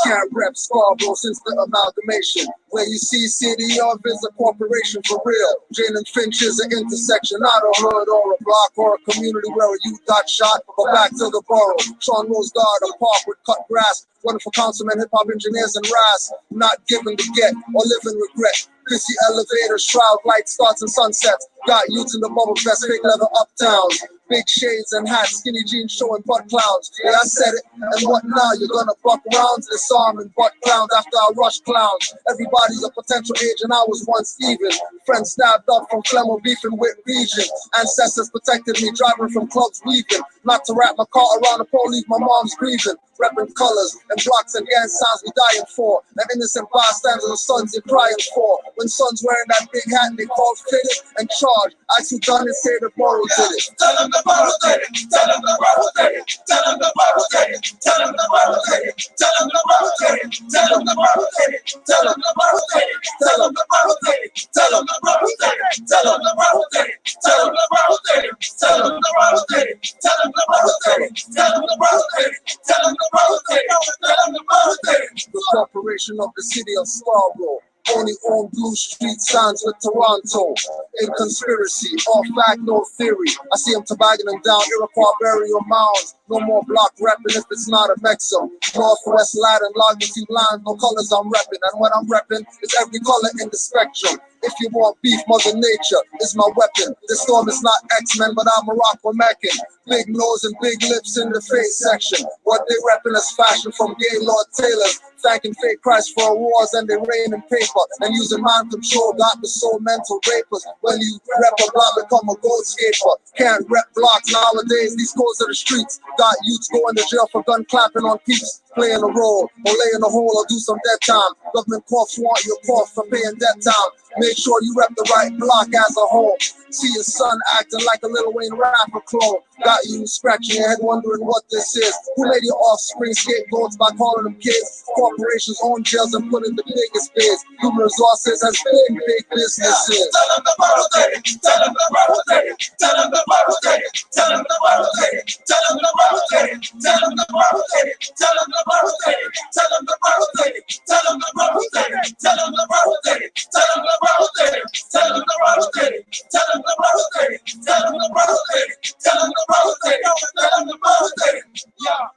Can't rep Scarborough since the amalgamation. Where you see city of is a corporation for real. Jane and Finch is an intersection, not a hood or a block or a community where a youth got shot, but back to the borough. Sean Rose Guard, a park with cut grass, running for councilmen, hip-hop engineers and ras. Not given to get or live in regret. Pissy elevator, shroud, light starts and sunsets. Got youths in the bubble vest, fake leather uptowns. Big shades and hats, skinny jeans showing butt clowns. Yeah, I said it, and what now? You're gonna buck rounds, disarm and butt clowns after I rush clowns. Everybody's a potential agent, I was once even. Friends stabbed up from phlegm beefing with region. Ancestors protected me, driving from clubs weaving. Not to wrap my car around the pole, leave my mom's grieving. Repping colors and blocks and gang sounds we dying for. The innocent bystanders and sons you're crying for. When sons wearing that big hat, they call fitted and charged. I too done it, say the moral did it. Tell them the moral did it. Tell them the moral did it. Tell them the moral did it. Tell them the moral did it. Tell them the moral did it. Tell them the moral did it. Tell them the moral did it. Tell them the moral did it. Tell them the moral did it. Tell them the moral did it. Tell them the moral did it. Tell them the moral did it. Tell them the moral did it. Tell them the moral did it. Tell them the moral did it. Tell them the moral did it. The corporation of the city of Scarborough only own blue street signs with Toronto. In conspiracy, all fact, no theory. I see them tobogganing down Iroquois burial mounds. No more block repping if it's not a Mexo. Northwest Latin, longitude line, no colors I'm repping. And when I'm repping, it's every color in the spectrum. If you want beef, Mother Nature is my weapon. This storm is not X-Men, but I'm Morocco Meccan. Big nose and big lips in the face section. What they repping is fashion from Gaylord Taylors. Thanking fake Christ for awards and they rain in paper. And using mind control, got the soul mental rapers. When you rep a block, become a gold scaper. Can't rep blocks nowadays, these codes of the streets. Got youths going to jail for gun clapping on peeps. Playing a role, or lay in a hole, or do some dead time. Government courts want your court for paying debt time. Make sure you rep the right block as a whole. See your son acting like a Lil Wayne rapper clone. Got you scratching your head wondering what this is. Who made your offspring scapegoats by calling them kids? Corporations own jails and put in the biggest bids. Human resources has big businesses. Tell them the moral did it. Tell them the moral did it. Tell them the moral did it. Tell them the moral did it. Tell them the moral did it. Tell them the moral did it. Tell them the moral did it. Tell them the moral did it. Tell them the moral did it. Tell them the moral did it. Tell them the moral did it. Tell them the moral did it. Tell them the moral did it. Tell them the moral did it. Tell them the moral did it. Tell them the moral did it. Yeah.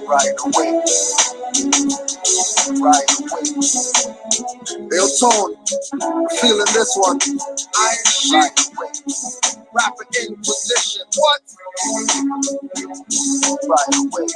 Right away. Right away. Yo, Tone, feeling this one. I ain't shit. Right away. Rapper in position. What? Right away.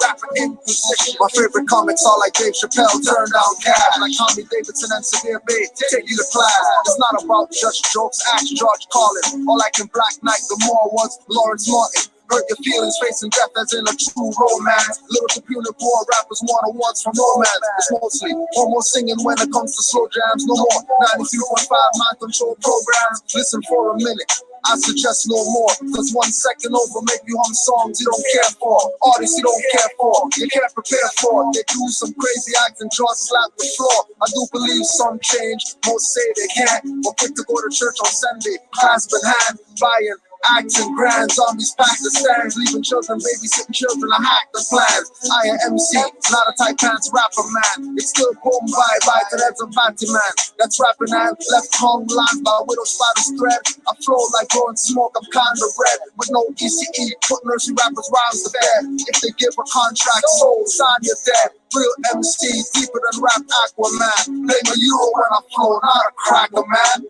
Rapper in position. My favorite comics are like Dave Chappelle, Turn Down Cash. Like Tommy Davidson and Severe Bay, take you to class. It's not about just jokes, ask George Carlin. Or like in Black Knight, the Moor was Lawrence Martin. Hurt your feelings, facing death as in a true romance. Lyrical punitive war rappers want awards from romance. It's mostly almost singing when it comes to slow jams. No more 93.5 mind control programs. Listen for a minute. I suggest no more, cause 1 second over make you hum songs you don't care for, artists you don't care for, you can't prepare for. They do some crazy acts and jaw slap the floor. I do believe some change, most say they can't, but quick to go to church on Sunday, clasp in hand, buying acting grand, zombies pack the stands, leaving children, babysitting children, I hack the plans. I am MC, not a tight pants rapper man. It's still boom bye to heads of Batty man. That's rapping and left hung lines by widow spider's thread. I flow like blowing smoke, I'm kinda red with no ECE. Put nursery rappers rhymes to bed. If they give a contract, soul, sign you're dead. Real MC, deeper than rap Aquaman. Blame a euro when I flow, not a cracker man.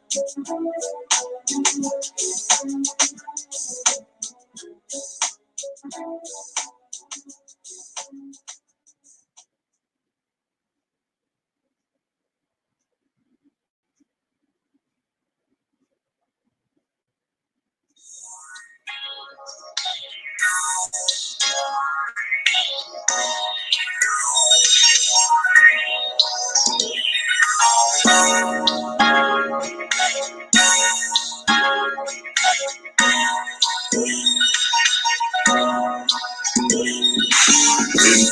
In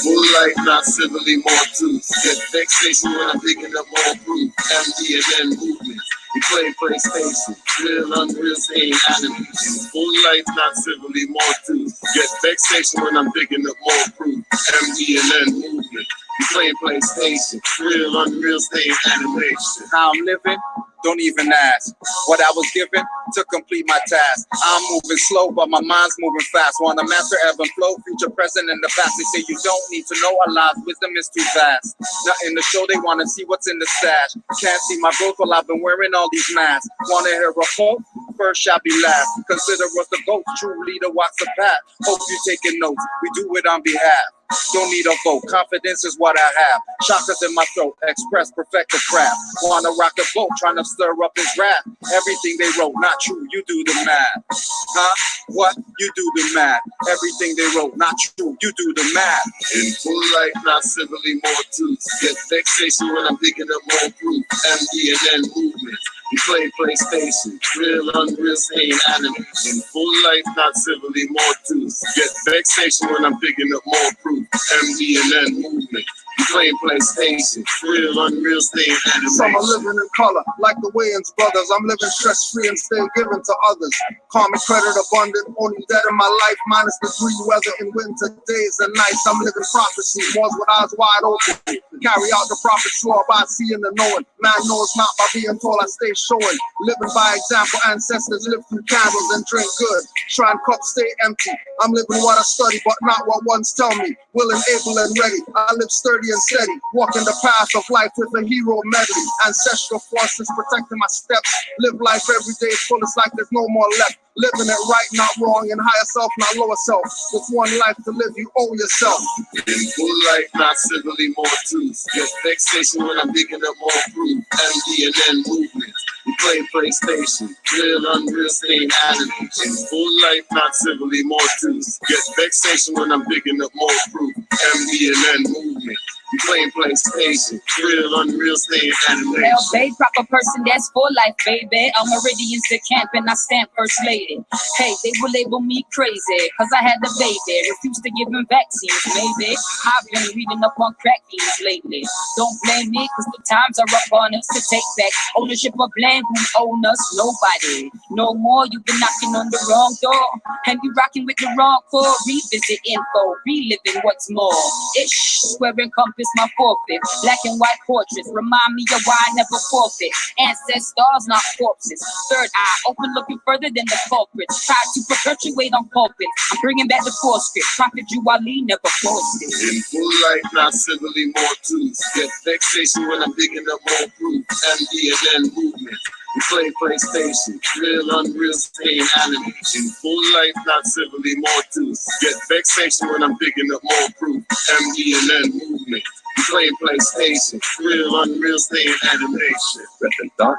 full life, not civilly more truth. Get vexation when I'm picking up more proof. MD&N movements. We play PlayStation. Real, unreal, staying animals. In full life, not civilly more truth. Get vexation when I'm picking up more proof. MD&N movement. We play PlayStation. Real, unreal, staying animation. How I'm living? Don't even ask. What I was given to complete my task. I'm moving slow, but my mind's moving fast. Wanna master ebb and flow, future, present, and the past. They say you don't need to know a lot. Wisdom is too vast. Nothing to show, they wanna see what's in the stash. Can't see my growth while I've been wearing all these masks. Wanna hear a quote? First shall be last. Consider us the GOAT, true leader walks the path. Hope you taking notes. We do it on behalf. Don't need a vote. Confidence is what I have. Chakras in my throat. Express, perfect the craft. Wanna rock the boat, trying to stir up his wrath. Everything they wrote, not true. You do the math. Huh? What? You do the math. Everything they wrote, not true. You do the math. In full life, not civilly more truth. Get vexation when I'm picking up more proof. MD&N movement. We play PlayStation. Real, unreal, staying animals. In full life, not civilly more truth. Get vexation when I'm picking up more proof. MD&N movement. We playing PlayStation. Real, unreal, staying animation. Some are living in color, like the Wayans brothers. I'm living stress-free and staying given to others. Karmic credit abundant, only dead in my life, minus the green weather in winter days and nights. I'm living prophecy, more with eyes wide open. Carry out the prophet's law by seeing and knowing. Man knows not by being told, I stay showing. Living by example, ancestors live through candles and drink good. Shrine cups stay empty. I'm living what I study, but not what ones tell me. Willing, able, and ready. I live sturdy and steady, walking the path of life with a hero medley. Ancestral forces protecting my steps. Live life every day full, it's like there's no more left. Living it right, not wrong, and higher self, not lower self. With one life to live, you owe yourself. In full life, not civilly more truth. Get vexation when I'm picking up more proof. MD&N movement. We play PlayStation. Real, unreal, staying animals. In full life, not civilly more truth. Get vexation when I'm picking up more proof. MD&N movement. We playing PlayStation. Real, unreal, staying animation. Hell, babe, proper person that's for life, baby. I'm Meridian's the camp and I stand first lady. Hey, they will label me crazy, cause I had the baby. Refused to give him vaccines, maybe. I've been reading up on crack fiends lately. Don't blame me, cause the times are up on us to take back ownership of land. Who own us? Nobody. No more, you've been knocking on the wrong door. And you rocking with the wrong core. Revisit info, reliving what's more. Ish, square and compass my forfeit. Black and white portraits remind me of why I never forfeit. Ancestors, not corpses. Third eye open, looking further than the culprits. Try to perpetuate on pulpits. I'm bringing back the forescript. Prophet Ali never forced it. In full life, not civilly more truth. Get vexation when I'm picking up more proof. MD&N movement. We play PlayStation. Real, unreal, staying animals. In full life, not civilly more truth. Get vexation when I'm picking up more proof. MD&N movement. We play PlayStation. Real, unreal, staying animation. Breath and thought?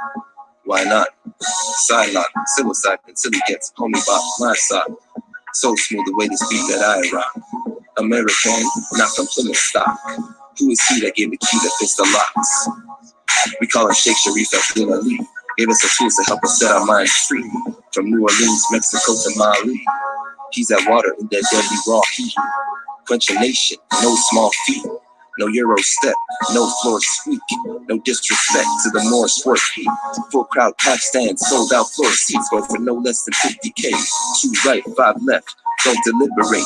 Why not? Sidelock, psilocybin until he gets homie bop my side. So smooth the way this beat that I rock. American, not from Plymouth stock. Who is he that gave the key that fits the locks? We call him Sheikh Sharif Abdul-Ali. Gave us the tools to help us set our minds free. From New Orleans, Mexico to Mali. He's that water in that deadly raw heat. Quench a nation, no small feat. No Euro step, no floor squeak. No disrespect to the Moor sport heat. Full crowd pack stand, sold out floor seats. Go for no less than 50K. 2 right, 5 left, don't deliberate.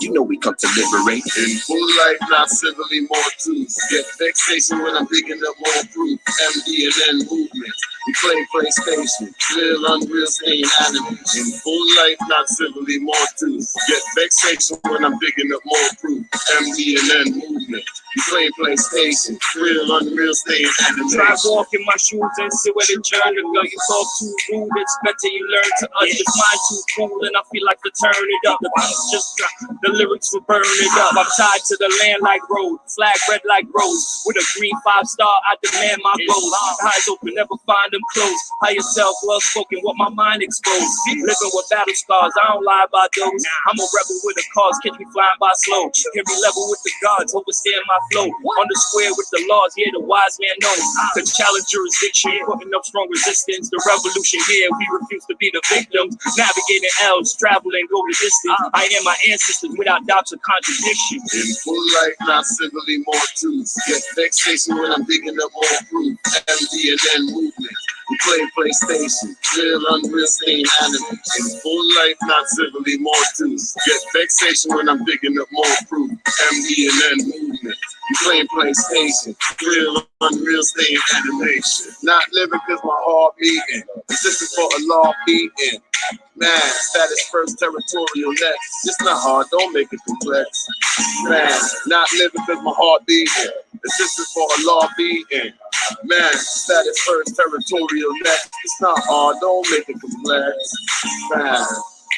You know we come to liberate. In full life, not civilly, more truth. Get vexation when I'm digging up more proof. MD and N movement. We play PlayStation. Real, unreal, staying animals. In full life, not civilly, more truth. Get vexation when I'm digging up more proof. MD and N movement. We play PlayStation. Real, unreal, staying animals. Try walk in my shoes and see where the journey go. You talk too rude, it's better you learn to us. Your mind too cool and I feel like to turn it up. The beats just drop, the lyrics will burn it up. I'm tied to the land like road, flag red like rose. With a green 5-star, I demand my goals. Eyes open, never find them closed. Higher self, well spoken, what my mind exposed. Living with battle scars, I don't lie about those. I'm a rebel with a cause, catch me flying by slow. Hear me level with the gods, overstand my flow. On the square with the laws, yeah, the wise man knows. To challenge jurisdiction, putting up strong resistance. The revolution here, we refuse to be the victims. Navigating L's, traveling, go the distance. I am my ancestors without doubts or contradiction. In full life, not civilly, more truth. Get vexation when I'm digging up more proof. MD and N movement. We play PlayStation. Real, unreal, staying animals. In full life, not civilly, more truth. Get vexation when I'm digging up more proof. MD and N movement. We play PlayStation. Real, unreal, staying animation. Not living cause my heart beating. Resisting for a law beating. Man, status first, territorial next. It's not hard, don't make it complex. Man, not living cause my heart beating. Resisting for a law beating. Man, status first, territorial next. It's not hard, don't make it complex. Man.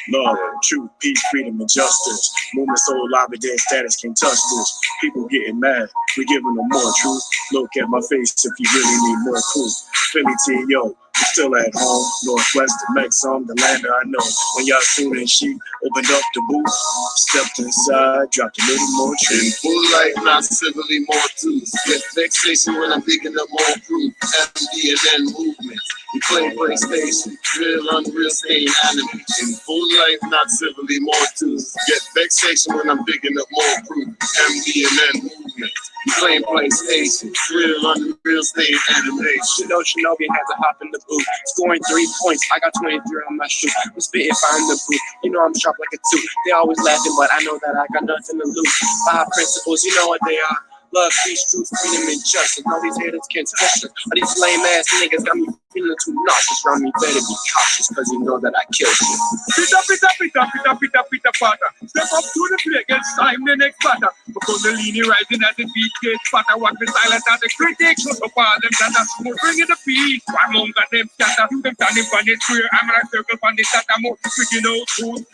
Love, truth, peace, freedom, and justice. Movement so alive, their status can't touch this. People getting mad, we giving them more truth. Look at my face if you really need more proof. Philly T, yo, we still at home. Northwest to Mexham, the land I know. When y'all soon and she opened up the booth, stepped inside, dropped a little more In truth. full life, not civilly, more truth. Get vexation when I'm digging up more proof. MD and N movement. We play PlayStation. Real, unreal, staying animals. In full life, not civilly, more truth. Get vexation when I'm digging up more proof. MD and N movement. We play PlayStation. Real, unreal, staying animation. Shinobi had to hop in the booth. Scoring 3 points, I got 23 on my shoe. I'm spitting fire in the booth. You know I'm sharp like a tooth. They always laughing, but I know that I got nothing to lose. 5 principles, you know what they are. Love, peace, truth, freedom, and justice. All these haters can't touch us. All these lame ass niggas got me feeling too nauseous. Round me better be cautious, cause you know that I kill shit. Pita, pata. Step up to the plate, get time the next batter. Kundalini rising as the beat gets fatter. Walk the silence as the critics. Shut up all them that are smooth, bringing the peace. One among them scatter. Them standing on the square, I'm in a circle on the scatter. More freaking old truth.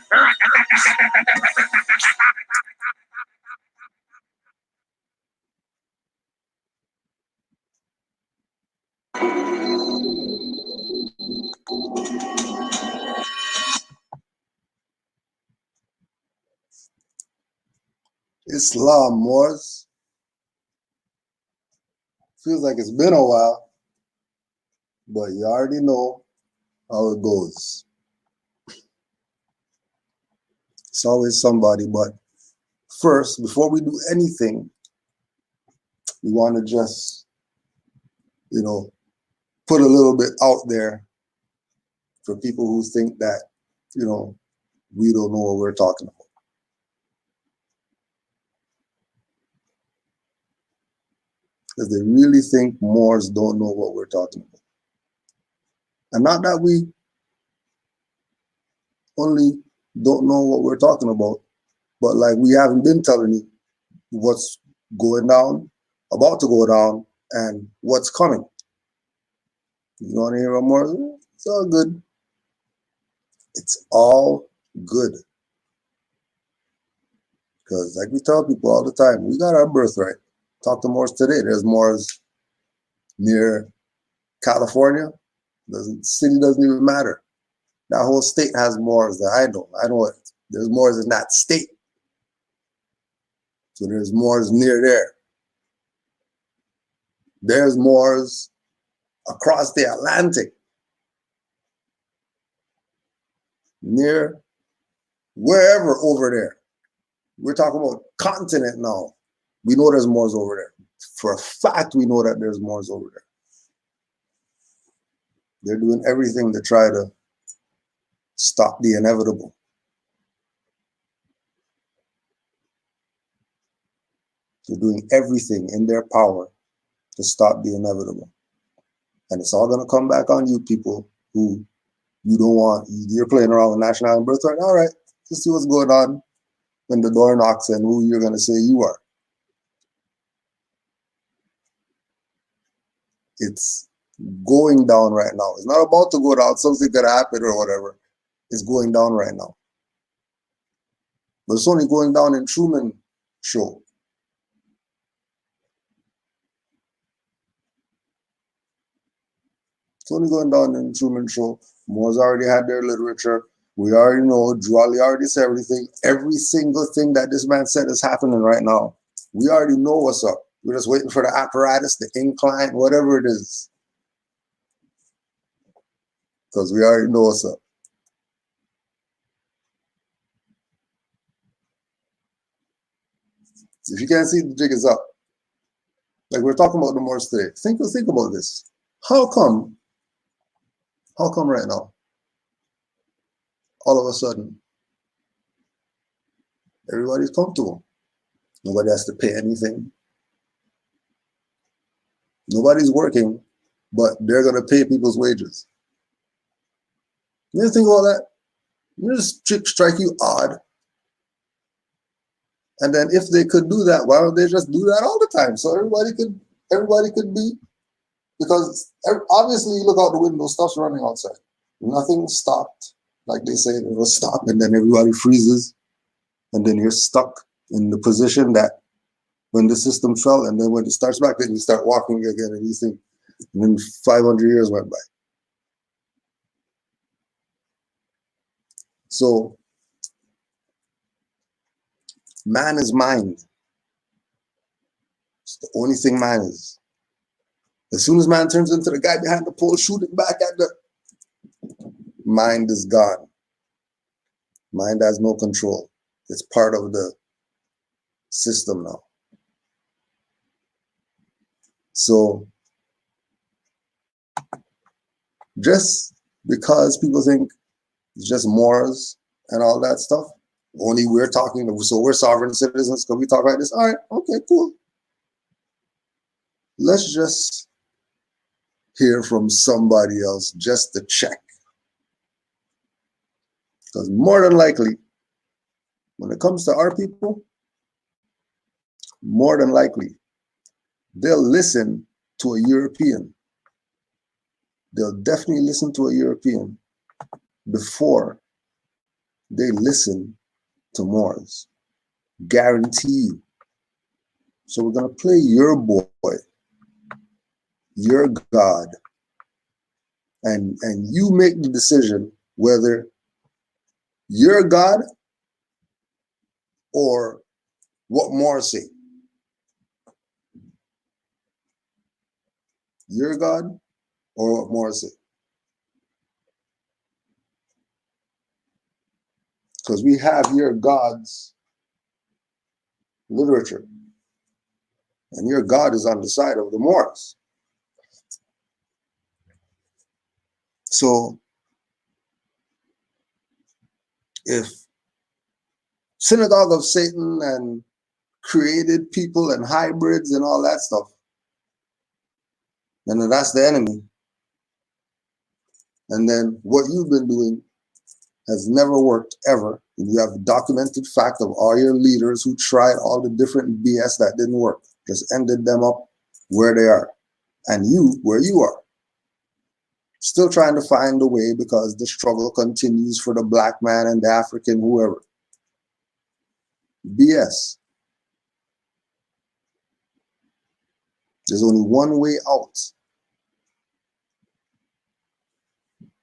Islam, Moors. Feels like it's been a while, but you already know how it goes. It's always somebody, but first, before we do anything, we want to just, put a little bit out there for people who think that, we don't know what we're talking about. Because they really think Moors don't know what we're talking about. And not that we only don't know what we're talking about, but like we haven't been telling you what's going down, about to go down, and what's coming. You want to hear about Moors? It's all good. It's all good. Because like we tell people all the time, we got our birthright. Talk to Moors today. There's Moors near California. The city doesn't even matter. That whole state has Moors that I know. I know it. There's Moors in that state. So there's Moors near there. There's Moors across the Atlantic. Near wherever over there. We're talking about continent now. We know there's Moors over there. For a fact, we know that there's Moors over there. They're doing everything to try to stop the inevitable. They're doing everything in their power to stop the inevitable. And it's all going to come back on you people who you don't want. You're playing around with nationality and birthright. All right, let's see what's going on when the door knocks and who you're going to say you are. It's going down right now. It's not about to go down. Something could happen or whatever. It's going down right now. But it's only going down in Truman Show. It's only going down in Truman Show. Moors already had their literature. We already know. Druids already said everything. Every single thing that this man said is happening right now. We already know what's up. We're just waiting for the apparatus, the incline, whatever it is. Because we already know what's up. If you can't see, the jig is up. Like we're talking about the Moors today. Think about this. How come right now, all of a sudden, everybody's comfortable? Nobody has to pay anything. Nobody's working, but they're going to pay people's wages. You ever think about that? You just strike you odd. And then if they could do that, why don't they just do that all the time? So everybody could be, because obviously you look out the window, stuff's running outside. Nothing stopped. Like they say, it will stop, and then everybody freezes. And then you're stuck in the position that when the system fell, and then when it starts back, then you start walking again, and you think, and then 500 years went by. So man is mind. It's the only thing man is. As soon as man turns into the guy behind the pole, shooting back at the mind is gone. Mind has no control. It's part of the system now. So just because people think it's just Moors and all that stuff, only we're talking, so we're sovereign citizens, can we talk like this? All right, okay, cool. Let's just hear from somebody else just to check. Because more than likely, when it comes to our people, more than likely, they'll listen to a European. They'll definitely listen to a European before they listen to Moors. Guarantee you. So we're going to play your boy, your God, and you make the decision whether your God or what Moors say. Your God or what Moors say. Because we have your God's literature. And your God is on the side of the Moors. So if synagogue of Satan and created people and hybrids and all that stuff, then that's the enemy. And then what you've been doing has never worked ever. And you have documented fact of all your leaders who tried all the different BS that didn't work, just ended them up where they are. And you, where you are. Still trying to find a way because the struggle continues for the black man and the African, whoever. BS. There's only one way out.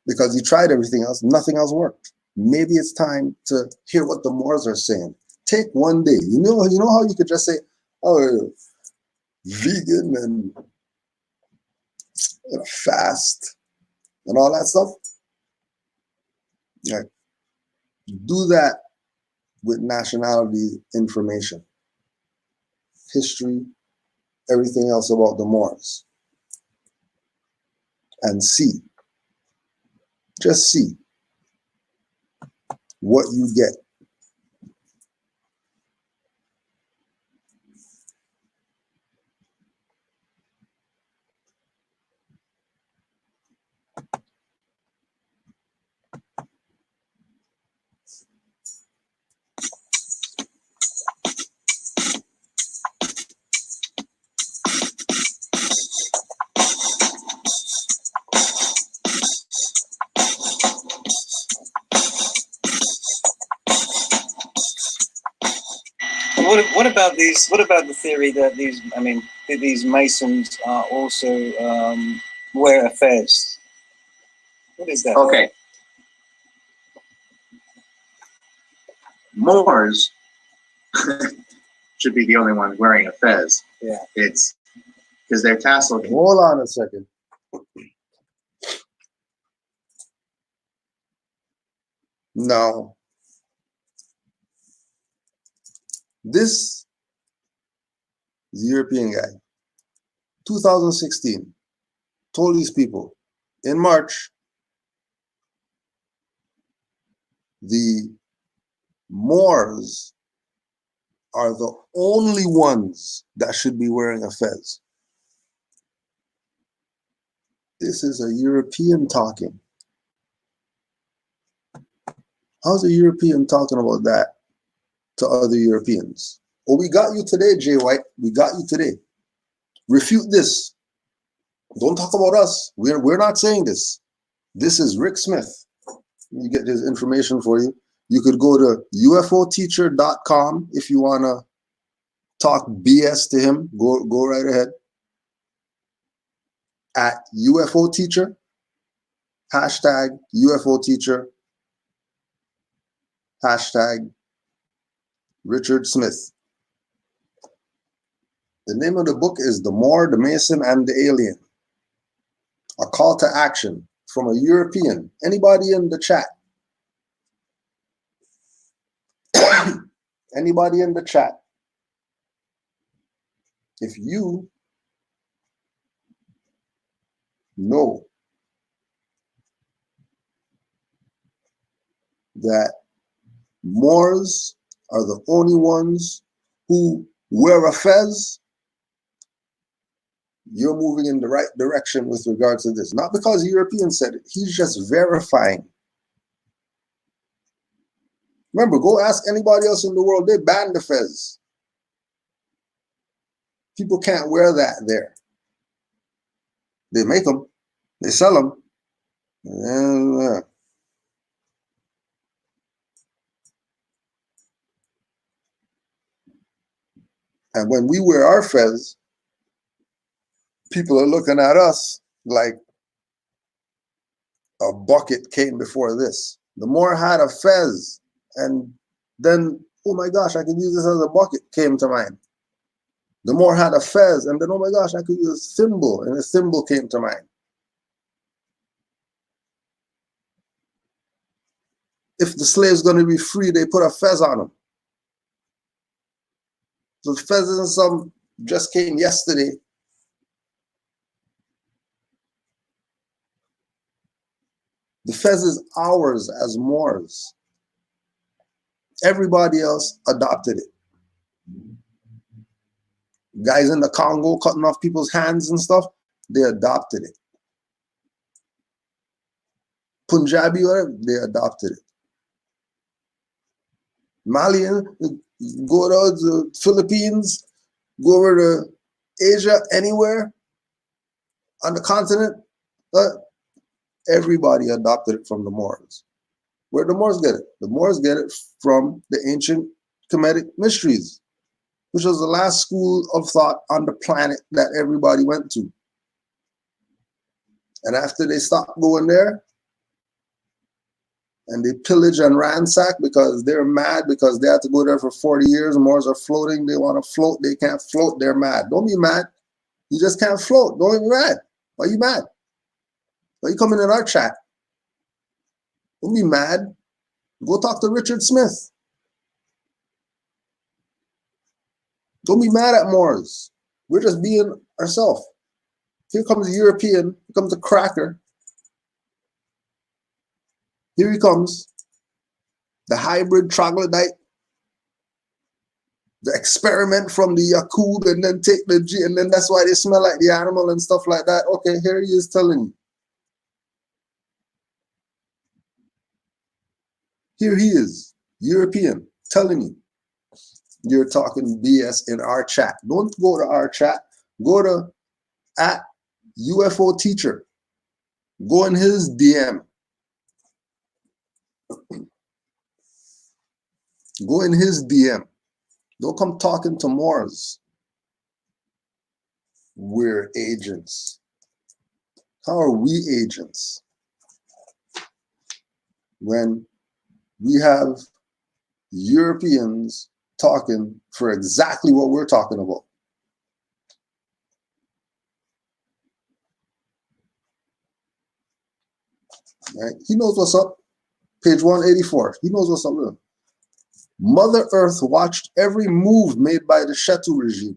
Because you tried everything else, nothing else worked. Maybe it's time to hear what the Moors are saying. Take one day. You know how you could just say, oh, vegan and fast and all that stuff? Like, do that with nationality information, history, everything else about the Moors, and see. Just see what you get. what about these? What about the theory that these? I mean, that these Masons are also wear a fez? What is that? Okay. Moors should be the only ones wearing a fez. Yeah. It's because they're tasseled. Hold on a second. Now, this is the European guy, 2016, told these people in March, the Moors are the only ones that should be wearing a fez. This is a European talking. How's a European talking about that to other Europeans? Oh, we got you today, Jay White. We got you today. Refute this. Don't talk about us. We're not saying this. This is Rick Smith. You get his information for you. You could go to ufoteacher.com if you want to talk BS to him. Go right ahead. At UFO Teacher, hashtag UFO Teacher, hashtag Richard Smith. The name of the book is The Moor, the Mason, and the Alien. A call to action from a European. Anybody in the chat? Anybody in the chat? If you know that Moors are the only ones who wear a fez, you're moving in the right direction with regards to this. Not because the European said it, he's just verifying. Remember, go ask anybody else in the world, they banned the fez. People can't wear that there. They make them, they sell them. And when we wear our fez, people are looking at us like a bucket came before this. The Moor had a fez, and then, oh my gosh, I could use this as a bucket came to mind. The Moor had a fez, and then, oh my gosh, I could use a thimble, and a thimble came to mind. If the slave's going to be free, they put a fez on them. So the fez isn't some just came yesterday. The fez is ours as Moors. Everybody else adopted it. Guys in the Congo cutting off people's hands and stuff, they adopted it. Punjabi, whatever, they adopted it. Malian, go to the Philippines, go over to Asia, anywhere on the continent, everybody adopted it from the Moors. Where do the Moors get it? The Moors get it from the ancient Kemetic mysteries, which was the last school of thought on the planet that everybody went to. And after they stopped going there, and they pillage and ransack because they're mad because they had to go there for 40 years. Moors are floating. They want to float. They can't float. They're mad. Don't be mad. You just can't float. Don't be mad. Why are you mad? Why are you coming in our chat? Don't be mad. Go talk to Richard Smith. Don't be mad at Moors. We're just being ourselves. Here comes a European. Here comes a cracker. Here he comes, the hybrid troglodyte, the experiment from the Yakub, and then take the G, and then that's why they smell like the animal and stuff like that. Okay, here he is telling you. Here he is, European, telling you. You're talking BS in our chat. Don't go to our chat. Go to at UFO Teacher. Go in his DM. Go in his DM. Don't come talking to Moors. We're agents. How are we agents when we have Europeans talking for exactly what we're talking about? Right? He knows what's up. Page 184. He knows what's up with him. Mother Earth watched every move made by the Shetu regime.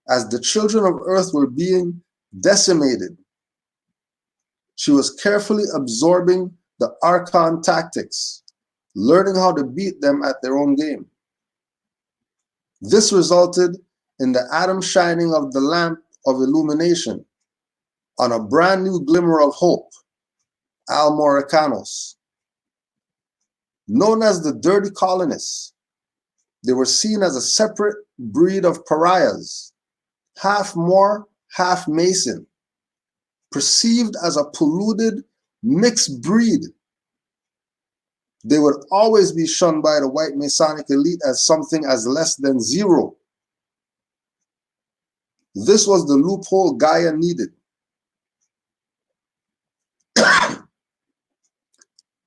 As the children of Earth were being decimated, she was carefully absorbing the Archon tactics, learning how to beat them at their own game. This resulted in the atom shining of the lamp of illumination on a brand new glimmer of hope, Almoricanos. Known as the dirty colonists, they were seen as a separate breed of pariahs, half Moor, half Mason, perceived as a polluted mixed breed. They would always be shunned by the white Masonic elite as something as less than zero. This was the loophole Gaia needed.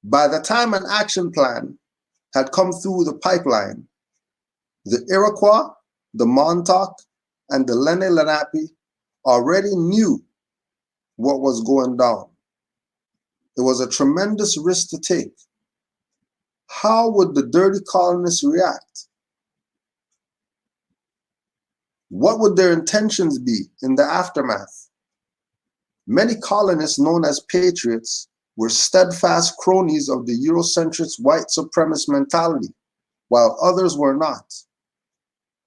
By the time an action plan had come through the pipeline, the Iroquois, the Montauk, and the Lenni Lenape already knew what was going down. It was a tremendous risk to take. How would the dirty colonists react? What would their intentions be in the aftermath? Many colonists known as patriots were steadfast cronies of the Eurocentric white supremacist mentality, while others were not.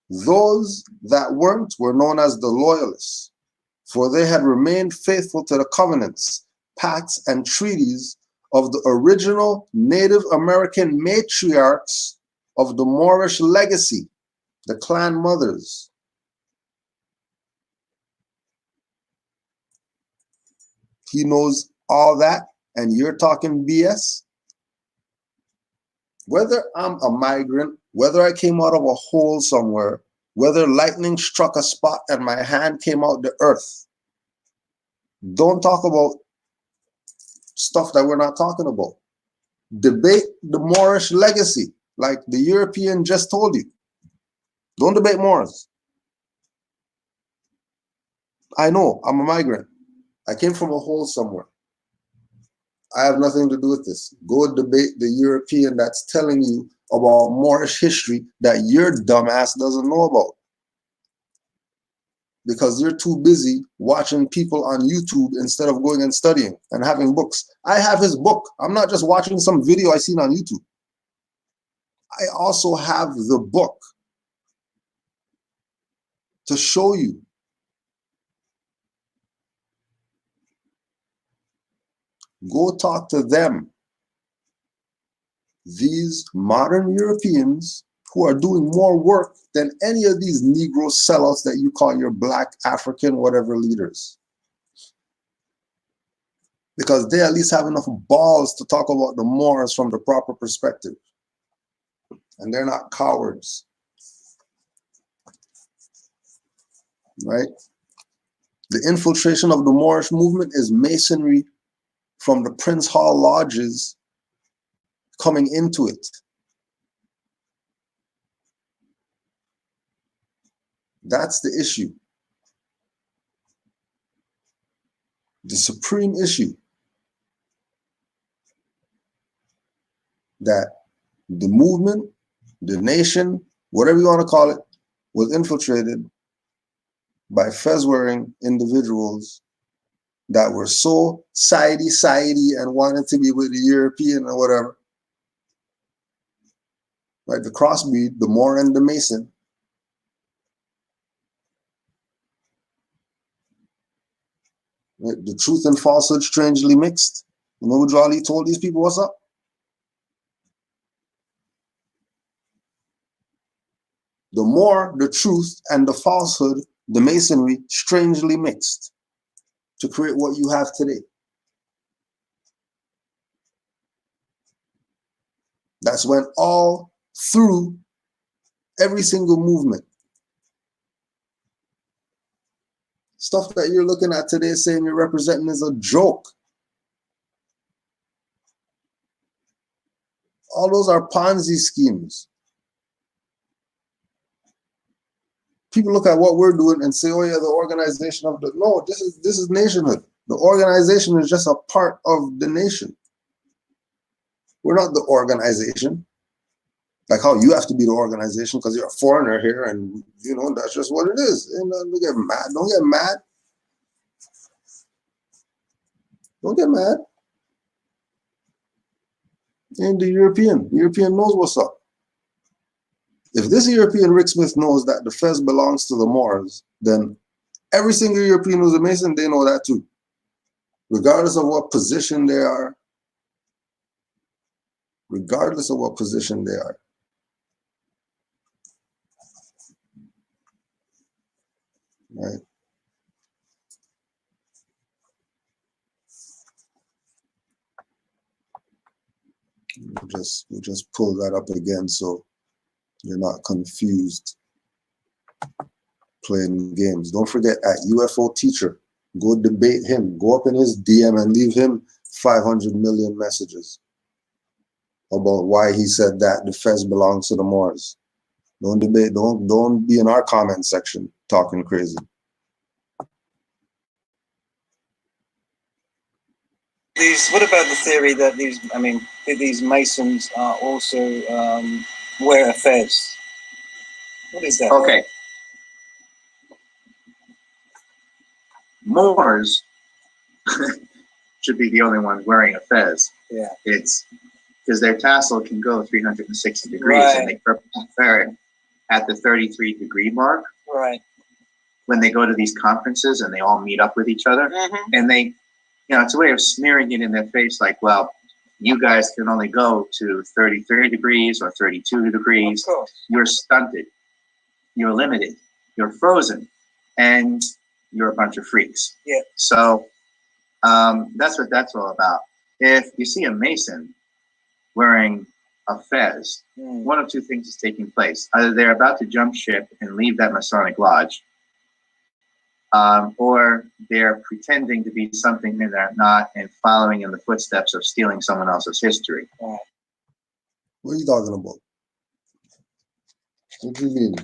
Those that weren't were known as the loyalists, for they had remained faithful to the covenants, pacts, and treaties of the original Native American matriarchs of the Moorish legacy, the clan mothers. He knows all that, and you're talking BS? Whether I'm a migrant, whether I came out of a hole somewhere, whether lightning struck a spot and my hand came out the earth, don't talk about stuff that we're not talking about. Debate the Moorish legacy, like the European just told you. Don't debate Moors. I know, I'm a migrant. I came from a hole somewhere. I have nothing to do with this. Go debate the European that's telling you about Moorish history that your dumbass doesn't know about. Because you're too busy watching people on YouTube instead of going and studying and having books. I have his book. I'm not just watching some video I seen on YouTube. I also have the book to show you. Go talk to them. These modern Europeans who are doing more work than any of these Negro sellouts that you call your black, African, whatever leaders. Because they at least have enough balls to talk about the Moors from the proper perspective. And they're not cowards. Right? The infiltration of the Moorish movement is masonry from the Prince Hall lodges coming into it. That's the issue. The supreme issue. That the movement, the nation, whatever you want to call it, was infiltrated by fez-wearing individuals that were so sidey and wanted to be with the European or whatever. Right, the crossbreed, the Moor and the Mason. Right, the truth and falsehood strangely mixed. You know what Jolly told these people what's up? The Moor, the truth, and the falsehood, the masonry, strangely mixed to create what you have today. That's when all through Every single movement. Stuff that you're looking at today saying you're representing is a joke. All those are Ponzi schemes. People look at what we're doing and say, oh yeah, the organization of the, no, this is nationhood. The organization is just a part of the nation. We're not the organization. Like how you have to be the organization because you're a foreigner here and you know, that's just what it is. And don't get mad. Don't get mad. Don't get mad. And the European knows what's up. If this European Rick Smith knows that the Fez belongs to the Moors, then every single European who's a Mason, they know that too. Regardless of what position they are. Regardless of what position they are. Right. We'll just pull that up again so you're not confused playing games. Don't forget at UFO Teacher, go debate him. Go up in his DM and leave him 500 million messages about why he said that the Fez belongs to the Moors. Don't debate. Don't be in our comment section talking crazy. What about the theory that these Masons are also wear a fez? What is that? Okay. Moors should be the only ones wearing a fez. Yeah. It's because their tassel can go 360 degrees, right. And they wear it at the 33-degree mark. Right. When they go to these conferences and they all meet up with each other, and they, it's a way of smearing it in their face, like, well, you guys can only go to 33 degrees or 32 degrees. Of course. You're stunted. You're limited. You're frozen. And you're a bunch of freaks. Yeah. So that's what that's all about. If you see a Mason wearing a fez, one of two things is taking place. Either they're about to jump ship and leave that Masonic lodge, or they're pretending to be something they're not and following in the footsteps of stealing someone else's history. What are you talking about? What do you mean?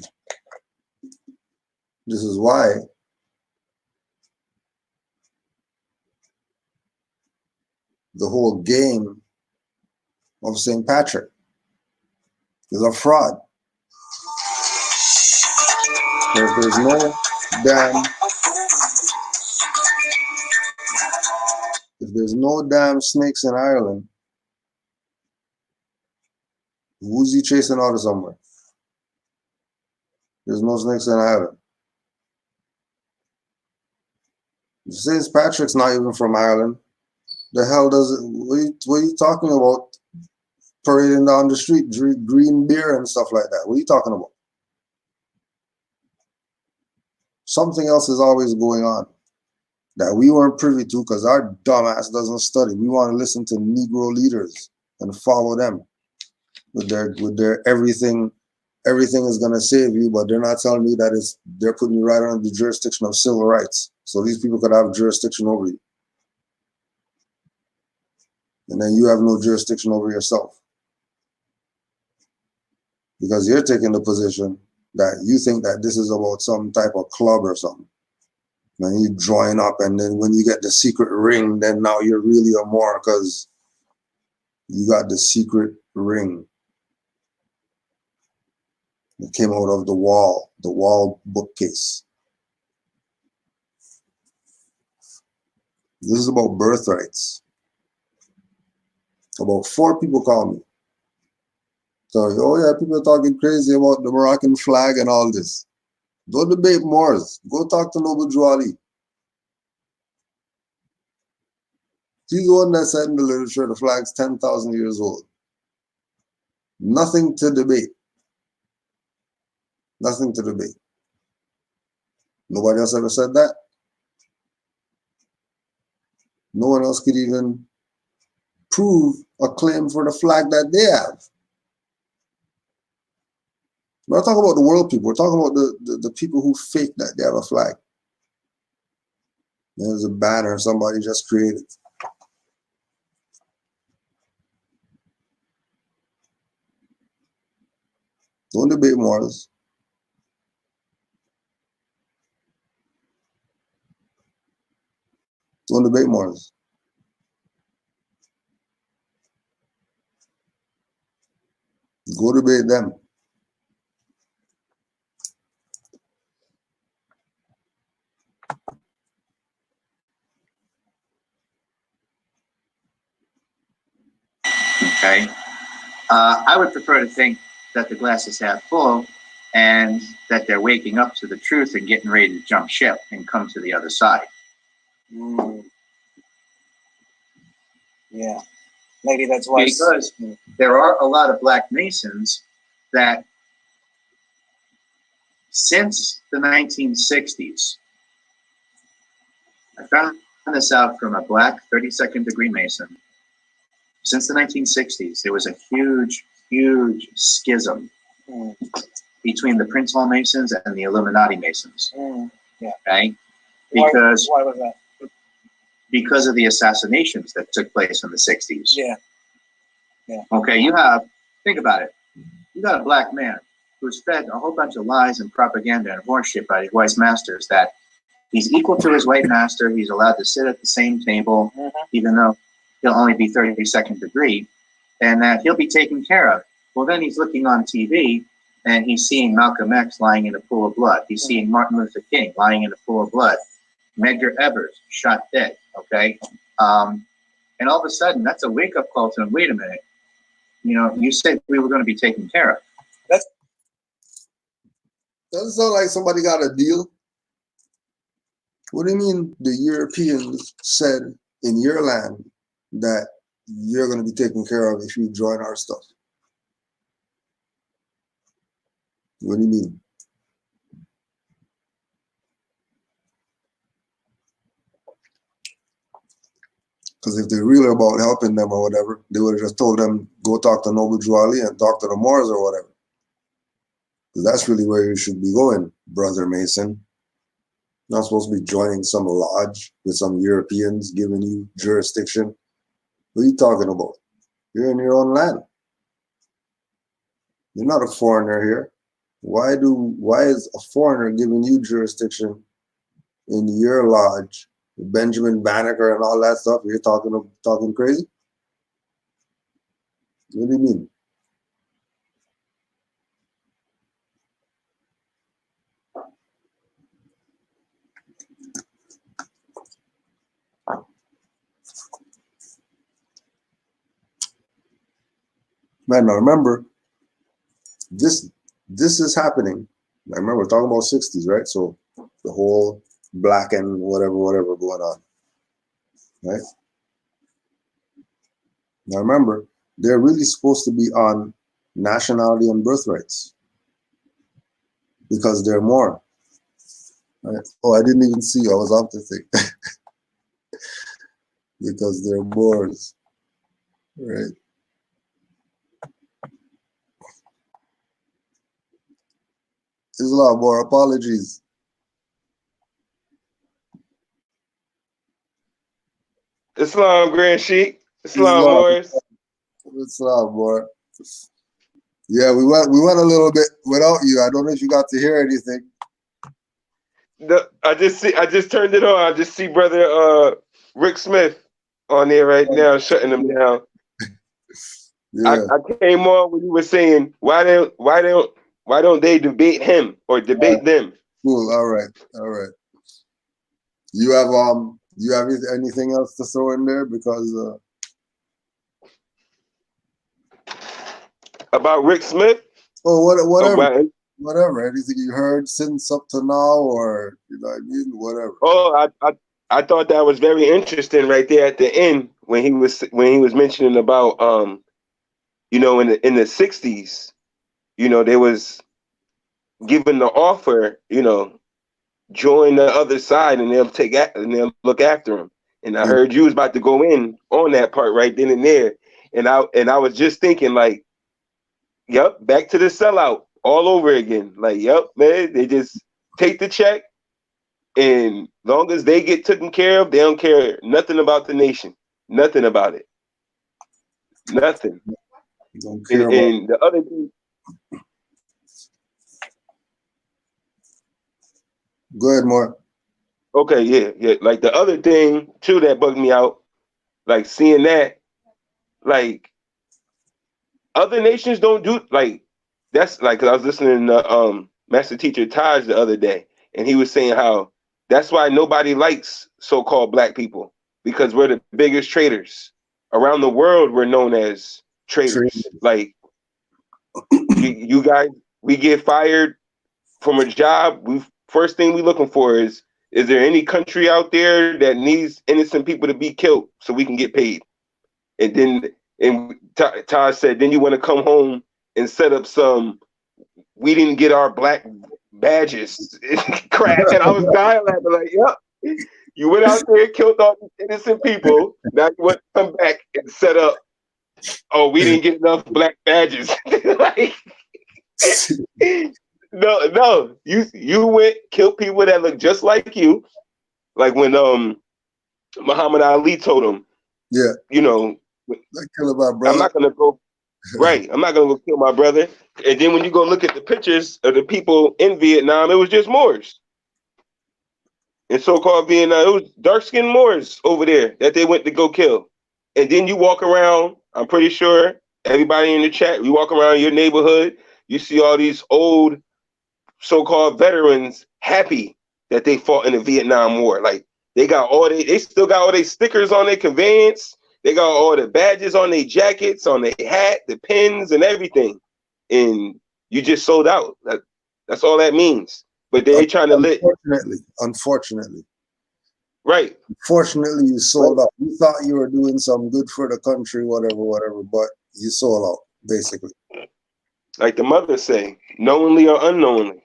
This is why the whole game of St. Patrick is a fraud. If there's no damn snakes in Ireland, who's he chasing out of somewhere? There's no snakes in Ireland. St. Patrick's not even from Ireland. The hell does it? What are you talking about? Parading down the street, green beer and stuff like that. What are you talking about? Something else is always going on that we weren't privy to because our dumbass doesn't study. We want to listen to Negro leaders and follow them with their everything. Everything is gonna save you, but they're not telling you that they're putting you right under the jurisdiction of civil rights. So these people could have jurisdiction over you. And then you have no jurisdiction over yourself. Because you're taking the position that you think that this is about some type of club or something. And you join up, and then when you get the secret ring, then now you're really a Moor because you got the secret ring. It came out of the wall bookcase. This is about birthrights. About 4 people call me. So, oh yeah, people are talking crazy about the Moroccan flag and all this. Don't debate Moors. Go talk to Noble Drew Ali. He's the one that said in the literature the flag's 10,000 years old. Nothing to debate. Nothing to debate. Nobody else ever said that. No one else could even prove a claim for the flag that they have. We're not talking about the world people. We're talking about the people who fake that they have a flag. There's a banner somebody just created. Don't debate morals. Don't debate morals. Go debate them. Okay. I would prefer to think that the glass is half full and that they're waking up to the truth and getting ready to jump ship and come to the other side. Yeah. Maybe that's why. Because there are a lot of Black Masons that since the 1960s, I found this out from a Black 32nd degree Mason. Since the 1960s, there was a huge, huge schism between the Prince Hall Masons and the Illuminati Masons. Yeah. Okay? Because why was that? Because of the assassinations that took place in the 60s. Yeah. Yeah. Okay, think about it. You got a Black man who's fed a whole bunch of lies and propaganda and horseshit by his white masters that he's equal to his white master, he's allowed to sit at the same table, even though he'll only be 32nd degree, and that he'll be taken care of. Well, then he's looking on TV and he's seeing Malcolm X lying in a pool of blood. He's seeing Martin Luther King lying in a pool of blood. Medgar Evers shot dead, okay? And all of a sudden, that's a wake-up call to him. Wait a minute. You know, you said we were going to be taken care of. Doesn't sound like somebody got a deal. What do you mean the Europeans said in your land that you're going to be taken care of if you join our stuff? What do you mean? Because if they're really about helping them or whatever, they would have just told them, go talk to Noble Drew Ali and talk to the Moors or whatever. Because that's really where you should be going, Brother Mason. You're not supposed to be joining some lodge with some Europeans giving you jurisdiction. What are you talking about? You're in your own land. You're not a foreigner here. Why is a foreigner giving you jurisdiction in your lodge? Benjamin Banneker and all that stuff, you're talking crazy? What do you mean? Man, now remember, this is happening. I remember we're talking about 60s, right? So the whole black and whatever going on, right? Now remember, they're really supposed to be on nationality and birthrights because they're Moor. Right? Oh, I didn't even see. I was off the thing. Because they're Moors, right? There's a lot more apologies. Islam, Grand Sheik. Islam, Morris. Islam, boy. Yeah, we went a little bit without you. I don't know if you got to hear anything. I just turned it on. I just see brother Rick Smith on there right now, shutting them down. Yeah. I came on when you were saying why don't they debate him or debate them? Cool. All right. You have anything else to throw in there? Because about Rick Smith? Oh, whatever. Oh, whatever. Anything you heard since up to now, or you know what I mean? Whatever. Oh, I thought that was very interesting right there at the end when he was mentioning about you know, in the 60s, you know, they was given the offer, you know, join the other side and they'll look after him. And I heard you was about to go in on that part right then and there. And I was just thinking like, yep, back to the sellout. all over again. Like, yep, man, they just take the check, and long as they get taken care of, they don't care nothing about the nation, nothing about it, nothing. Don't care about. And the other thing, go ahead, Moor. Okay, yeah. Like the other thing too that bugged me out, like seeing that, like other nations don't do like that's like 'cause I was listening to Master Teacher Taj the other day, and he was saying how that's why nobody likes so-called black people, because we're the biggest traitors around the world. We're known as traitors. Like you guys, we get fired from a job. First thing we looking for is there any country out there that needs innocent people to be killed so we can get paid? And then Taj said, then you want to come home and set up some, we didn't get our black badges crap. And I was dying laughing like, yep, you went out there and killed all these innocent people. Now you want to come back and set up, oh, we didn't get enough black badges. Like, no, you went killed people that look just like you, like when Muhammad Ali told him, yeah, you know, kill my brother. I'm not gonna go right. I'm not gonna go kill my brother. And then when you go look at the pictures of the people in Vietnam, it was just Moors. In so-called Vietnam, it was dark-skinned Moors over there that they went to go kill. And then you walk around. I'm pretty sure everybody in the chat, you walk around your neighborhood, you see all these old so-called veterans happy that they fought in the Vietnam War. Like they still got all their stickers on their conveyance. They got all the badges on their jackets, on their hat, the pins, and everything. And you just sold out. That's all that means. But they're trying to Unfortunately. Right. Unfortunately, you sold out. You thought you were doing some good for the country, whatever, but you sold out, basically. Like the mother say, knowingly or unknowingly.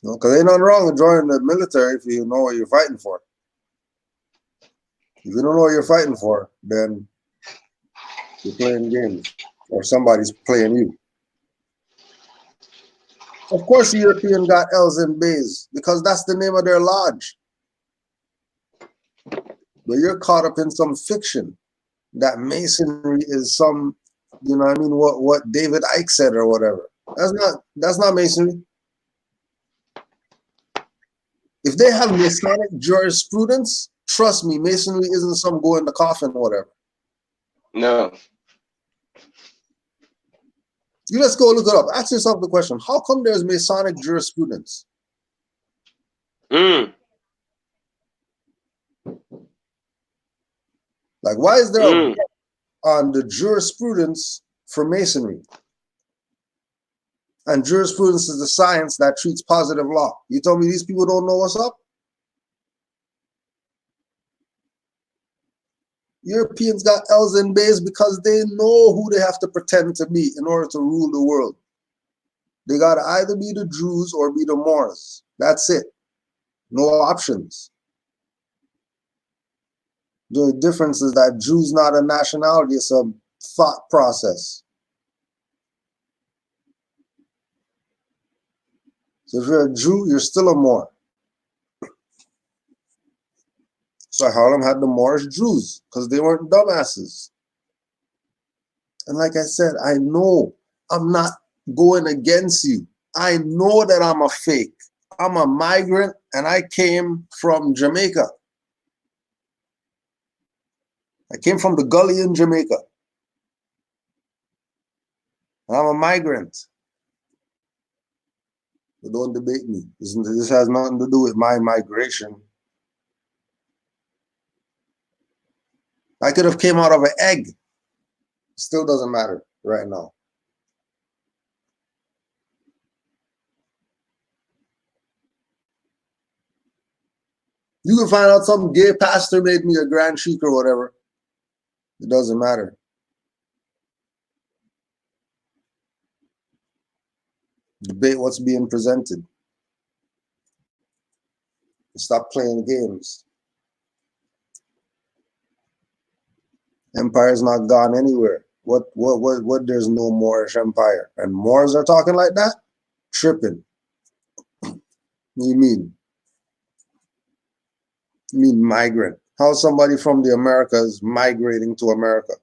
No, because ain't nothing wrong with joining the military if you know what you're fighting for. If you don't know what you're fighting for, then you're playing games or somebody's playing you. Of course, the European got L's and B's because that's the name of their lodge. But you're caught up in some fiction that masonry is some, you know what I mean, what David Icke said or whatever. That's not masonry. If they have Masonic jurisprudence, trust me, masonry isn't some go in the coffin or whatever. No. You just go look it up. Ask yourself the question, how come there's Masonic jurisprudence? Like, why is there a book on the jurisprudence for masonry? And jurisprudence is the science that treats positive law. You tell me these people don't know what's up? Europeans got L's and B's because they know who they have to pretend to be in order to rule the world. They got to either be the Druids or be the Moors. That's it. No options. The difference is that Jews not a nationality, it's a thought process. So if you're a Jew, you're still a Moor. So Harlem had the Moorish Jews because they weren't dumbasses. And like I said, I know I'm not going against you. I know that I'm a fake. I'm a migrant and I came from Jamaica. I came from the gully in Jamaica. I'm a migrant. But don't debate me. This has nothing to do with my migration. I could have came out of an egg. Still doesn't matter right now. You can find out some gay pastor made me a grand sheik or whatever. It doesn't matter. Debate what's being presented. Stop playing games. Empire's not gone anywhere. What there's no Moorish empire. And Moors are talking like that? Tripping. What do you mean? You mean migrant? How somebody from the Americas migrating to America?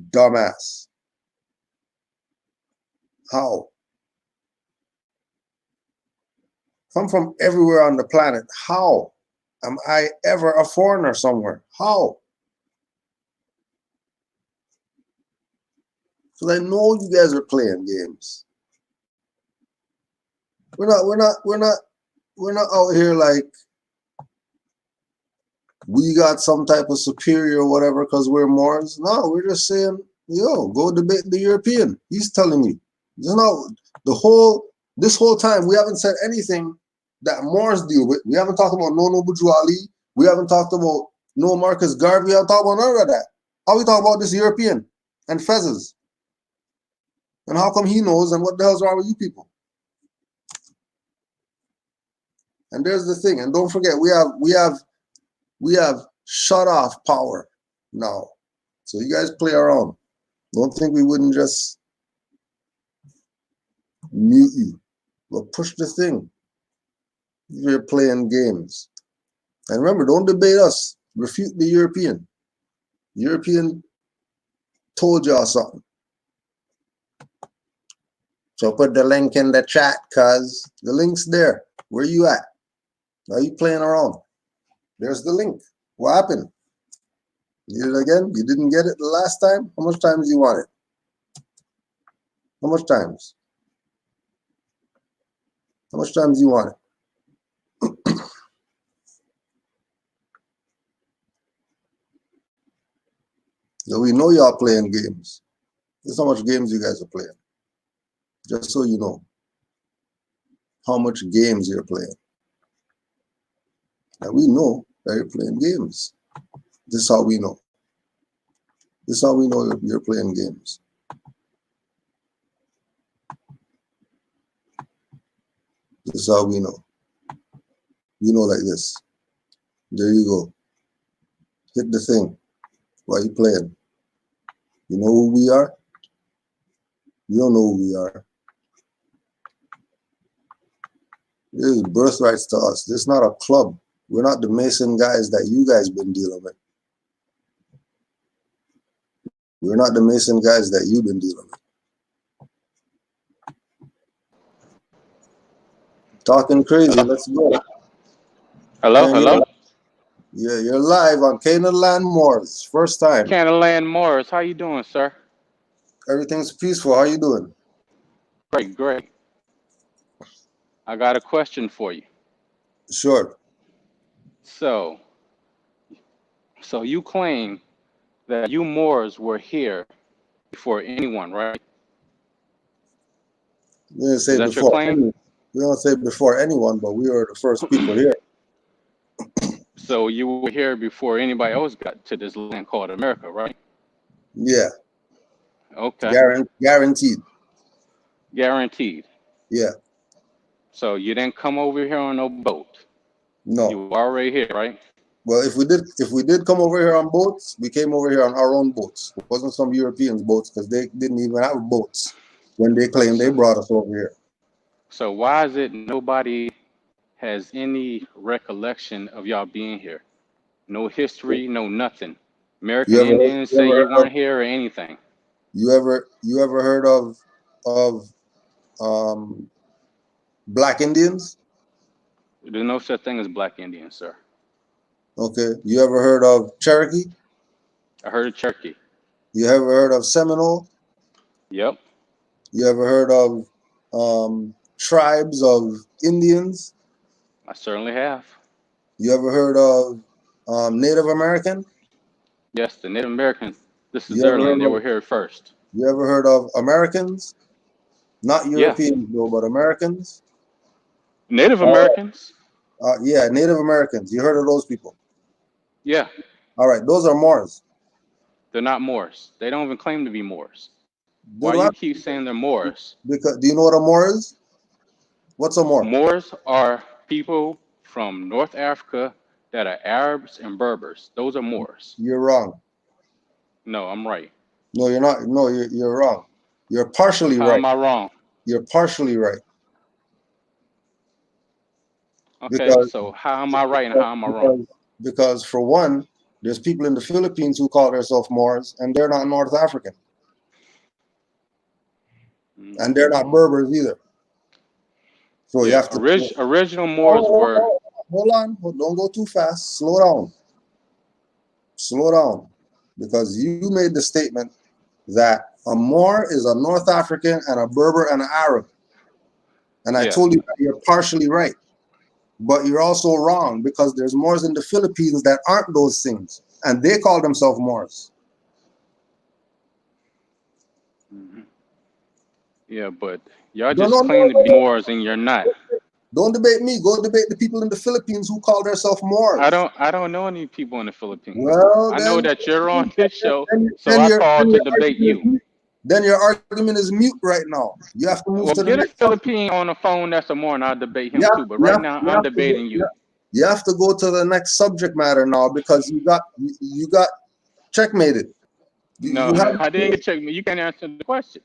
Dumbass. How? I'm from everywhere on the planet. How am I ever a foreigner somewhere? How? Because I know you guys are playing games. We're not out here like we got some type of superior or whatever because we're Moors. No, we're just saying, yo, go debate the European. He's telling you. You know, this whole time we haven't said anything that Moors deal with. We haven't talked about no Buju Ali. We haven't talked about no Marcus Garvey. We haven't talked about none of that. How we talk about this European and fezzes? And how come he knows and what the hell's wrong with you people? And there's the thing. And don't forget, we have shut off power now. So you guys play around. Don't think we wouldn't just mute you. But push the thing. You're playing games. And remember, don't debate us. Refute the European. European told y'all something. So put the link in the chat, cuz the link's there. Where you at? Are you playing around? There's the link. What happened? Need it again? You didn't get it the last time? How much times you want it? How much times? How much times you want it? So we know y'all playing games. That's how much games you guys are playing. Just so you know how much games you're playing. And we know that you're playing games. This is how we know. This is how we know you're playing games. This is how we know. We know like this. There you go. Hit the thing. Why are you playing? You know who we are? You don't know who we are. This is birthrights to us. This is not a club. We're not the Mason guys that you guys been dealing with. We're not the Mason guys that you've been dealing with. Talking crazy. Let's go. Hello, hello. Yeah, you're live on Canaanland Moors. First time. Canaanland Moors, how you doing, sir? Everything's peaceful. How you doing? Great, great. I got a question for you. Sure. So you claim that you Moors were here before anyone, right? We didn't say Is that your before claim? we don't say before anyone, but we were the first people here. So you were here before anybody else got to this land called America, right? Yeah. Okay. Guaranteed. Guaranteed. Yeah. So you didn't come over here on no boat. No. You were already here, right? Well, if we did come over here on boats, we came over here on our own boats. It wasn't some Europeans' boats because they didn't even have boats when they claimed they brought us over here. So why is it nobody has any recollection of y'all being here? No history, no nothing. American Indians say you weren't here or anything. You ever heard of Black Indians? There's no such thing as Black Indians, sir. Okay. You ever heard of Cherokee? I heard of Cherokee. You ever heard of Seminole? Yep. You ever heard of tribes of Indians? I certainly have. You ever heard of Native American? Yes, the Native Americans. This is their land. They were here first. You ever heard of Americans? Not Europeans, though, but Americans? Native Americans? Yeah, Native Americans. You heard of those people? Yeah. All right, those are Moors. They're not Moors. They don't even claim to be Moors. Why do you keep saying they're Moors? Because do you know what a Moor is? What's a Moor? Moors are people from North Africa that are Arabs and Berbers. Those are Moors. You're wrong. No, I'm right. No, you're not. No, you're wrong. You're partially right. How am I wrong? You're partially right. Okay, because so how am I right and how am I wrong? because for one, there's people in the Philippines who call themselves Moors, and they're not North African, and they're not Berbers either. So you Yeah, have to original Moors were. hold on, don't go too fast. Slow down, because you made the statement that a Moor is a North African and a Berber and an Arab, and I Yeah. told you that you're partially right, but you're also wrong, because there's Moors in the Philippines that aren't those things, and they call themselves Moors. Yeah, but y'all just claim to be Moors and you're not. Don't debate me. Go debate the people in the Philippines who call themselves Moors. I don't know any people in the Philippines. Well, I know that you're on this show, so then I called to debate you. Then your argument is mute right now. You have to move to the get next a Philippine on the phone that's a Moor and I'll debate him too. But right now I'm debating you. You have to go to the next subject matter now, because you got checkmated. No, I didn't get checkmated. You can't answer the question.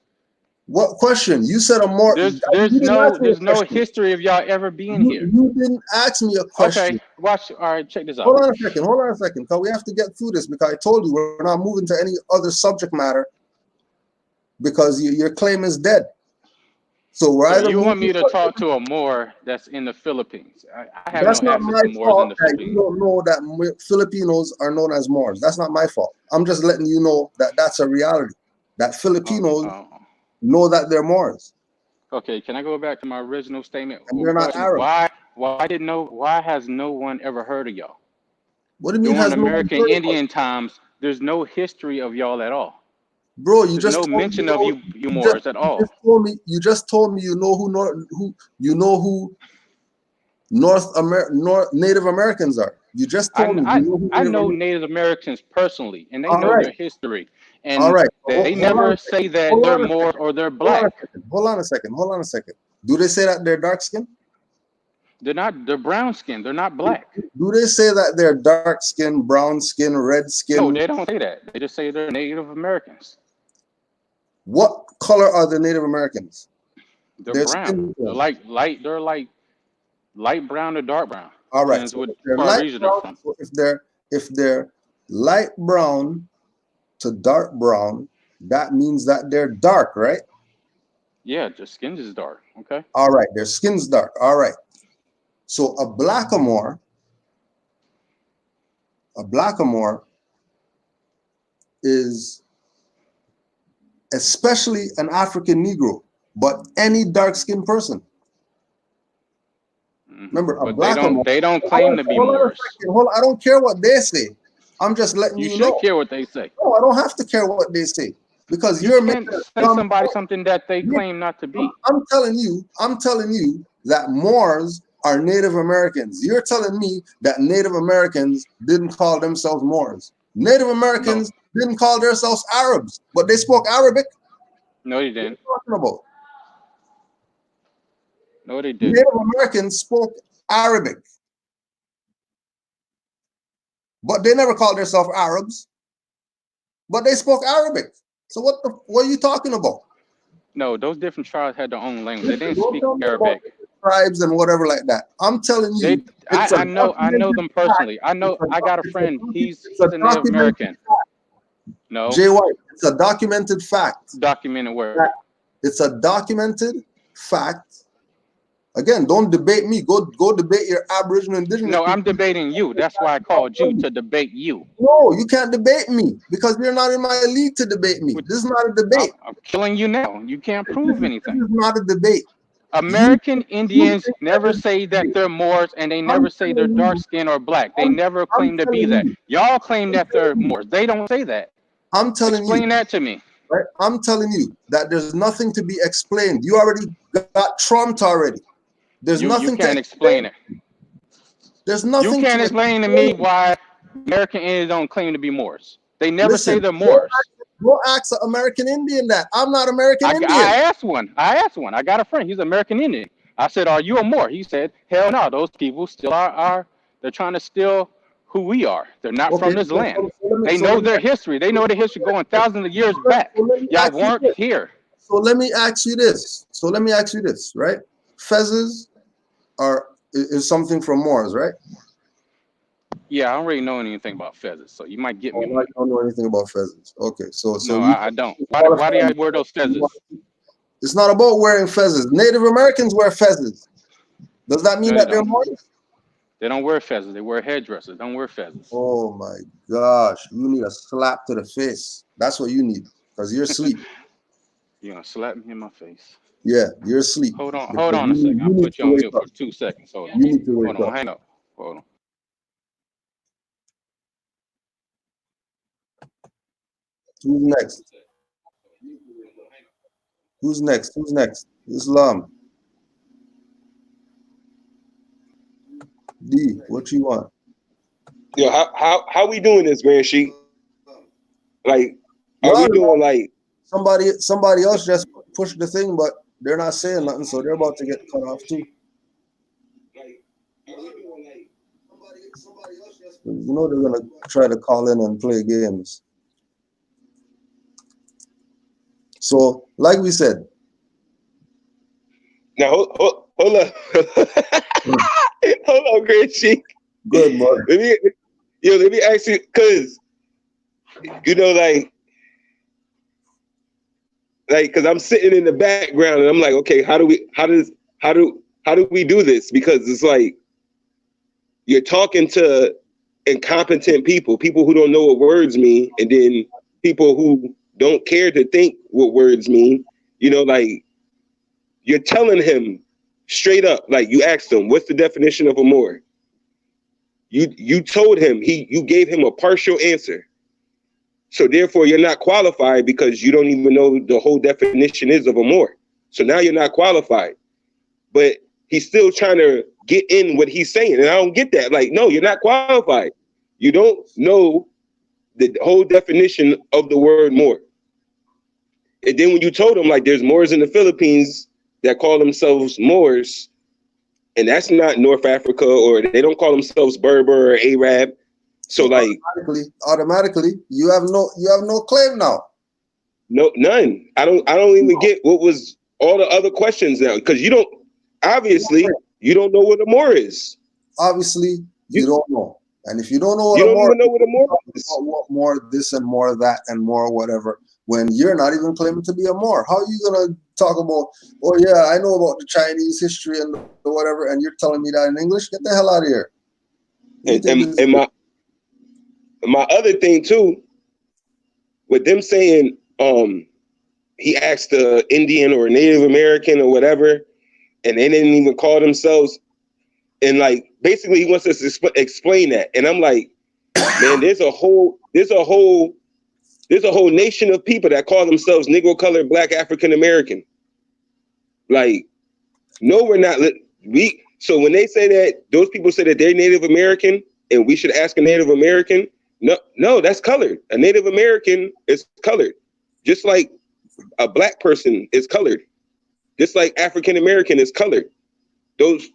What question? You said a Moor. There's no history of y'all ever being here. You didn't ask me a question. Okay, watch. All right, check this out. Hold on a second, because we have to get through this, because I told you we're not moving to any other subject matter, because your claim is dead. So you want me to talk to a Moor that's in the Philippines? I have that's no not access my to Moors fault in the that Philippines. you don't know that Filipinos are known as Moors. That's not my fault. I'm just letting you know that that's a reality. That Filipinos know that they're Moors. Okay, can I go back to my original statement? And they're not Arab. Why has no one ever heard of y'all? What do you mean? During American Indian times, there's no history of y'all at all. Bro, there's no mention of you Moors at all. You just told me you know who Native Americans are. You just told me. I know Native Americans personally, and they know their history. And they never say that they're Moor or they're black. Hold on a second. Do they say that they're dark skinned? They're not. They're brown skinned. They're not black. Do they say that they're dark skin, brown skin, red skin? No, they don't say that. They just say they're Native Americans. What color are the Native Americans? They're brown. They're like light. They're like light brown to dark brown. All right. So if they're light brown to dark brown, that means that they're dark, right? Yeah, their skin is dark. Okay. All right, their skin's dark. All right. So a blackamoor is especially an African Negro, but any dark-skinned person. Remember, they don't claim to be Moors. I don't care what they say. I'm just letting you know. You should care what they say. No, I don't have to care what they say, because you're making somebody something that they claim not to be. I'm telling you that Moors are Native Americans. You're telling me that Native Americans didn't call themselves Moors. Native Americans didn't call themselves Arabs, but they spoke Arabic. No, they didn't. What are you talking about? No, they didn't. Native Americans spoke Arabic, but they never called themselves Arabs. But they spoke Arabic. So what are you talking about? No, those different tribes had their own language. They didn't speak Arabic. Tribes and whatever like that. I'm telling you. I know them personally. I got a friend. He's a Native American. No. Jay White, it's a documented fact. Documented where? It's a documented fact. Again, don't debate me. Go debate your Aboriginal Indigenous. No, I'm debating you. That's why I called you, to debate you. No, you can't debate me, because you're not in my league to debate me. This is not a debate. I'm killing you now. You can't prove anything. This is not a debate. American Indians never say that they're Moors, and they never say they're dark skinned or black. They never claim to be that. Y'all claim that they're Moors. They don't say that. I'm telling you. Explain that to me. Right? I'm telling you that there's nothing to be explained. You already got trumped already. There's nothing. You can't explain it. There's nothing. You can't explain to me why American Indians don't claim to be Moors. They never say they're Moors. Go ask an American Indian that. I'm not American Indian. I asked one. I got a friend. He's American Indian. I said, "Are you a Moor?" He said, "Hell no. Those people still are. They're trying to steal who we are. They're not from this land. They know their history. They know the history going thousands of years back. Y'all weren't here." So let me ask you this. Right? Fezzes are is something from Moors, right? Yeah, I don't really know anything about feathers, so you might get me. Oh, I don't know anything about pheasants. Okay, so No, you I don't. Why do I wear those feathers? It's not about wearing feathers. Native Americans wear feathers. Does that mean No, they that they're don't. Moors? They don't wear feathers. They wear headdresses. Don't wear feathers. Oh my gosh, you need a slap to the face. That's what you need, because you're asleep. You're gonna slap me in my face. Yeah, you're asleep. Hold on Because a second. I'll need put you to on wake mute up. for 2 seconds. Hold on. You need to wake Hold on. up. Hang up. Hold on. Who's next? Who's next? Who's next? Islam. D, what you want? Yo, how we doing this, Grand Sheik? Like, are No, we doing like somebody else just pushed the thing, but they're not saying nothing, so they're about to get cut off too. You know they're gonna try to call in and play games. So, like we said. Now hold on. Hold on, Grand Sheik. Good morning. Let me ask you, cause you know, cause I'm sitting in the background and I'm like, okay, how do we do this? Because it's like you're talking to incompetent people who don't know what words mean, and then people who don't care to think what words mean. You know, like you're telling him straight up, like you asked him, what's the definition of a Moor? You told him, you gave him a partial answer. So therefore you're not qualified because you don't even know the whole definition is of a Moor. So now you're not qualified. But he's still trying to get in what he's saying. And I don't get that. Like, no, you're not qualified. You don't know the whole definition of the word Moor. And then when you told him, like, there's Moors in the Philippines that call themselves Moors, and that's not North Africa, or they don't call themselves Berber or Arab. So like automatically, you have no claim now. No, none. I don't even get what was all the other questions now, because you don't know what a Moor is. Obviously, you don't know. And if you don't know what you a don't Moor even know what a Moor is, what more this and more that and more whatever, when you're not even claiming to be a Moor, how are you gonna talk about? Oh yeah, I know about the Chinese history and the whatever, and you're telling me that in English? Get the hell out of here. And my other thing too, with them saying he asked the Indian or Native American or whatever, and they didn't even call themselves, and like basically he wants us to explain that, and I'm like, man, there's a whole nation of people that call themselves Negro, colored, Black, African American. Like, no, we're not. So when they say that, those people say that they're Native American and we should ask a Native American. No, that's colored. A Native American is colored, just like a Black person is colored, just like African American is colored. Those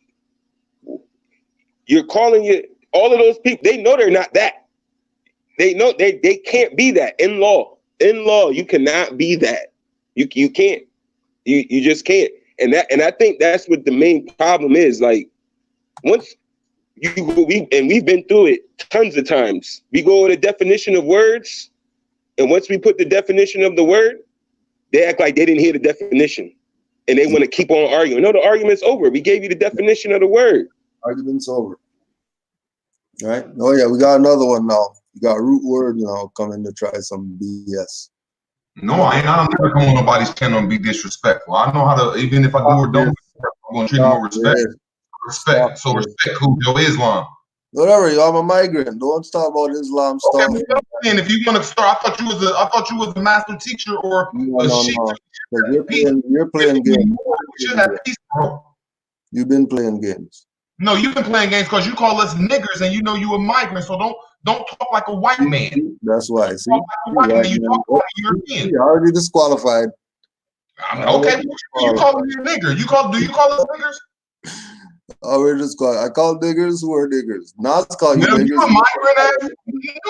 you're calling it, all of those people, they know they're not that. They know they can't be that in law. In law, you cannot be that. You can't. You just can't. And I think that's what the main problem is. Like, once we've been through it tons of times. We go with a definition of words, and once we put the definition of the word, they act like they didn't hear the definition, and they want to keep on arguing. No, the argument's over. We gave you the definition of the word. Argument's over. All right. Oh yeah, we got another one now. We got root word now coming to try some BS. No, I don't never come on nobody's channel and be disrespectful. I know how to, even if I do or don't, I'm gonna treat them with respect. Respect. So respect who your Islam. Whatever, I'm a migrant. Don't talk about Islam stuff. Okay, and if you're gonna start, I thought you was a master teacher or a sheikh. You're playing games. You should have peace, bro. You've been playing games. No, you've been playing games because you call us niggers and you know you a migrant. So don't talk like a white man. That's why. See, you talk like a European. You're already disqualified. Okay, you call me a nigger. Do you call us niggers? We're just called. I call diggers who are diggers. Nas call you niggers. You a migrant?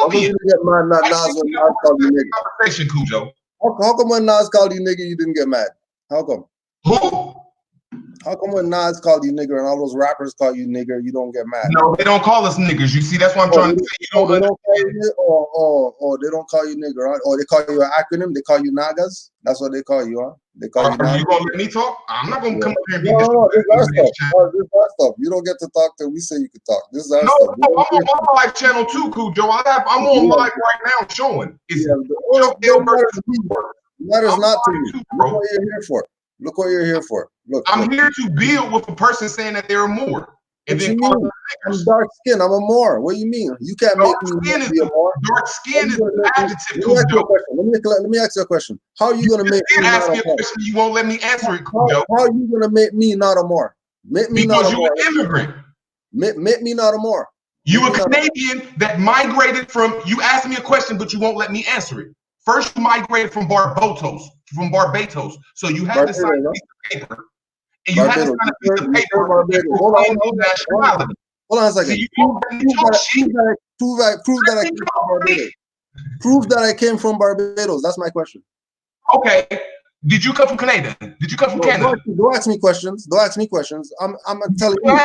I'm gonna get mad. Not Nas when Nas called you nigger. Conversation, Cujo. How come when Nas called you nigger, you didn't get mad? How come? Who? How come when Nas called you nigger and all those rappers call you nigger, you don't get mad? No, they don't call us niggers. You see, that's what I'm trying to say. You don't they don't call you, or they don't call you nigger, huh? Or they call you an acronym. They call you Nagas. That's what they call you, huh? They call you. Are you gonna let me talk? I'm not gonna come up here and be No, this is our stuff. This is our stuff. You don't get to talk till we say you can talk. This is our stuff. No, I'm on my live channel too, Cujo. I'm on live right now showing. It's matters not to you. Look what you're here for. Look what you're here for. Look, I'm here to build with a person saying that they're a Moor. And then I'm dark skin. I'm a Moor. What do you mean? You can't make me be a Moor. Dark skin is an adjective. Let me ask you a question. How are you gonna make me not a Moor? You won't let me answer it, Cujo. How are you gonna make me not a Moor? Make me because not a Moor. you're an immigrant. Make me not a Moor. You a Canadian that migrated from. You asked me a question, but you won't let me answer it. First, you migrated from Barbados. So you had to sign a piece of paper. And you had to sign a piece of paper. Hold on a second. Prove that I came from Barbados. Prove that I came from Barbados. That's my question. Okay. Did you come from Canada? Did you come from Canada? Don't ask me questions. Don't ask me questions. I'm telling you. You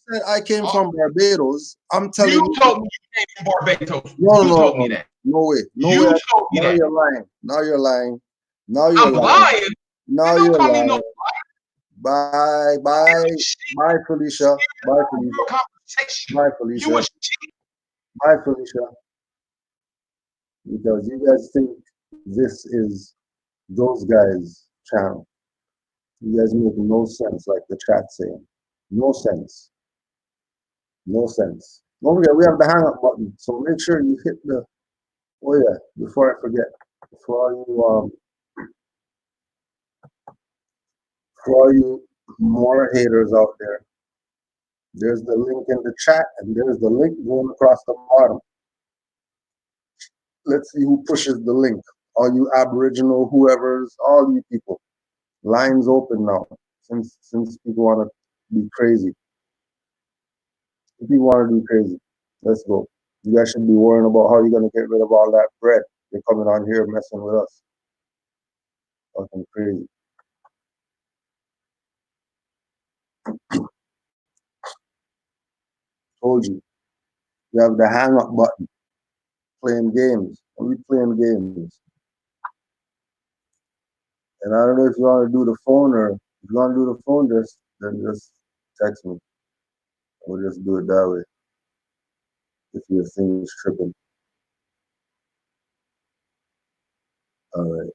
said I came from Barbados. I'm telling you. You told me you came from Barbados. No, you told me that. No way. You told me that. You're lying. Now you're lying. I'm lying. Now you're lying. Bye, Felicia. Bye, Felicia. Bye, Felicia. Because you guys think this is those guys' channel. You guys make no sense, like the chat saying. No sense. No sense. Don't forget, we have the hang up button. So make sure you hit the. Oh yeah, before I forget, for all you more haters out there, there's the link in the chat, and there's the link going across the bottom. Let's see who pushes the link. All you Aboriginal, whoever's, all you people. Lines open now. Since people want to be crazy. People want to be crazy. Let's go. You guys should be worrying about how you're going to get rid of all that bread. They're coming on here messing with us. Fucking crazy. Told you. You have the hang up button. Playing games. Only playing games. And I don't know if you want to do the phone or if you want to do the phone, then just text me. We'll just do it that way. If your thing is tripping. All right.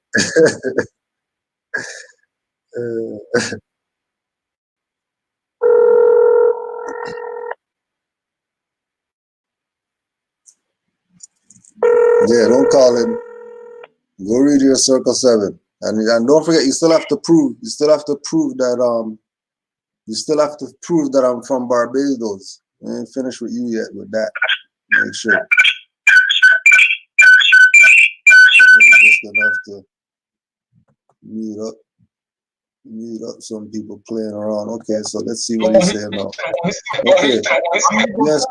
Yeah, don't call in. Go read your Circle 7. And don't forget, you still have to prove that I'm from Barbados. I ain't finished with you yet with that. Make sure. I'm just gonna have to mute up some people playing around. Okay, so let's see what he's saying now. Okay. Yes.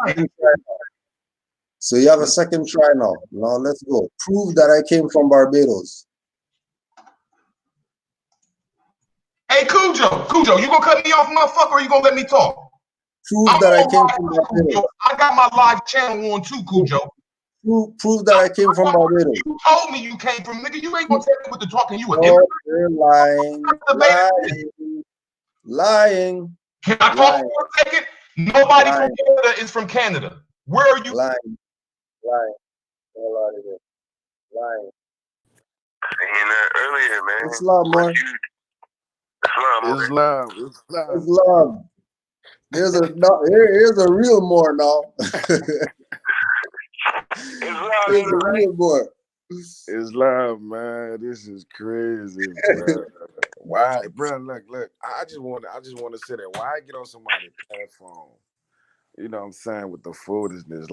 So you have a second try now. Now let's go. Prove that I came from Barbados. Hey, Cujo, you gonna cut me off, motherfucker, or you gonna let me talk? Prove that I came from Barbados. I got my live channel on too, Cujo. Prove that I came from Barbados. You told me you came from, nigga. You ain't gonna tell me what to talking. You you're lying. Lying. Can I talk for a second? Nobody from Canada is from Canada. Where are you? Lying. Lying. Saying that earlier, man. It's love, man. It's love. Here's a real more now. Here's a real more. It's love, man. This is crazy, bro. Why, bro? Look. I just want to say that. Why get on somebody's platform? You know what I'm saying, with the foolishness,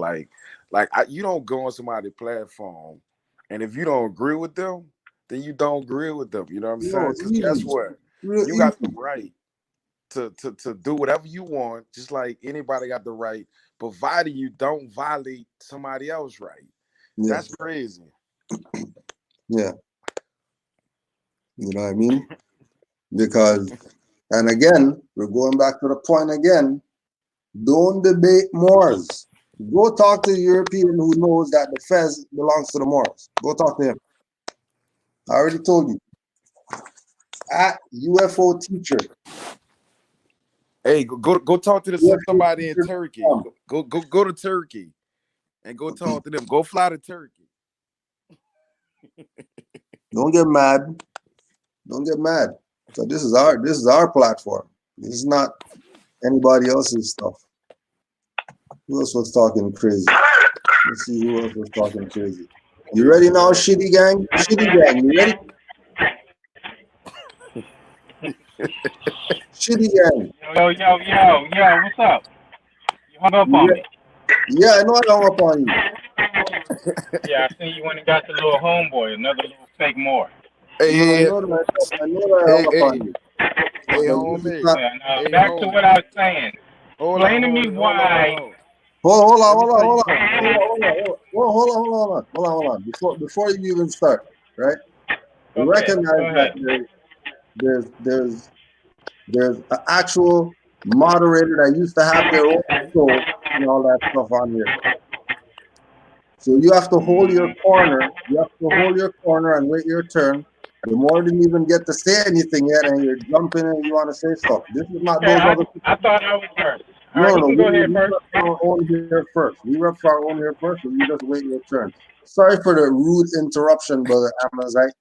you don't go on somebody's platform, and if you don't agree with them, then you don't agree with them. You know what I'm saying? Because guess what? You got the right to do whatever you want, just like anybody got the right, provided you don't violate somebody else's right. Yeah. That's crazy. Yeah. You know what I mean? Because, and again, we're going back to the point again, don't debate Moors. Go talk to the European who knows that the Fez belongs to the Moors. Go talk to him. I already told you. At UFO teacher. Hey, go talk to somebody in Turkey. Go to Turkey and go talk to them. Go fly to Turkey. Don't get mad. Don't get mad. So this is our platform. This is not anybody else's stuff. Who else was talking crazy? Let's see who else was talking crazy. You ready now, Shitty Gang? Shitty Gang, you ready? Shitty Gang. Yo, what's up? You hung up on me. Yeah, I know I hung up on you. Yeah, I seen you went and got the little homeboy, another little fake Moor. Hey, I know that I hung up on you. Hey, homie. Back to what I was saying. Explain to me why. Hold on. Before you even start, right? Okay, recognize that there's an actual moderator that used to have their own show and all that stuff on here. So you have to hold your corner. You have to hold your corner and wait your turn. The more didn't even get to say anything yet, and you're jumping and you want to say stuff. This is not those other people. I thought I was first. No, we go ahead first. We rep our own here first. We rep our own here first, and you just wait your turn. Sorry for the rude interruption, brother Amazite.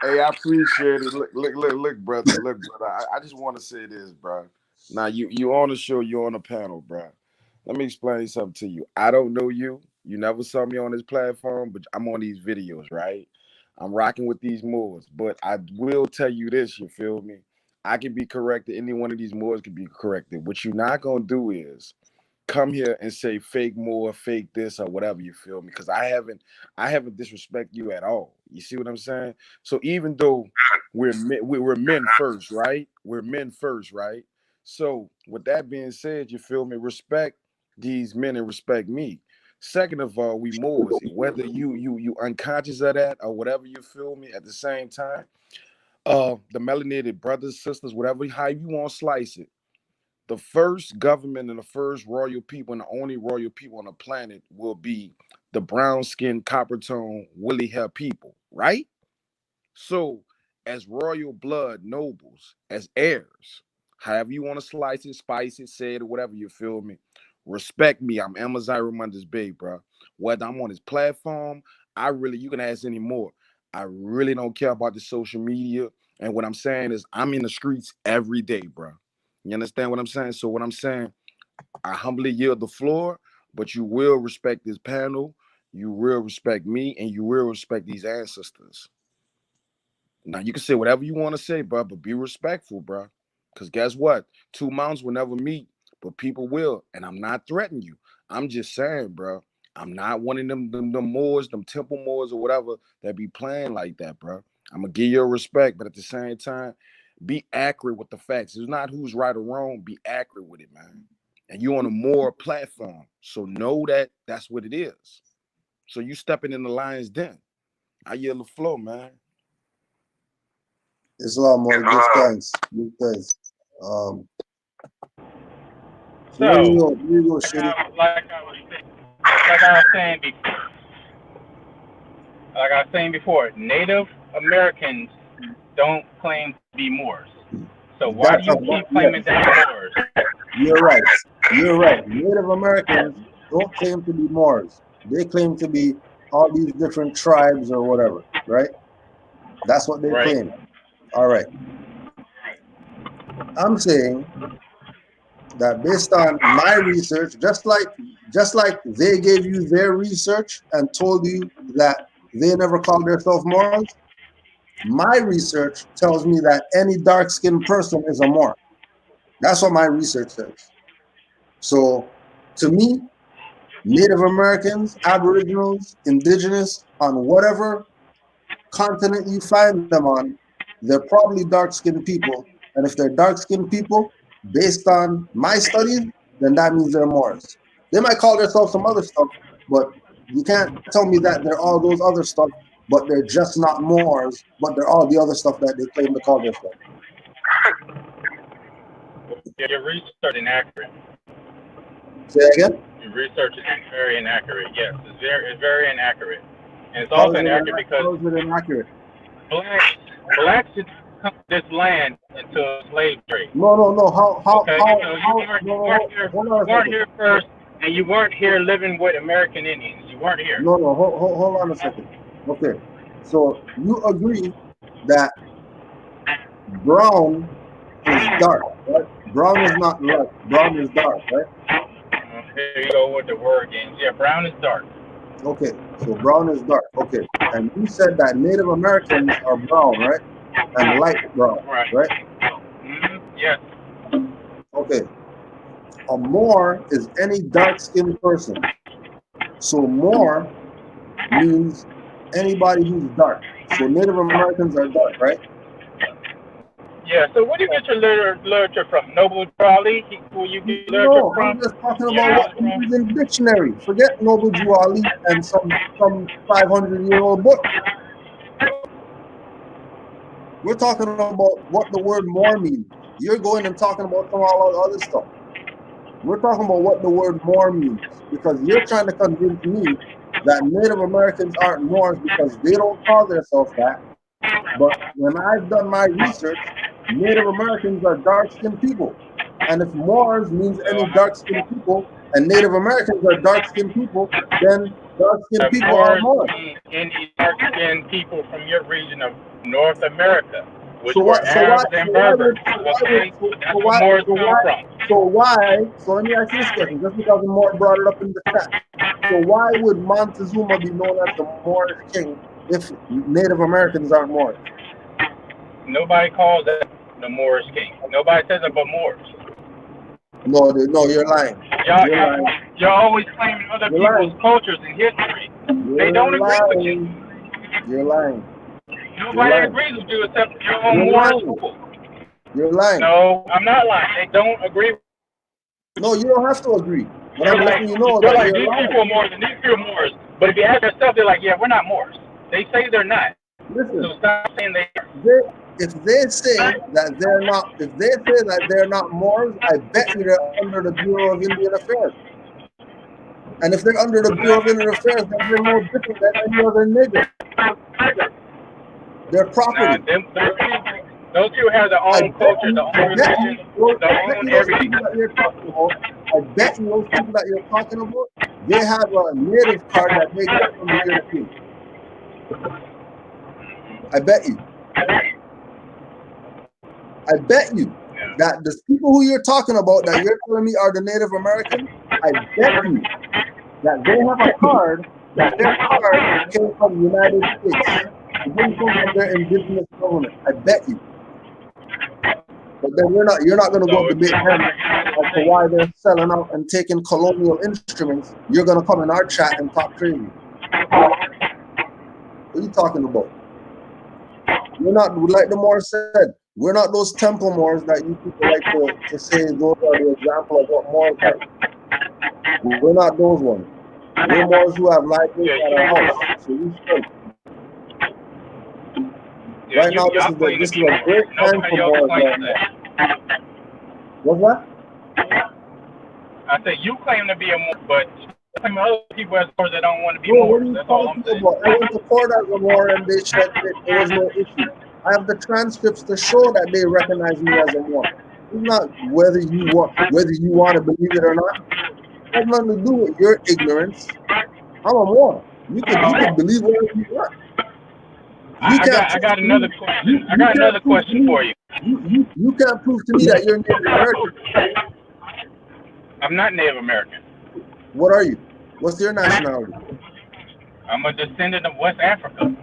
Hey, I appreciate it. Look, brother. I just want to say this, bro. Now you on the show, you on the panel, bro. Let me explain something to you. I don't know you. You never saw me on this platform, but I'm on these videos, right? I'm rocking with these Moors, but I will tell you this, you feel me? I can be corrected. Any one of these Moors can be corrected. What you're not going to do is come here and say fake Moor, fake this or whatever, you feel me? Because I haven't disrespect you at all. You see what I'm saying? So even though we're men first, right? We're men first, right? So with that being said, you feel me? Respect these men and respect me. Second of all, we Moors, whether you unconscious of that or whatever, you feel me, at the same time, the melanated brothers, sisters, whatever, how you want to slice it, the first government and the first royal people and the only royal people on the planet will be the brown-skinned, copper-tone, woolly hair people, right? So as royal blood nobles, as heirs, however you want to slice it, spice it, say it, or whatever, you feel me, respect me. I'm Amaziah Ramonda's babe, bro. Whether I'm on his platform, you can ask any more. I really don't care about the social media. And what I'm saying is I'm in the streets every day, bro. You understand what I'm saying? So what I'm saying, I humbly yield the floor, but you will respect this panel, you will respect me, and you will respect these ancestors. Now, you can say whatever you want to say, bro, but be respectful, bro. Because guess what? Two mountains will never meet, but people will. And I'm not threatening you. I'm just saying, bro, I'm not one of them Moors, them temple Moors or whatever that be playing like that, bro. I'm going to give you a respect, but at the same time, be accurate with the facts. It's not who's right or wrong. Be accurate with it, man. And you're on a Moor platform. So know that that's what it is. So you stepping in the lion's den. I yield the floor, man. Islam, more good thanks. Good thanks. So, here you go, Shitty. Like I was saying before, Native Americans don't claim to be Moors. So why do you keep claiming that Moors? You're right. Native Americans don't claim to be Moors. They claim to be all these different tribes or whatever, right? That's what they claim. All right. I'm saying that based on my research, just like they gave you their research and told you that they never called themselves Moors, my research tells me that any dark-skinned person is a Moor. That's what my research says. So, to me, Native Americans, Aboriginals, Indigenous, on whatever continent you find them on, they're probably dark-skinned people. And if they're dark-skinned people, based on my studies, then that means they're Moors. They might call themselves some other stuff, but you can't tell me that they're all those other stuff, but they're just not Moors, but they're all the other stuff that they claim to call themselves. Your research is inaccurate. Say again? Your research is very inaccurate. Yes, it's very inaccurate. And it's How also is it inaccurate because how is it inaccurate? blacks did not come to this land until slave trade. No. How? Okay, How? so How? you weren't here first, and you weren't here living with American Indians. You weren't here. No. Hold on a second. Okay. So you agree that brown is dark, right? Brown is not light. Brown is dark, right? Here you go with the word games. Yeah, brown is dark. Okay. So brown is dark. Okay. And you said that Native Americans are brown, right? And light brown, right? Mm-hmm. Yes. Okay. A Moor is any dark-skinned person. So Moor means anybody who's dark. So Native Americans are dark, right? Yeah, so where do you get your literature from? Noble Drawley? Who you get literature from? I'm just talking about what is in the dictionary. Forget Noble Drawley and some 500-year-old book. We're talking about what the word Moor means. You're going and talking about some all other stuff. We're talking about what the word Moor means, because you're trying to convince me that Native Americans aren't Moors because they don't call themselves that. But when I've done my research, Native Americans are dark-skinned people. And if Moors means any dark-skinned people, and Native Americans are dark-skinned people, then dark-skinned people are Moors. Any dark-skinned people from your region of North America, which were Arabs and Berbers. Okay, that's where Moors come from. So let me ask you this question, just because the Moor brought it up in the chat. So why would Montezuma be known as the Moorish king if Native Americans aren't Moors? Nobody calls that the Moorish king. Nobody says it but Moors. No, you're lying. You're always claiming other people's cultures and history. They don't agree with you. You're lying. Nobody agrees with you except your own Moorish people. You're lying. No, I'm not lying. They don't agree. No, you don't have to agree. But I'm letting you know that these people are Moors and these people are Moors. But if you ask yourself, they're like, yeah, we're not Moors. They say they're not. Listen, so stop saying they are. If they say that they're not Moors, I bet you they're under the Bureau of Indian Affairs. And if they're under the Bureau of Indian Affairs, then they're no different than any other nigger. They're property. Those two have their own culture, their own religion, their own everything. I bet you those people that you're talking about, they have a native card that they get from the Europeans. I bet you. I bet you that the people who you're talking about that you're telling me are the Native Americans, I bet you that they have a card that their card came from the United States. It didn't come from their indigenous government. I bet you. But then you're not going to go debate them as to why they're selling out and taking colonial instruments. You're going to come in our chat and talk crazy. What are you talking about? We're not, like the Moor said, we're not those temple Moors that you people like to say those are the example of what Moors are. We're not those ones. We're Moors who have libraries at our house. So we straight. Right now, this is a great time for Moors right now. What's that? I said you claim to be a Moor, but some other people as Moors that don't want to be Moors. That's all I'm saying. I went to court as a Moor and they said there was no issue. I have the transcripts to show that they recognize me as a Moor. It's not whether you want to believe it or not. It has nothing to do with your ignorance. I'm a Moor. You can believe whatever you want. I got another question. I got another question for you. You can't prove to me that you're Native American. I'm not Native American. What are you? What's your nationality? I'm a descendant of West Africa.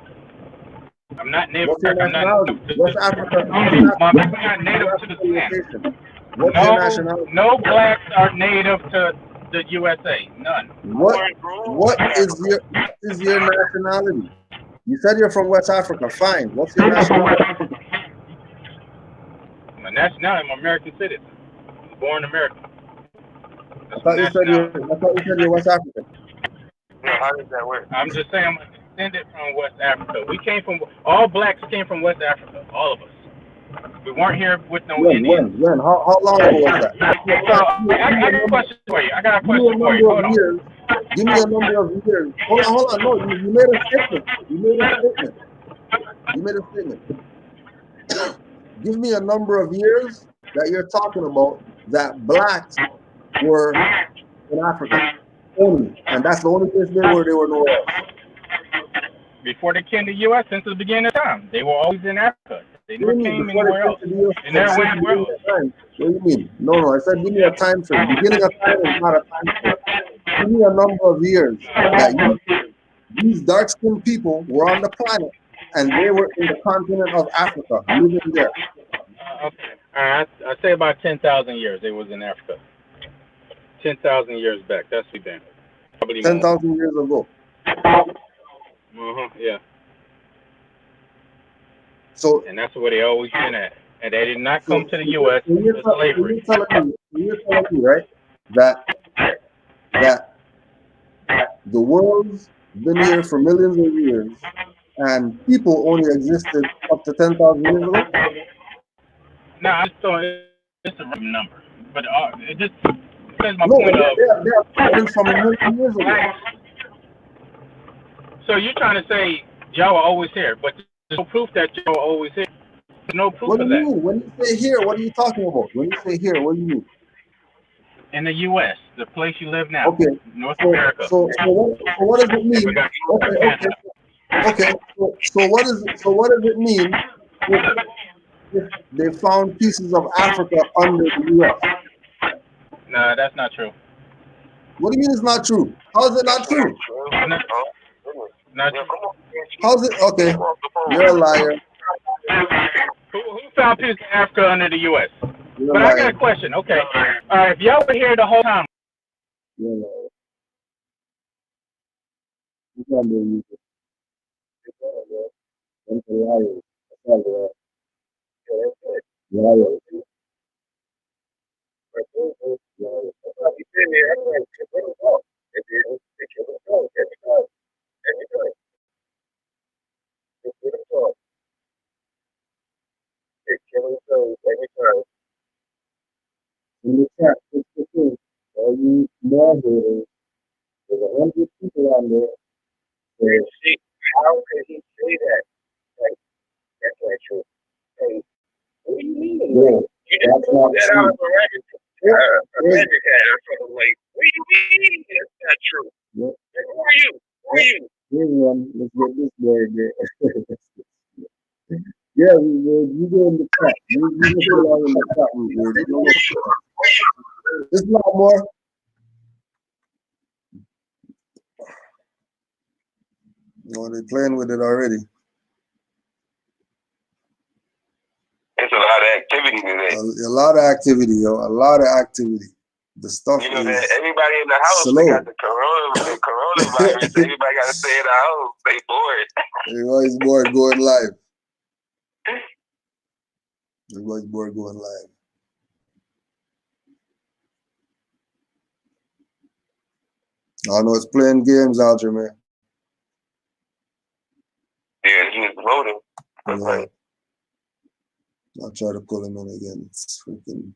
I'm not Native American. West Africa. My people are not native to the land. What's your nationality? No blacks are native to the USA. None. What is your nationality? You said you're from West Africa. Fine. What's your nationality? My nationality, I'm an American citizen. Born in America. I thought you said you're West African. Yeah, how does that work? I'm just saying I'm a descendant from West Africa. All blacks came from West Africa. All of us. We weren't here with no When? Indians. When? How long ago was that? So I got a question for you. I got a question for you. Hold on. Years. Give me a number of years. Hold on. No, you made a statement. You made a statement. Give me a number of years that you're talking about that blacks were in Africa only, and that's the only place they were nowhere else. Before they came to the U.S., since the beginning of time, they were always in Africa. They never came anywhere else. They never went anywhere else. What do you mean? No. I said give me a time frame. Beginning of time is not a time frame. Give me a number of years that these dark-skinned people were on the planet and they were in the continent of Africa, living there. Okay. All right. I'd say about 10,000 years they was in Africa. 10,000 years back. That's what been. Probably 10,000 years ago. Yeah. So, and that's where they always been at. And they did not come to the U.S. for slavery. You're telling me, right, that the world's been here for millions of years, and people only existed up to 10,000 years ago? No, I just thought it's a random number. But it just says my point of... They're from a million years ago. So you're trying to say y'all were always here, but there's no proof that y'all were always here. There's no proof of that. What do you mean? When you say here, what are you talking about? When you say here, what do you mean? In the U.S., the place you live now, okay. North America. So what does it mean? Okay. So what does it mean if they found pieces of Africa under the U.S.? No, that's not true. What do you mean it's not true? How is it not true? Not true. How's it? Okay, you're a liar. Who found pieces of Africa under the U.S.? But I got a question. Okay. If y'all were here the whole time. In the chat, it's the thing. All you moderators, there's 100 people on there. How could he say that? Like, that's not true. Hey, what do you mean? Yeah, you just pulled that out of a magic hat or something like. What do you mean? That's not true. Yep. Who are you? Who are you? Here's one. Let's get this boy again. Yeah, you go in the chat. You just go out in the chat. It's a lot more. No, they're playing with it already. It's a lot of activity today. A lot of activity, yo. A lot of activity. The stuff you know that everybody in the house they got the coronavirus. Everybody got to stay in the house. They bored. Everybody's bored going live. Everybody's bored going live. I know it's playing games out here, man. Yeah, he was voting. Yeah. I'll try to pull him in again. It's freaking.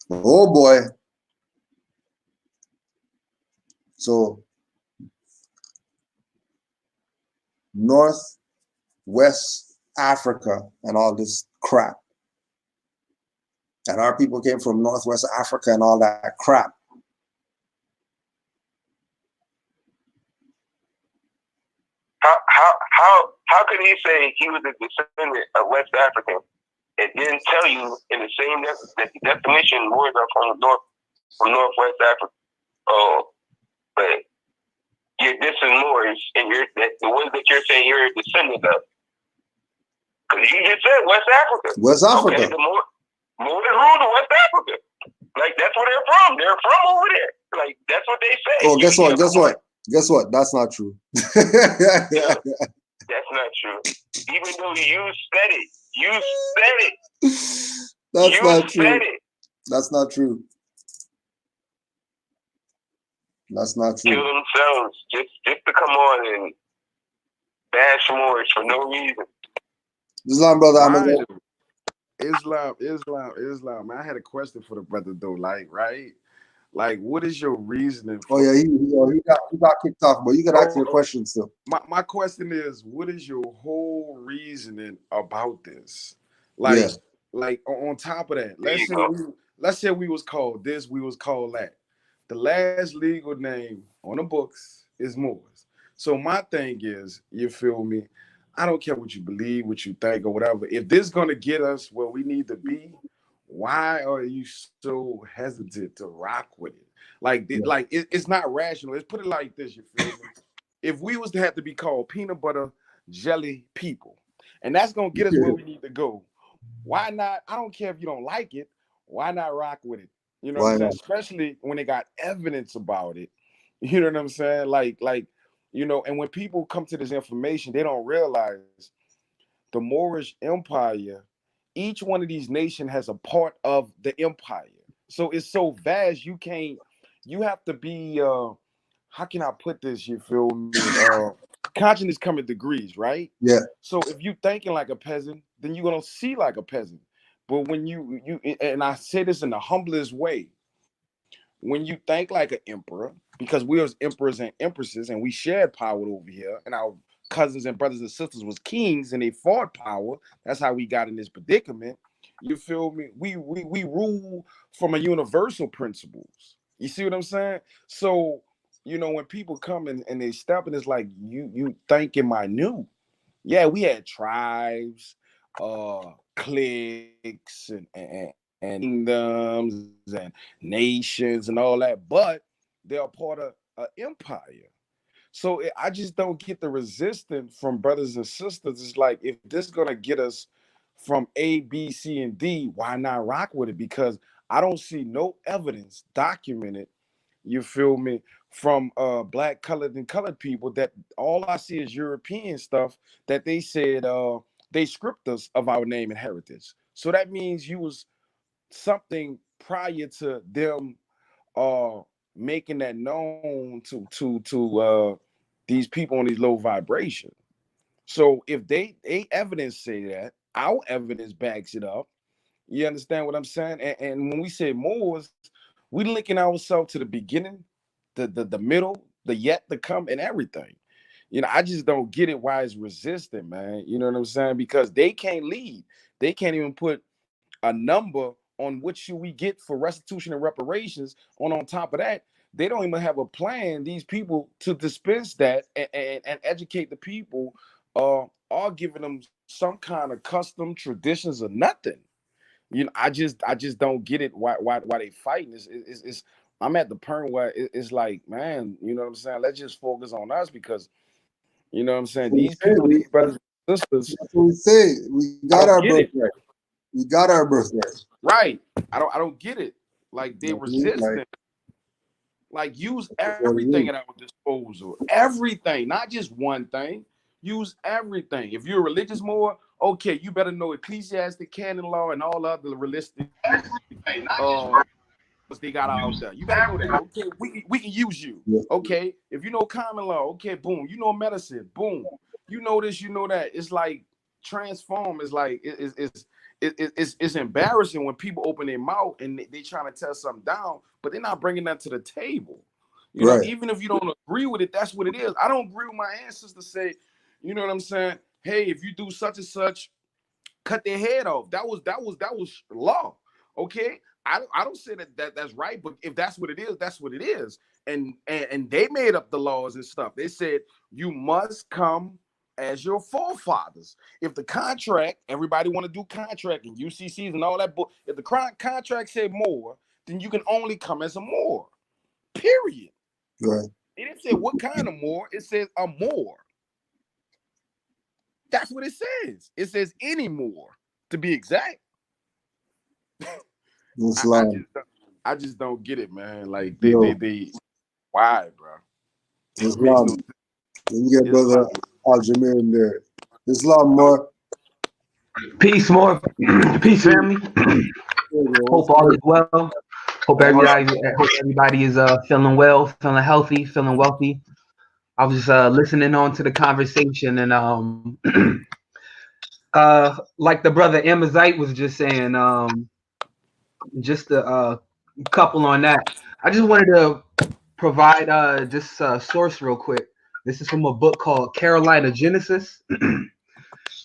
Oh boy. So, Northwest Africa and all this crap. And our people came from Northwest Africa and all that crap. How could he say he was a descendant of West African and then tell you in the same definition Moors are from Northwest Africa? Oh, but you're dissing Moors and the ones that you're saying you're a descendant of. Because you just said West Africa. West Africa. Okay, the Moors ruled in West Africa. Like that's where they're from. They're from over there. Like that's what they say. Oh, guess what? That's not true. That's not true. Even though you said it. That's not true. That's not true. That's not true. Kill themselves just to come on bash Moorish for no reason. Islam, brother. Why? Islam. Man, I had a question for the brother though. Like, right? Like, what is your reasoning Oh for? yeah, he got kicked off, but you can ask your question still. My question is, what is your whole reasoning about this? Like, Yeah. like on top of that, let's say we was called this, we was called that. The last legal name on the books is Moors. So my thing is, you feel me? I don't care what you believe, what you think, or whatever. If this is gonna get us where we need to be, why are you so hesitant to rock with it? Like, it's not rational. Let's put it like this, you feel me? If we was to have to be called peanut butter jelly people, and that's gonna get us where we need to go, why not? I don't care if you don't like it. Why not rock with it? You know what I'm saying? Especially when they got evidence about it. You know what I'm saying? Like, you know, and when people come to this information, they don't realize the Moorish Empire, each one of these nations has a part of the empire. So it's so vast, you have to be how can I put this? You feel me? Consciousness come in degrees, right? Yeah. So if you thinking like a peasant, then you're gonna see like a peasant. But when you and I say this in the humblest way, when you think like an emperor, because we was emperors and empresses, and we shared power over here, and our cousins and brothers and sisters was kings, and they fought power. That's how we got in this predicament. You feel me? We rule from a universal principles. You see what I'm saying? So, you know, when people come and they step in, it's like you thinking minute. Yeah, we had tribes, cliques, and kingdoms and nations and all that, but they're part of an empire. So I just don't get the resistance from brothers and sisters. It's like, if this is gonna get us from A, B, C, and D, why not rock with it? Because I don't see no evidence documented, you feel me, from black, colored, and colored people. That all I see is European stuff that they said they script us of our name and heritage. So that means you was something prior to them making that known to these people on these low vibration. So if they evidence say that, our evidence backs it up. You understand what I'm saying? And when we say Moors, we linking ourselves to the beginning, the middle, the yet to come, and everything. You know, I just don't get it why it's resistant, man. You know what I'm saying? Because they can't lead. They can't even put a number on what should we get for restitution and reparations. On top of that, they don't even have a plan, these people, to dispense that and educate the people, are giving them some kind of custom traditions or nothing. You know, I just don't get it why they fighting. It's I'm at the point where it's like, man, you know what I'm saying? Let's just focus on us, because you know what I'm saying? These people, these brothers and sisters. That's what we say. We got our birthright. We got our birthright. Right. I don't get it. Like, they resistant. Like, use everything at our disposal. Everything, not just one thing. Use everything. If you're a religious Moor, okay, you better know ecclesiastic, canon law, and all other realistic they got out there. You better know that. Okay, we can use you. Okay, if you know common law, okay, boom. You know medicine, boom. You know this, you know that. It's like transform. It's like it's embarrassing when people open their mouth and they trying to tell something down, but they're not bringing that to the table. You know, even if you don't agree with it, that's what it is. I don't agree with my ancestors say, you know what I'm saying? Hey, if you do such and such, cut their head off. That was law. Okay. I don't say that's right, but if that's what it is, that's what it is. And they made up the laws and stuff. They said you must come as your forefathers. If the contract, everybody want to do contract and UCCs and all that, but if the contract said Moor, then you can only come as a Moor. Period. Right. It didn't say what kind of Moor. It says a Moor. That's what it says. It says any Moor, to be exact. I just don't get it, man. Like they why, bro? Islam. Let me get brother Al-Jameer in there. Islam, more. Peace, more. Peace, family. Hope all is well. Hope everybody is feeling well, feeling healthy, feeling wealthy. I was listening on to the conversation, and like the brother Amazite was just saying, just a couple on that. I just wanted to provide just a source real quick. This is from a book called Carolina Genesis.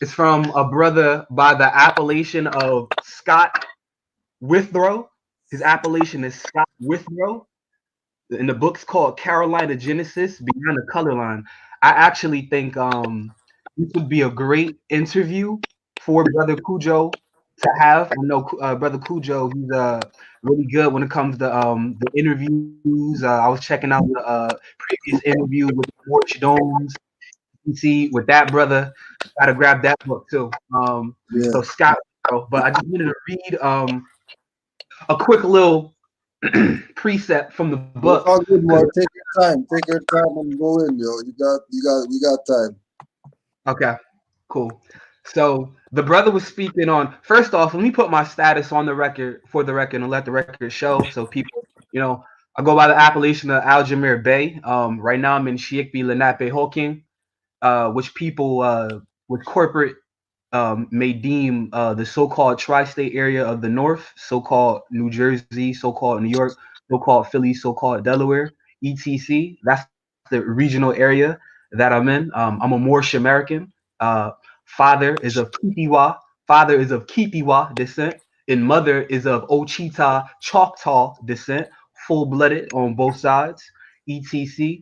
It's from a brother by the appellation of Scott Withrow. His appellation is Scott Withrow. And the book's called Carolina Genesis Beyond the Color Line. I actually think this would be a great interview for Brother Cujo to have. I know Brother Cujo, he's really good when it comes to the interviews. I was checking out the previous interview with Moorish Domes. You see, with that brother, gotta grab that book too. Yeah. So Scott, but I just wanted to read a quick little precept from the book. It's all good, Mark. Take your time. Take your time and go in, yo. We got time. Okay, cool. So the brother was speaking on. First off, let me put my status on the record for the record and let the record show so people, I go by the appellation of Aljamir Bey. Right now I'm in Shiekbi Lenape Hoking, which people with corporate may deem the so-called tri-state area of the North, so-called New Jersey, so-called New York, so-called Philly, so-called Delaware, etc. That's the regional area that I'm in. I'm a Moorish American. Father is of Kipiwa descent, and mother is of Ochita Choctaw descent, full-blooded on both sides, etc.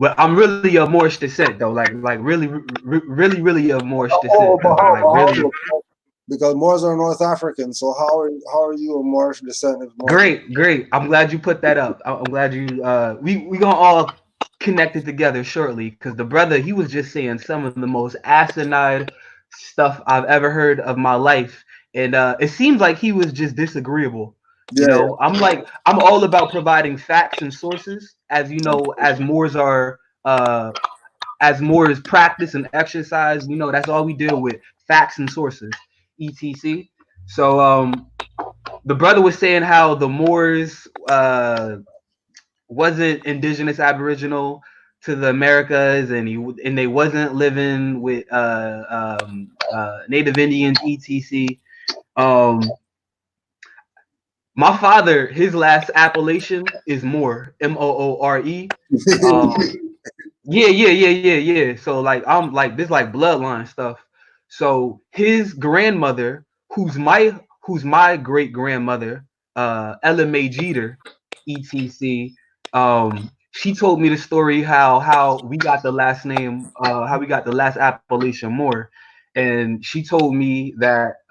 But I'm really of Moorish descent though, like really of Moorish descent. But Like really. Because Moors are North African, so how are you a Moorish descendant? Great. I'm glad you put that up. I'm glad you. We gonna all connect it together shortly, because the brother, he was just saying some of the most asinine stuff I've ever heard of my life, and it seems like he was just disagreeable. Yeah. I'm all about providing facts and sources, as you know, as Moors practice and exercise. That's all we deal with, facts and sources, etc. So the brother was saying how the Moors wasn't indigenous aboriginal to the Americas, and they wasn't living with Native Indians, etc. My father, his last appellation is Moor, Moore. Yeah. So like I'm like this like bloodline stuff. So his grandmother, who's my great grandmother, Ella Mae Jeter, etc. She told me the story how we got the last name, how we got the last appellation Moore, and she told me that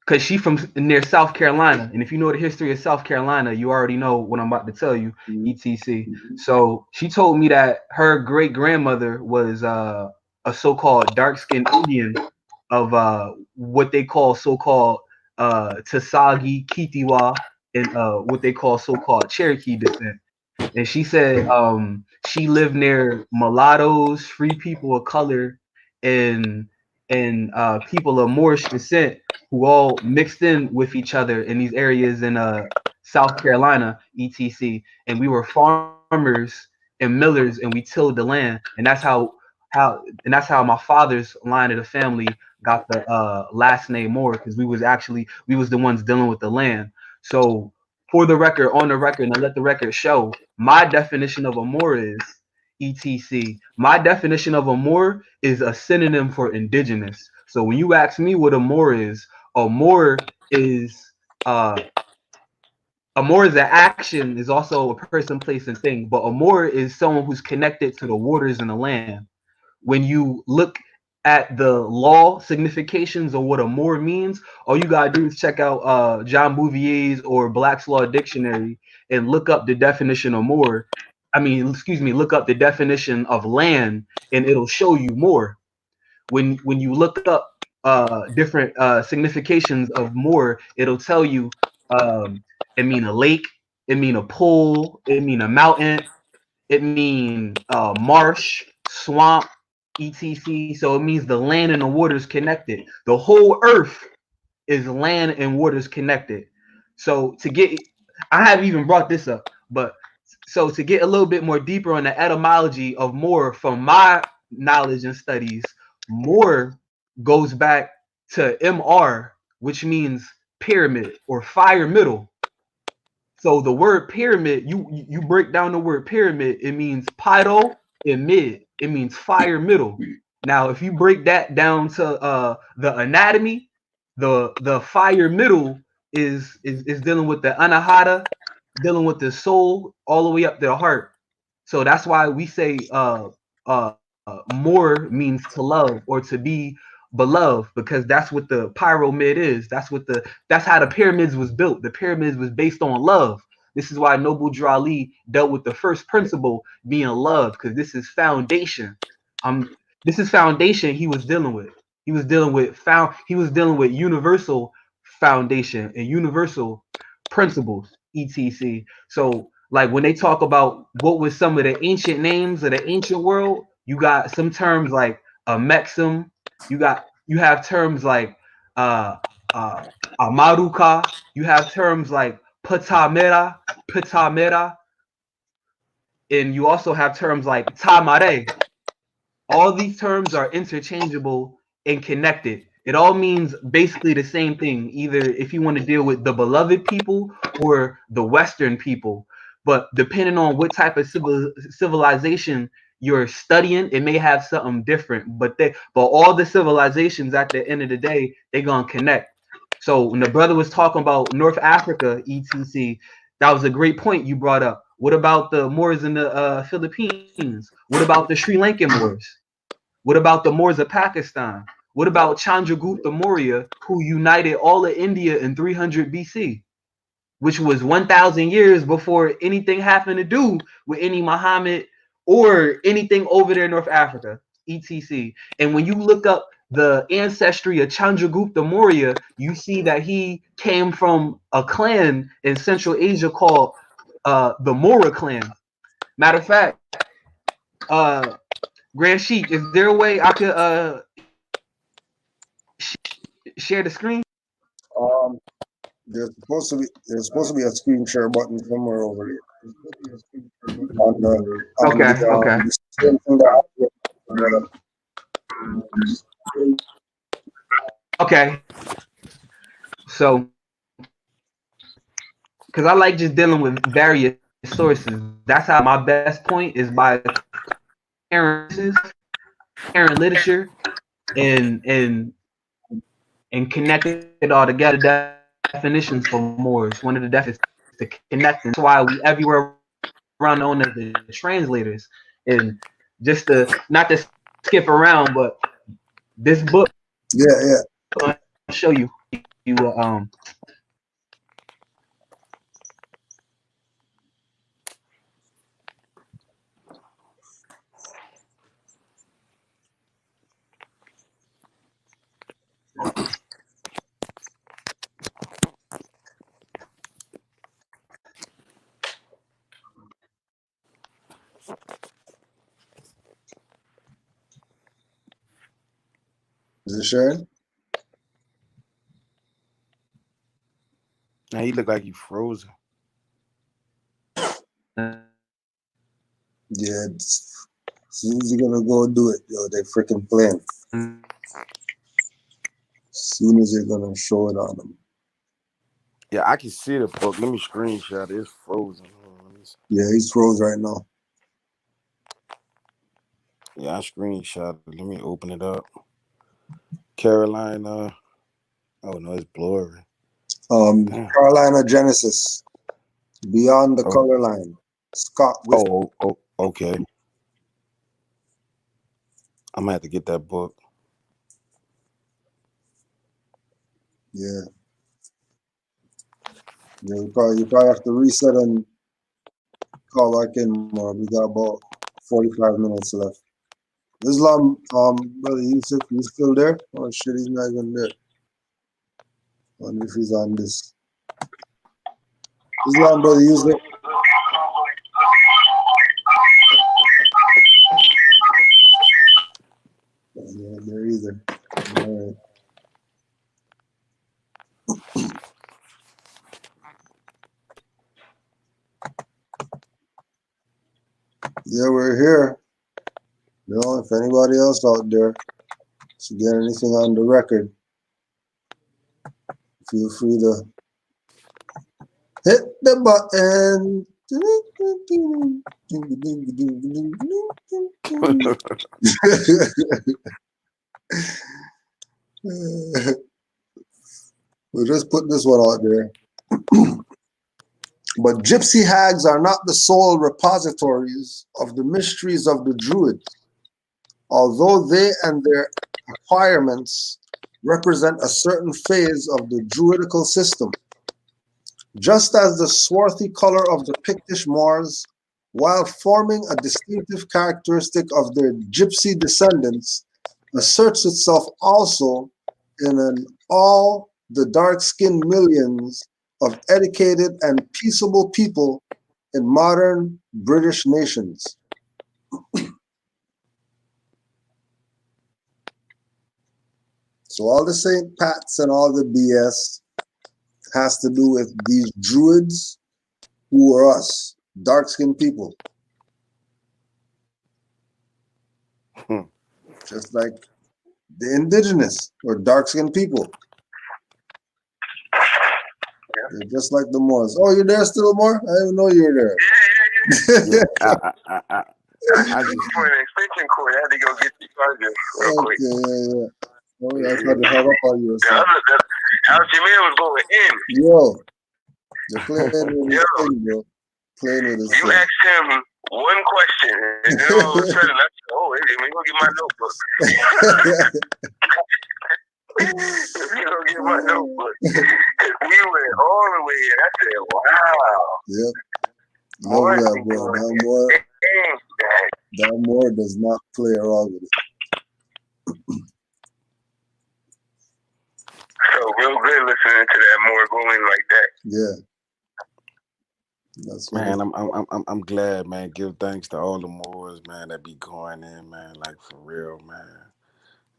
because she from near South Carolina, and if you know the history of South Carolina, you already know what I'm about to tell you, etc. So she told me that her great grandmother was a so-called dark-skinned Indian of what they call so-called Tasagi, Kitiwa, and what they call so-called Cherokee descent. And she said she lived near mulattoes, free people of color, and people of Moorish descent who all mixed in with each other in these areas in South Carolina, etc. And we were farmers and millers, and we tilled the land, and that's how my father's line of the family got the last name Moore, because we was the ones dealing with the land. So for the record, on the record, and let the record show, my definition of a Moor is etc. My definition of a Moor is a synonym for indigenous. So when you ask me what a Moor is is a Moor is an action, is also a person, place, and thing. But a Moor is someone who's connected to the waters and the land. When you look at the law significations of what a Moor means, all you gotta do is check out John Bouvier's or Black's Law Dictionary and look up the definition of Moor. Look up the definition of land, and it'll show you more. When you look up different significations of Moor, it'll tell you it mean a lake, it mean a pool, it mean a mountain, it mean marsh, swamp, etc. So it means the land and the waters connected. The whole earth is land and waters connected. So I haven't even brought this up, but So to get a little bit more deeper on the etymology of Moor, from my knowledge and studies, Moor goes back to Mr, which means pyramid or fire middle. So the word pyramid, you break down the word pyramid, it means pyro and mid. It means fire middle. Now, if you break that down to the anatomy, the fire middle is dealing with the anahata, dealing with the soul all the way up to the heart. So that's why we say more means to love or to be beloved, because that's what the pyramid is. That's how the pyramids was built. The pyramids was based on love. This is why Noble Drew Ali dealt with the first principle being love, because this is foundation. This is foundation he was dealing with. He was dealing with universal foundation and universal principles, etc. So like when they talk about what was some of the ancient names of the ancient world, you got some terms like Mexim, you have terms like uh Amaruka, you have terms like Patamera, and you also have terms like Tamare. All these terms are interchangeable and connected. It all means basically the same thing, either if you want to deal with the beloved people or the Western people. But depending on what type of civilization you're studying, it may have something different. But all the civilizations at the end of the day, they're gonna connect. So when the brother was talking about North Africa, etc., that was a great point you brought up. What about the Moors in the Philippines? What about the Sri Lankan Moors? What about the Moors of Pakistan? What about Chandragupta Maurya, who united all of India in 300 BC, which was 1,000 years before anything happened to do with any Muhammad or anything over there in North Africa, etc. And when you look up the ancestry of Chandragupta Maurya, you see that he came from a clan in Central Asia called the Moor clan. Matter of fact, Grand Sheik, is there a way I could share the screen? There's supposed to be a screen share button somewhere over here. Okay. The same thing that Okay. So, because I like just dealing with various sources. That's how my best point is by comparing literature and connecting it all together. Definitions for Moors. One of the definitions is to connect. That's why we everywhere around known as the translators. And just not to skip around, but this book, I'll show you. Is it sharing? Now he look like he frozen. Yeah, as soon as you're gonna go do it, yo, they freaking playing. As soon as you're gonna show it on them. Yeah, I can see the book. Let me screenshot it. It's frozen. Yeah, he's froze right now. Yeah, I screenshot it. Let me open it up. Carolina. Oh no, it's blurry. Carolina Genesis. Beyond the Color Line. Scott. Okay. I'm gonna have to get that book. Yeah. You probably have to reset and call back in more. We got about 45 minutes left. Islam, brother Yusuf, you still there? Oh shit, he's not even there. I wonder if he's on this. Islam, brother Yusuf. Yeah, there either. All right. here. You know, if anybody else out there to get anything on the record, feel free to hit the button. We'll just put this one out there. But gypsy hags are not the sole repositories of the mysteries of the Druids, although they and their acquirements represent a certain phase of the Druidical system. Just as the swarthy color of the Pictish Moors, while forming a distinctive characteristic of their gypsy descendants, asserts itself also in all the dark-skinned millions of educated and peaceable people in modern British nations. So all the St. Pats and all the BS has to do with these Druids who are us, dark-skinned people. Just like the Indigenous or dark-skinned people. They're just like the Moors. Oh, you're there still, Moor? I didn't know you were there. I just for an extension cord. I had to go get the charger real quick. Yeah. Oh, yeah, I tried to hang up on you or something. Al Jameer was going in. Yo, they're playing with his thing, bro. Playing with his thing. You asked him one question, and then all of a sudden, I said, "Oh, wait, let me go get my notebook." Let me go get my notebook. We went all the way in. I said, "Wow." Yep. Love that, bro. That Moor does not play around with it. So real good listening to that Moor going like that. Yeah. That's man, I'm glad, man. Give thanks to all the Moors, man, that be going in, man. Like for real, man.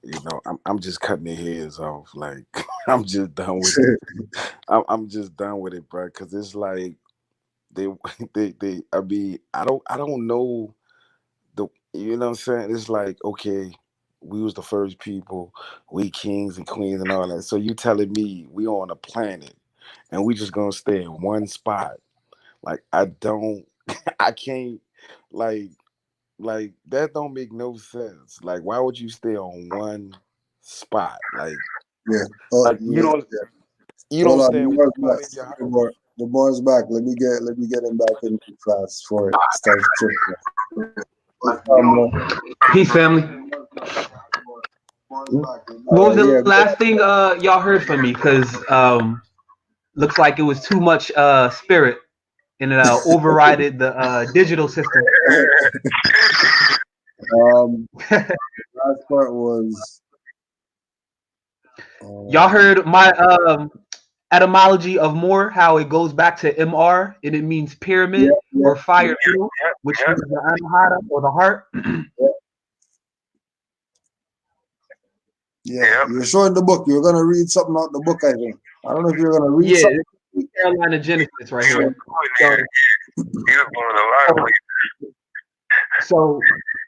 You know, I'm just cutting their heads off. Like I'm just done with it. I'm just done with it, bro. Cause it's like they. I mean, I don't know the. You know what I'm saying? It's like, okay, we was the first people, we kings and queens and all that. So you telling me we on a planet and we just gonna stay in one spot? Like I can't like that don't make no sense. Like why would you stay on one spot? Like you don't stay in one spot in your house. The boy's back. Let me get him back into class for it starts tripping. Peace, family. What was the last thing y'all heard from me? Because looks like it was too much spirit, and it overrided the digital system. Last part was y'all heard my etymology of Moor, how it goes back to MR and it means pyramid or fire, which is the anahata or the heart. Yeah, you're showing the book. You're gonna read something out the book, I think. I don't know if you're gonna read something. Yeah, Carolina Genesis right here. So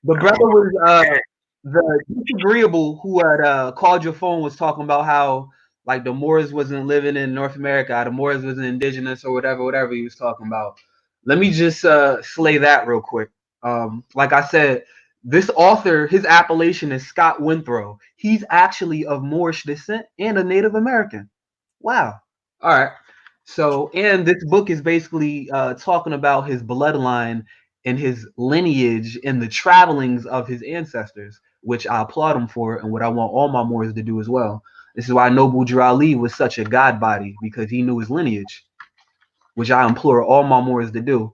the brother was the disagreeable who had called your phone was talking about how like the Moors wasn't living in North America, the Moors wasn't indigenous or whatever he was talking about. Let me just slay that real quick. Like I said, this author, his appellation is Scott Withrow. He's actually of Moorish descent and a Native American. Wow. All right. So, and this book is basically talking about his bloodline and his lineage and the travelings of his ancestors, which I applaud him for, and what I want all my Moors to do as well. This is why Noble Drew Ali was such a god body, because he knew his lineage, which I implore all my Moors to do.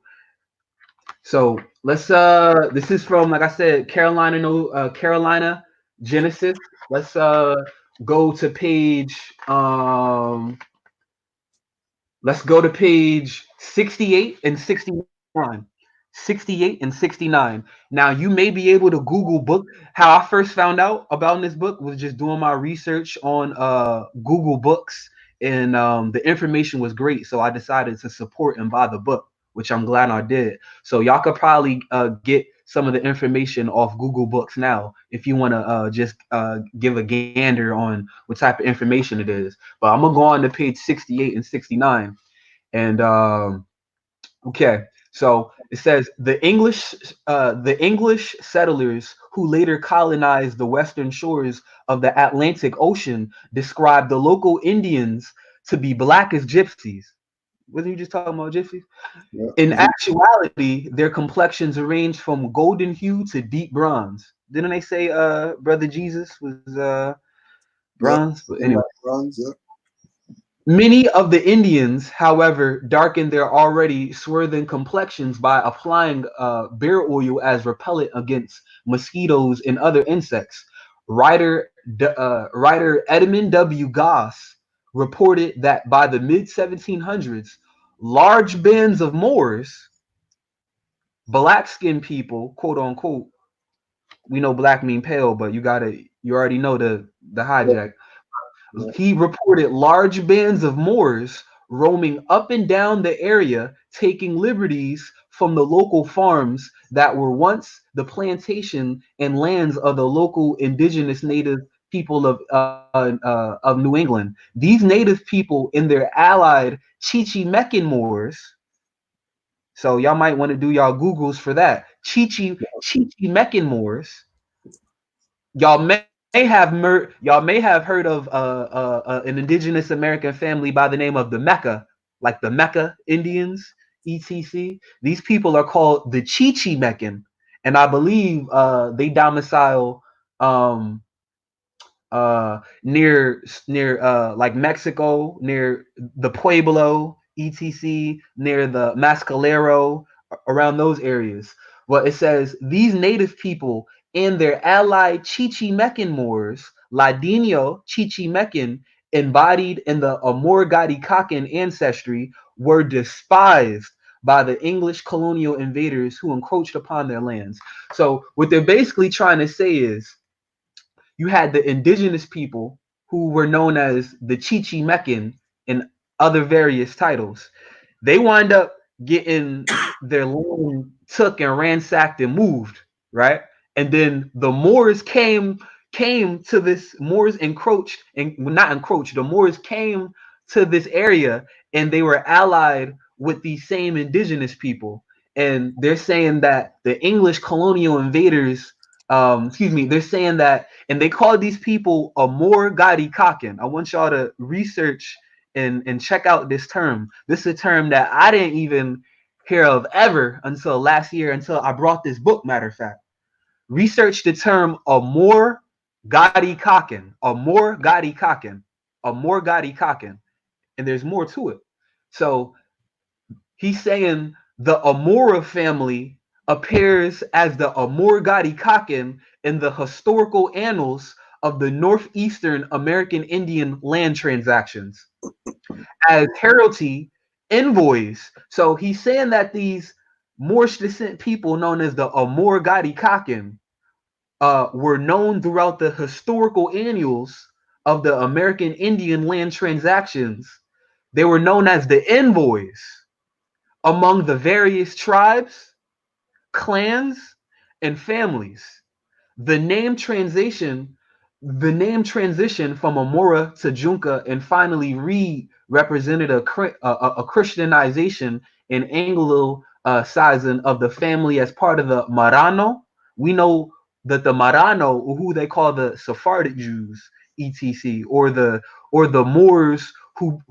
So let's this is from, like I said, Carolina Genesis. Let's go to page let's go to page 68 and 69. 68 and 69. Now you may be able to Google book. How I first found out about this book was just doing my research on Google Books, and the information was great, so I decided to support and buy the book, which I'm glad I did. So y'all could probably get some of the information off Google Books now if you want to just give a gander on what type of information it is. But I'm gonna go on to page 68 and 69, and okay. So it says the English settlers who later colonized the western shores of the Atlantic Ocean described the local Indians to be black as gypsies. Wasn't you just talking about gypsies? Yeah. In actuality, their complexions range from golden hue to deep bronze. Didn't they say Brother Jesus was Yeah. bronze? But anyway. Bronze, yeah. Many of the Indians, however, darkened their already swarthy complexions by applying bear oil as repellent against mosquitoes and other insects. Writer Edmund W. Goss reported that by the mid 1700s, large bands of Moors, black-skinned people, quote unquote, we know black mean pale, but you already know the hijack. He reported large bands of Moors roaming up and down the area, taking liberties from the local farms that were once the plantation and lands of the local indigenous native people of New England. These native people and their allied Chichimecan Moors. So y'all might want to do y'all Googles for that. Chichimecan Moors. Y'all may have heard of an indigenous American family by the name of the Mecca, like the Mecca Indians, etc. These people are called the Chichimecan, and I believe they domicile near like Mexico, near the Pueblo, etc., near the Mascalero, around those areas. Well, it says these native people and their allied Chichimecan Moors, Ladino Chichimecan, embodied in the Amor-Gadi-Kakan ancestry, were despised by the English colonial invaders who encroached upon their lands. So what they're basically trying to say is you had the indigenous people who were known as the Chichimecan and other various titles. They wind up getting their land took and ransacked and moved, right? And then the Moors came to this. Moors encroached and not encroached. The Moors came to this area and they were allied with these same indigenous people. And they're saying that the English colonial invaders, they're saying that, and they call these people a Amor-Gadi-Kakan. I want y'all to research and check out this term. This is a term that I didn't even hear of ever until last year, until I brought this book, matter of fact. Research the term Amor-Gadi-Kakan, Amor-Gadi-Kakan, Amor-Gadi-Kakan, and there's more to it. So he's saying the Amora family appears as the Amor-Gadi-Kakan in the historical annals of the northeastern American Indian land transactions as heraldry envoys. So he's saying that these Moorish descent people known as the Amor-Gadi-Kakan were known throughout the historical annals of the American Indian land transactions. They were known as the envoys among the various tribes, clans, and families. The name transition from Amora to Junca and finally Reed represented a Christianization and Anglicizing of the family as part of the Marano. We know that the Marano, who they call the Sephardic Jews, etc., or the Moors who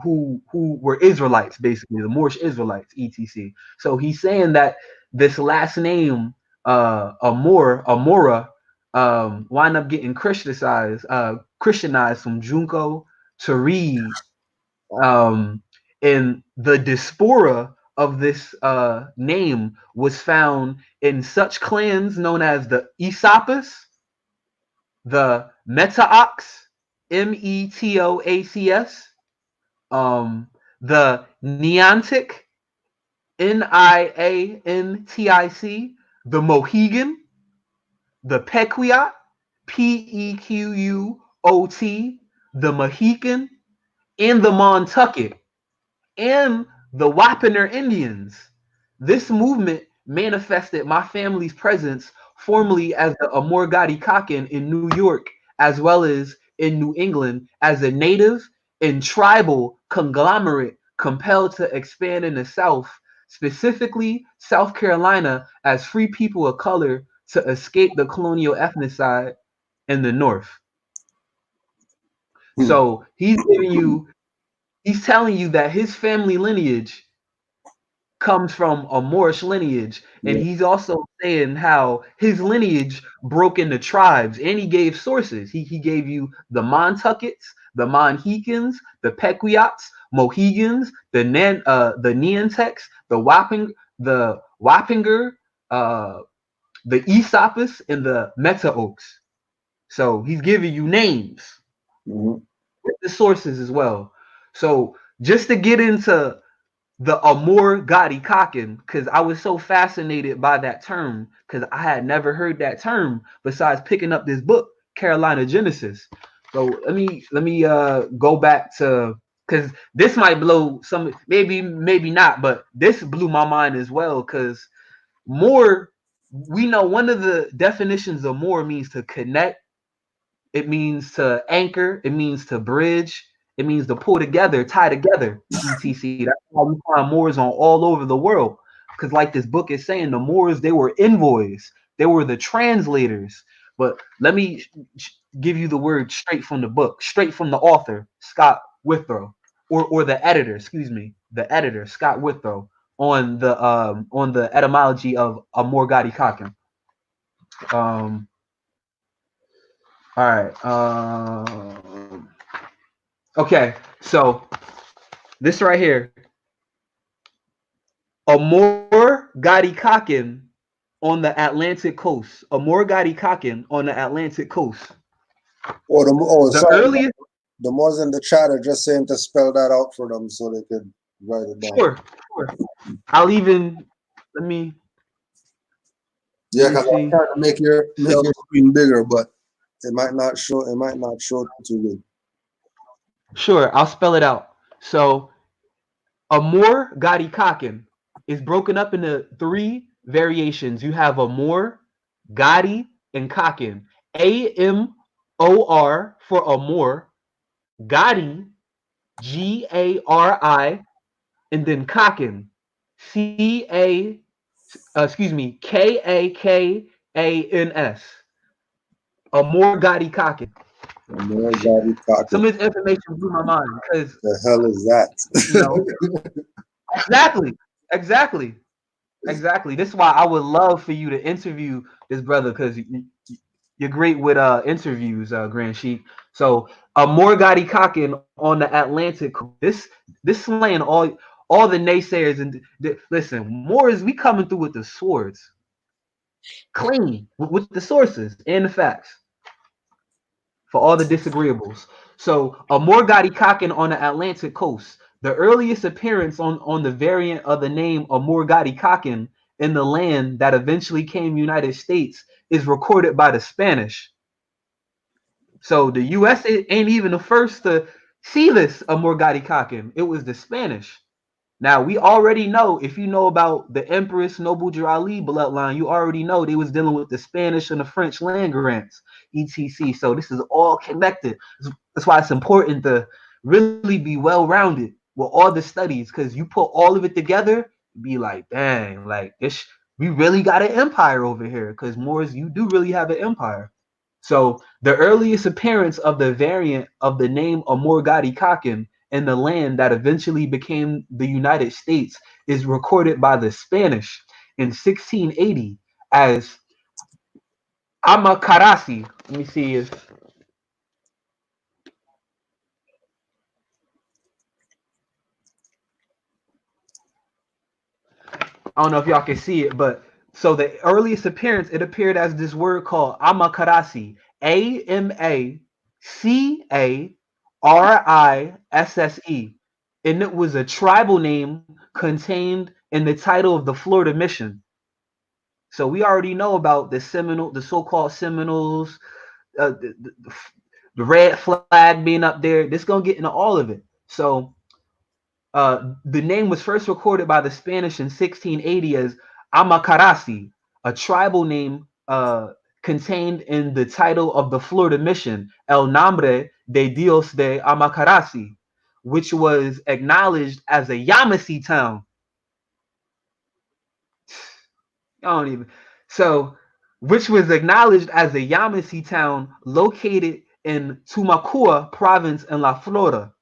were Israelites, basically the Moorish Israelites, etc. So he's saying that this last name, Amora, wind up getting Christianized from Junco to Reed. And the diaspora of this name was found in such clans known as the Esopus, the Metoacs, Metoacs, the Neantic, Niantic, the Mohegan, the Pequot, Pequot, the Mohican, and the Montucket, and the Wapiner Indians. This movement manifested my family's presence formerly as the Amor-Gadi Kaken in New York, as well as in New England, as a native and tribal conglomerate compelled to expand in the South, specifically South Carolina, as free people of color to escape the colonial ethnocide in the North. So he's telling you that his family lineage comes from a Moorish lineage, and he's also saying how his lineage broke into tribes, and he gave sources. He gave you the Montuckets, the Monhecans, the Pequiots, Mohegans, the Neantecs, the Wappinger, the Aesopus, and the Metaoaks. So he's giving you names with the sources as well. So just to get into the Amor-Gadi Kaken, because I was so fascinated by that term, because I had never heard that term besides picking up this book, Carolina Genesis. So let me go back to, because this might blow some, maybe not, but this blew my mind as well, because Moor, we know one of the definitions of Moor means to connect, it means to anchor, it means to bridge, it means to pull together, tie together, etc. That's why we find Moors on all over the world. Because like this book is saying, the Moors, they were envoys. They were the translators. But let me give you the word straight from the book, straight from the author, Scott Withrow, or the editor, excuse me, the editor, Scott Withrow, on the etymology of Amor-Gadi Kaken. All right. Okay, so this right here, Amor-Gadi Kaken on the Atlantic coast. Amor-Gadi Kaken on the Atlantic coast. Earliest. The Moors in the chat are just saying to spell that out for them so they could write it down. Sure. I'll even let me. Yeah, because I'm trying to make your screen bigger, but it might not show. It might not show too good. Sure, I'll spell it out. So, Amor-Gadi Kaken is broken up into 3 variations. You have Amor, Gadi, and Kaken. AMOR for Amor, Gadi, GARI, and then Kaken, KAKANS. Amor-Gadi Kaken. Amor-Gadi Kaken. Some of this information blew my mind because the hell is that? Exactly. This is why I would love for you to interview this brother, because you're great with interviews, Grand Sheik. So Amor-Gadi Kaken on the Atlantic. This slaying all the naysayers, and listen, Moors, we coming through with the swords, clean with the sources and the facts for all the disagreeables. So Amor-Gadi Kaken on the Atlantic coast. The earliest appearance on the variant of the name Amor-Gadi Kaken in the land that eventually came United States is recorded by the Spanish. So the U.S. ain't even the first to see this Amor-Gadi Kaken. It was the Spanish. Now, we already know, if you know about the Empress Noble Drew Ali bloodline, you already know they was dealing with the Spanish and the French land grants, etc. So this is all connected. That's why it's important to really be well-rounded with all the studies, because you put all of it together, be like, dang, like this, we really got an empire over here, because Moors, you do really have an empire. So the earliest appearance of the variant of the name Amor-Gadi Kaken in the land that eventually became the United States is recorded by the Spanish in 1680 as Amakarasi. Let me see if I don't know if y'all can see it, but so the earliest appearance, it appeared as this word called Amakarasi, AMACARISSE, and it was a tribal name contained in the title of the Florida Mission. So we already know about the so-called Seminoles, the red flag being up there. This gonna get into all of it. So the name was first recorded by the Spanish in 1680 as Amakarasi, a tribal name contained in the title of the Florida mission, El Nombre de Dios de Amakarasi, which was acknowledged as a Yamasee town. I don't even. So, which was acknowledged as a Yamasee town located in Tumakua province in La Florida.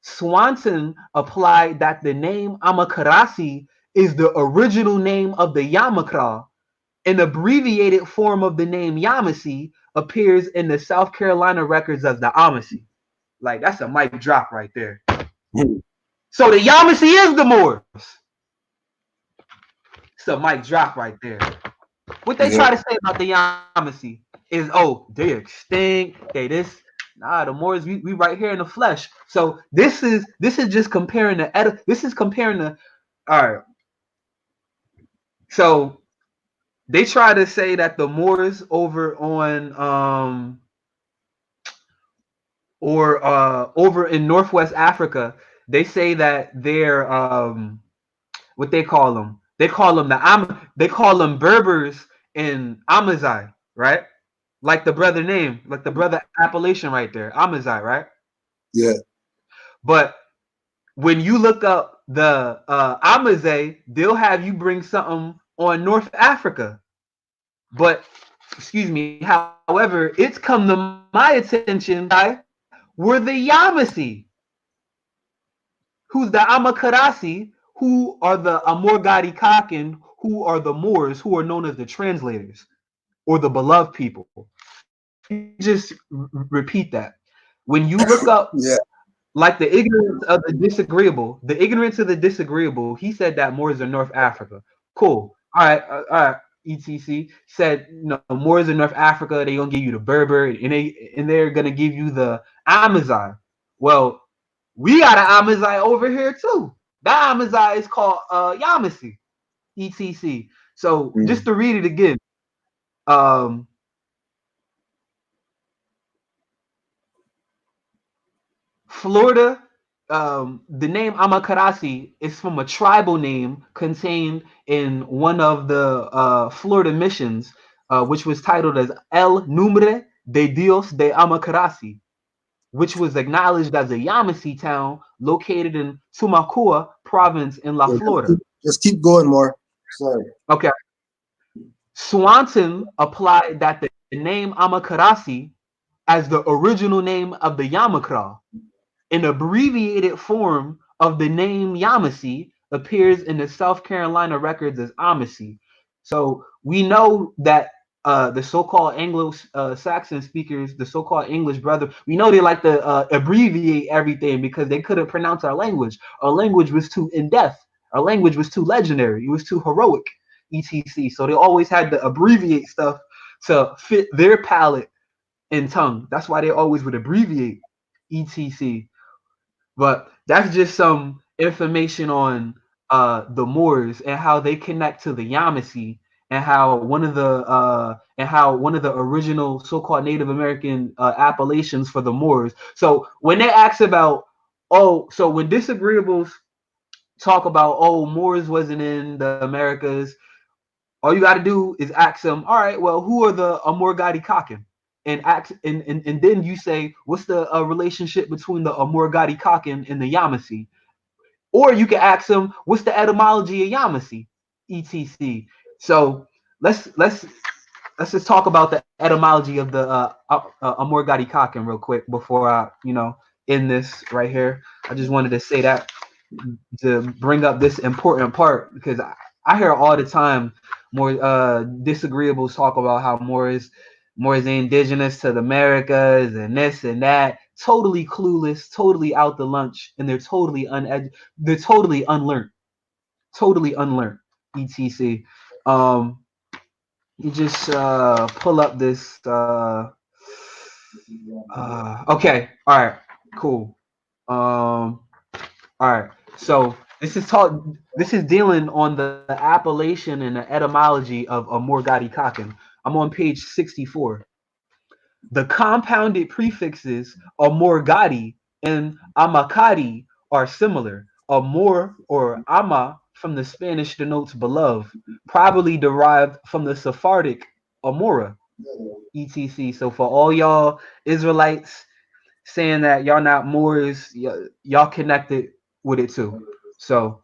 Swanson applied that the name Amakarasi is the original name of the Yamakra. An abbreviated form of the name Yamasee appears in the South Carolina records as the Yamasee. Like, that's a mic drop right there. So the Yamasee is the Moors. It's a mic drop right there. What they try to say about the Yamasee is, oh, they extinct. They this. Nah, the Moors, we right here in the flesh. So this is just comparing the all right. So they try to say that the Moors over on over in Northwest Africa, they say that they're what they call them. They call them Berbers in Amazigh, right? Like the brother name, like the brother appellation right there, Amazigh, right? Yeah. But when you look up the Amazigh, they'll have you bring something on North Africa. But excuse me, however, it's come to my attention were the Yamasee, who's the Amakarasi, who are the Amorgadi Kakin, who are the Moors, who are known as the translators or the beloved people. Just repeat that. When you look up, like the ignorance of the disagreeable, he said that Moors are North Africa. Cool. All right. ETC said, Moors in North Africa, they're gonna give you the Berber, and they're gonna give you the Amazigh. Well, we got an Amazigh over here too. That Amazigh is called Yamasee, ETC. So just to read it again, Florida, the name Amakarasi is from a tribal name contained in one of the Florida missions, which was titled as El Nombre de Dios de Amakarasi, which was acknowledged as a Yamasee town located in Tumakua province in La Florida. Just keep going more. Sorry. Okay. Swanson applied that the name Amakarasi as the original name of the Yamakra. An abbreviated form of the name Yamasee appears in the South Carolina records as Yamasee. So we know that the so-called Anglo-Saxon speakers, the so-called English brother, we know they like to abbreviate everything because they couldn't pronounce our language. Our language was too in-depth. Our language was too legendary. It was too heroic, etc. So they always had to abbreviate stuff to fit their palate and tongue. That's why they always would abbreviate, etc. But that's just some information on the Moors and how they connect to the Yamasee, and how one of the original so-called Native American appellations for the Moors. So when they ask about, so when disagreeables talk about, Moors wasn't in the Americas, all you got to do is ask them, all right, well, who are the Amorgadi Kakin? And then you say, what's the relationship between the Amorgadi Kakin and the Yamasee? Or you can ask them, what's the etymology of Yamasee, etc. So let's just talk about the etymology of the Amorgadi Kakin real quick before I end this right here. I just wanted to say that to bring up this important part, because I hear all the time more disagreeables talk about how more is indigenous to the Americas and this and that. Totally clueless, totally out the lunch, and they're totally unlearned. Totally unlearned. etc. You just pull up this. Okay. All right. Cool. All right. So this is dealing on the appellation and the etymology of Amorgadi Kakin. I'm on page 64. The compounded prefixes Amorgadi and Amakadi are similar. Amor or Ama from the Spanish denotes beloved, probably derived from the Sephardic Amora, etc. So for all y'all Israelites saying that y'all not Moors, y'all connected with it too. So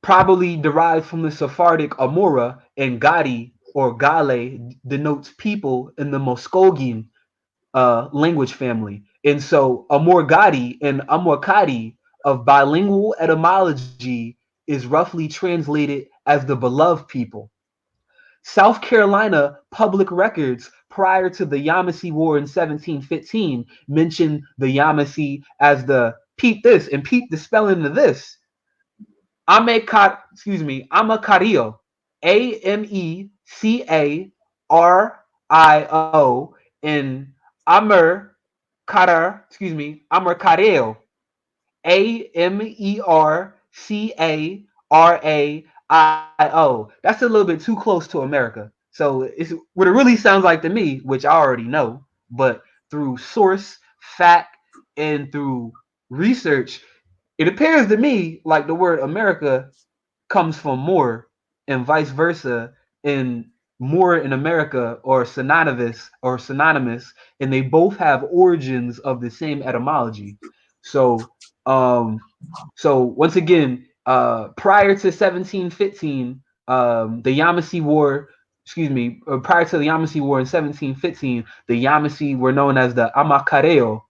probably derived from the Sephardic Amora, and Gadi or Gale denotes people in the Muskogee language family. And so Amor Gadi and Amor Kadi of bilingual etymology is roughly translated as the beloved people. South Carolina public records prior to the Yamasee War in 1715 mentioned the Yamasee as the, peep this and peep the spelling of this, Amakario, Amecario, and Amercareo, Amercaraio. That's a little bit too close to America. So it's what it really sounds like to me, which I already know, but through source, fact, and through research, it appears to me like the word America comes from Moor and vice versa, and Moor and America are synonymous, and they both have origins of the same etymology. So once again, prior to 1715, the Yamasee War, prior to the Yamasee War in 1715, the Yamasee were known as the Amacareo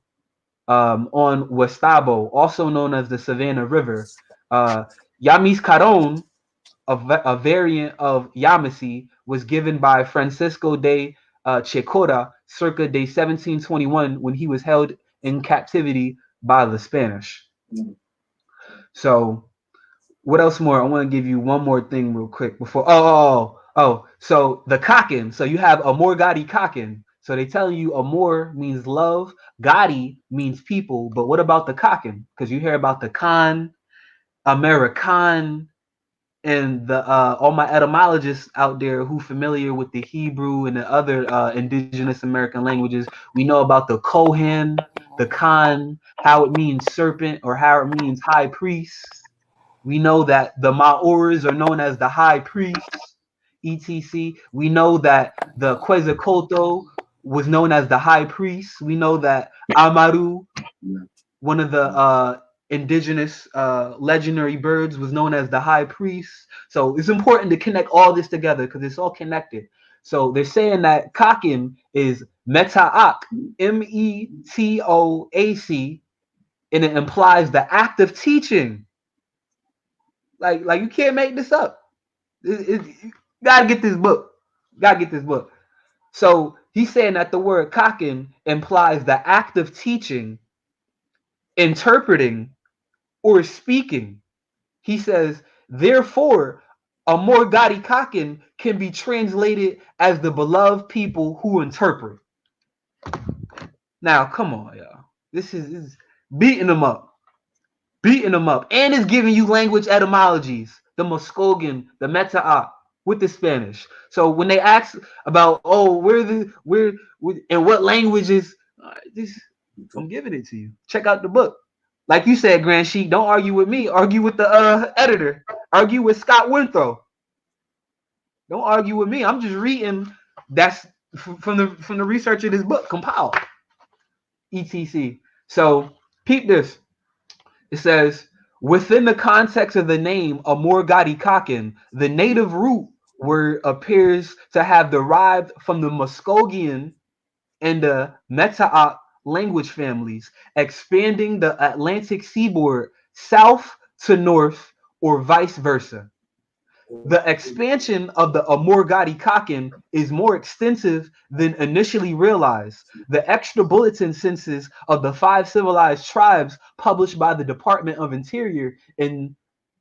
on Westabo, also known as the Savannah River. Yamis Caron, a variant of Yamasee, was given by Francisco de Checora circa de 1721 when he was held in captivity by the Spanish. So what else more? I want to give you one more thing real quick before. So the Kakin. So you have Amor Gadi Kakin. So they tell you Amor means love, Gadi means people. But what about the Kakin? Because you hear about the Khan, American, and the all my etymologists out there who familiar with the Hebrew and the other indigenous American languages. We know about the Kohen, the Khan, how it means serpent or how it means high priest. We know that the Maoris are known as the high priests, etc. We know that the Quetzalcoatl was known as the high priest. We know that Amaru, one of the indigenous legendary birds, was known as the high priest. So it's important to connect all this together because it's all connected. So they're saying that Kakin is Meta'ak, Metoac, and it implies the act of teaching. Like you can't make this up. You gotta get this book. So he's saying that the word kakin implies the act of teaching, interpreting, or speaking. He says, therefore, Amor Gadi Kakin can be translated as the beloved people who interpret. Now, come on, y'all. This is beating them up. And it's giving you language etymologies, the Muskogee, the Meta'ak, with the Spanish. So when they ask about, where and what languages, I'm giving it to you. Check out the book. Like you said, Grand Sheik, don't argue with me. Argue with the editor. Argue with Scott Winthrop. Don't argue with me. I'm just reading. That's from the research of this book compiled. etc. So peep this. It says, within the context of the name Amor Gadi Kakin, the native root word appears to have derived from the Muskogean and the Meta'ak language families, expanding the Atlantic seaboard south to north or vice versa. The expansion of the Amor Gadi Kakin is more extensive than initially realized. The extra bulletin census of the 5 civilized tribes published by the Department of Interior and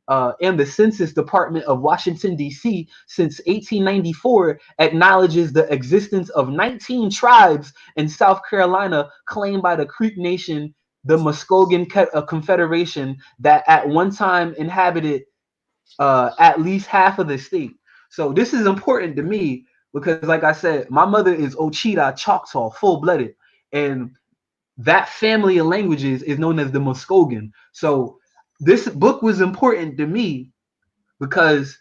the Census Department of Washington, D.C. since 1894 acknowledges the existence of 19 tribes in South Carolina claimed by the Creek Nation, the Muskogee Confederation, that at one time inhabited at least half of the state. So this is important to me because, like I said, my mother is Ochita Choctaw, full-blooded, and that family of languages is known as the Muskogee. So this book was important to me because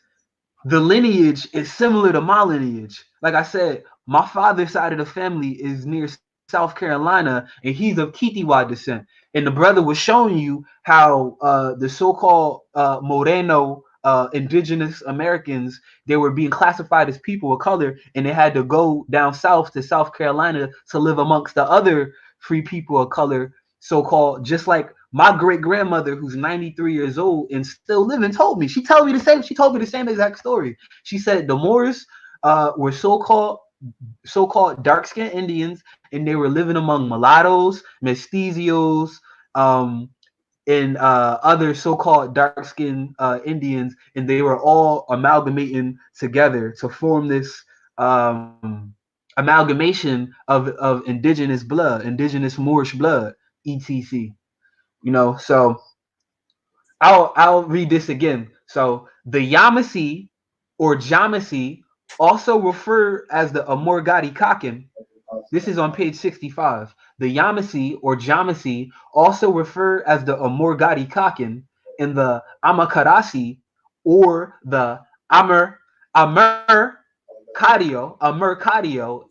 the lineage is similar to my lineage. Like I said, my father's side of the family is near South Carolina, and he's of Kitiwa descent. And the brother was showing you how the so-called Moreno indigenous Americans, they were being classified as people of color, and they had to go down south to South Carolina to live amongst the other free people of color, so-called, just like my great grandmother, who's 93 years old and still living, told me. She told me the same. She told me the same exact story. She said the Moors were so-called dark-skinned Indians, and they were living among mulattoes, mestizos, and other so-called dark-skinned Indians, and they were all amalgamating together to form this amalgamation of indigenous blood, indigenous Moorish blood, etc. So I'll read this again. So the Yamasee or Jamasee, also referred as the Amorgadi Kakin. This is on page 65. The Yamasee or Jamasee, also referred as the Amorgadi Kakin, and the Amakarasi or the Amer Cario, Amercario.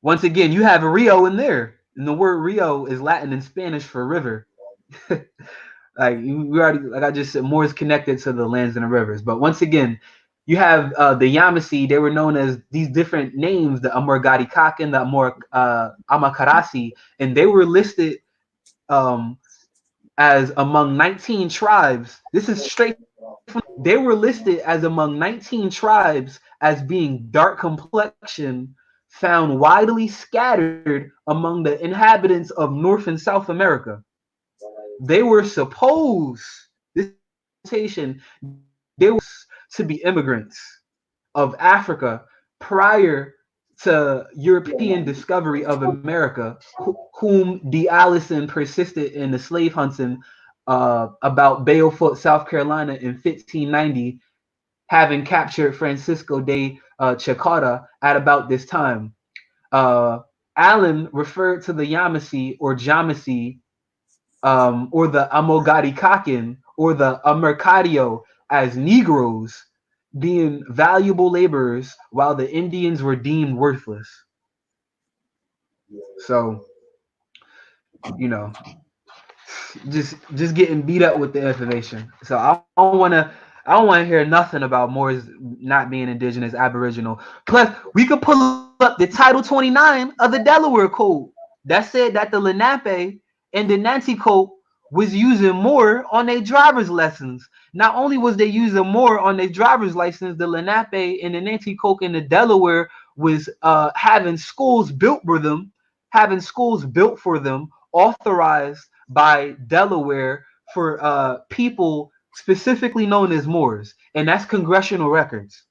Once again, you have a Rio in there, and the word Rio is Latin and Spanish for river. We already, like I just said, more is connected to the lands and the rivers. But once again, you have the Yamasee. They were known as these different names: the Amorgadi Kakin, the Amakarasi, and they were listed as among 19 tribes. This is straight. They were listed as among 19 tribes as being dark complexion, found widely scattered among the inhabitants of North and South America. They were supposed, this they were to be immigrants of Africa prior to European discovery of America, whom D. Allison persisted in the slave hunting about Beaufort, South Carolina in 1590, having captured Francisco de Chicota at about this time. Allen referred to the Yamasee or Jamasee or the Amogadi Kakin or the Amercadio as Negroes, being valuable laborers, while the Indians were deemed worthless. So, just getting beat up with the information. So I don't want to hear nothing about Moors not being indigenous, aboriginal. Plus, we could pull up the Title 29 of the Delaware Code that said that the Lenape and the Nancy Code was using Moor on their driver's lessons. Not only was they using Moor on their driver's license, the Lenape and the Nancy Code in the Delaware was having schools built for them, authorized by Delaware for people specifically known as Moors, and that's congressional records.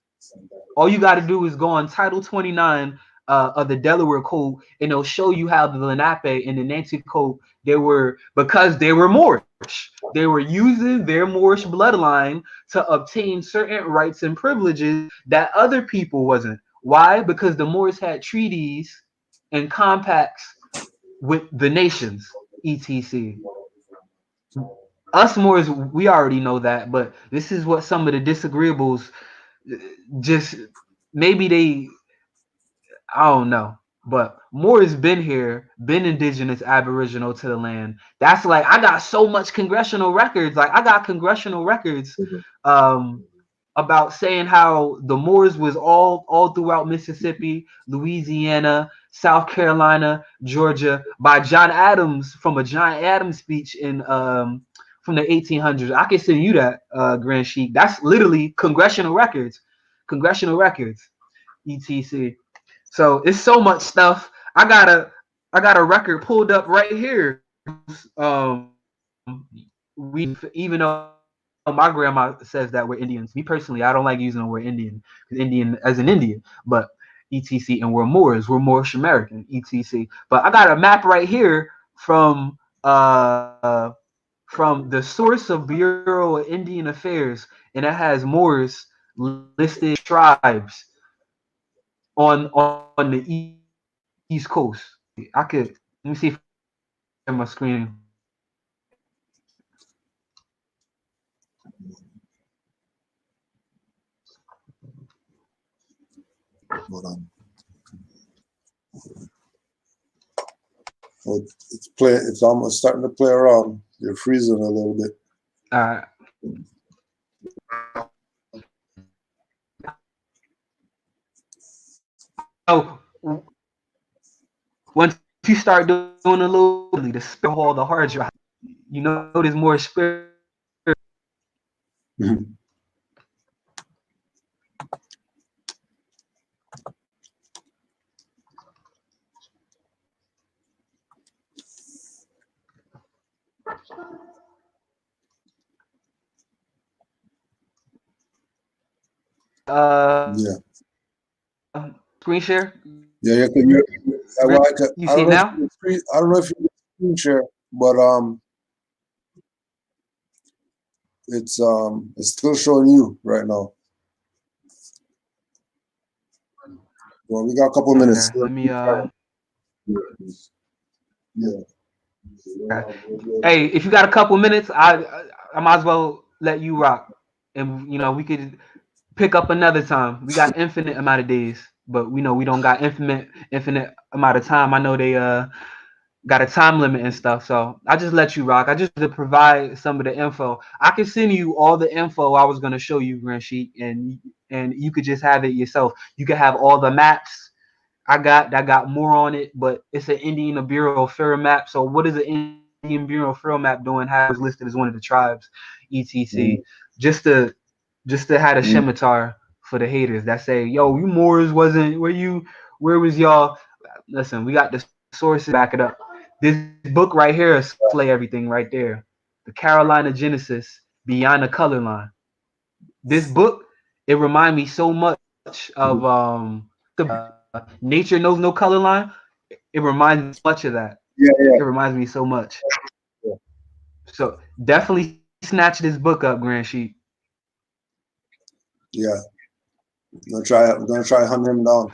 All you got to do is go on Title 29 of the Delaware Code, and it'll show you how the Lenape and the Nancy Code, because they were Moorish. They were using their Moorish bloodline to obtain certain rights and privileges that other people wasn't. Why? Because the Moors had treaties and compacts with the nations, etc. Us Moors, we already know that, but this is what some of the disagreeables, just maybe I don't know. But Moors been here, been indigenous, aboriginal to the land. That's like, I got so much congressional records. Like, I got congressional records about saying how the Moors was all throughout Mississippi, Louisiana, South Carolina, Georgia, by John Adams, from a John Adams speech in from the 1800s. I can send you that, Grand Sheik. That's literally congressional records, etc. So it's so much stuff. I got a record pulled up right here. We, even though my grandma says that we're Indians, me personally, I don't like using the word Indian, because Indian as an Indian, but etc. And we're Moors, we're Moorish American, etc. But I got a map right here from the source of Bureau of Indian Affairs, and it has Moors listed tribes on the East Coast. I could let me see if I have my screen. Hold on. Oh, it's almost starting to play around. You're freezing a little bit. So once you start doing a little the spill all the hard drive, you know there's more spirit. Yeah. Screen share. Yeah, You see it now? I don't know if you can screen share, but it's still showing you right now. Well, we got a couple minutes. Let me Yeah. Hey, if you got a couple minutes, I might as well let you rock, and you know we could pick up another time. We got infinite amount of days, but we know we don't got infinite amount of time. I know they got a time limit and stuff, so I just let you rock. I just to provide some of the info. I can send you all the info I was gonna show you, Grand Sheik, and you could just have it yourself. You could have all the maps. I got more on it, but it's an Indian Bureau of Fur map. So what is an Indian Bureau of Fur map doing? How it's listed as one of the tribes, etc. Just to have a scimitar for the haters that say, "Yo, you Moors wasn't where you? Where was y'all?" Listen, we got the sources to back it up. This book right here is slay everything right there. The Carolina Genesis Beyond the Color Line. This book, it reminds me so much of the Nature Knows No Color Line. It reminds me much of that. Yeah. It reminds me so much. So definitely snatch this book up, Grand Sheik. Yeah. I'm gonna try hunting him down.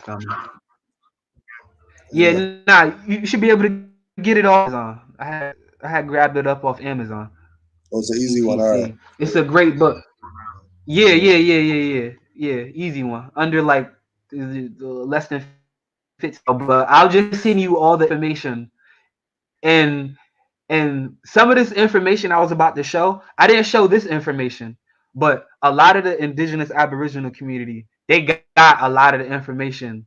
Yeah, nah, you should be able to get it off Amazon. I had grabbed it up off Amazon. Oh, it's an easy one, all right. It's a great book. Yeah, easy one. Under like the less than 50. But I'll just send you all the information. And some of this information I was about to show, I didn't show this information, but a lot of the indigenous Aboriginal community, they got a lot of the information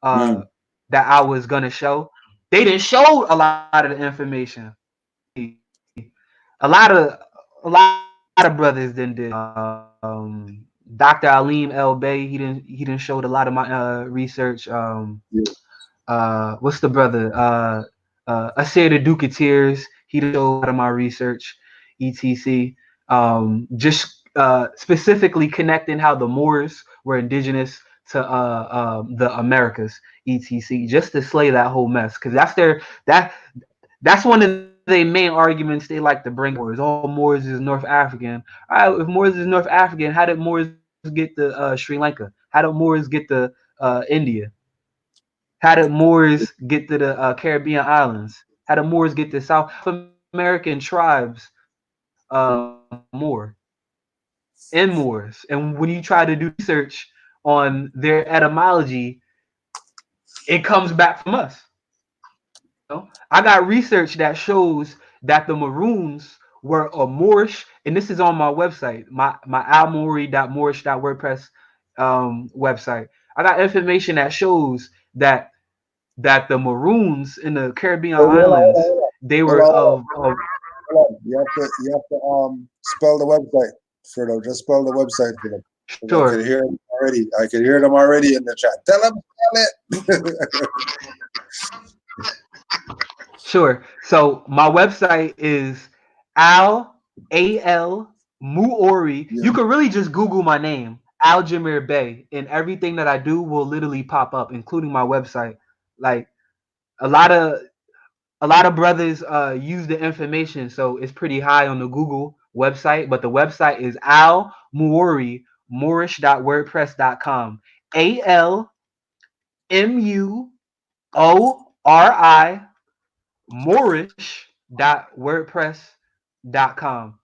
that I was gonna show. They didn't show a lot of the information. A lot of brothers did. Dr. Aleem El Bey, he didn't showed a lot of my research. What's the brother? Asir the Duketeers, he showed a lot of my research, etc. Just specifically connecting how the Moors were indigenous to the Americas, etc. Just to slay that whole mess, because that's one of the main arguments they like to bring. Moors, all Moors is North African. All right, if Moors is North African, how did Moors get to Sri Lanka? How did Moors get to India? How did Moors get to the Caribbean islands? How did Moors get to South American tribes? Moor and Moors. And when you try to do research on their etymology, it comes back from us. You know? I got research that shows that the Maroons were a Moorish, and this is on my website, my almori.moorish.wordpress website. I got information that shows that the Maroons in the Caribbean islands, they were of You have to spell the website for them. Just spell the website for them. Sure. I can hear them already. I can hear them already in the chat. Tell them it. Sure. So my website is Al Muori. You can really just Google my name, Al Jameer Bey, and everything that I do will literally pop up, including my website. Like a lot of brothers use the information, so it's pretty high on the Google website. But the website is Al Muori, Moorish.wordpress.com. ALMUORI RI Moorish.wordpress.com.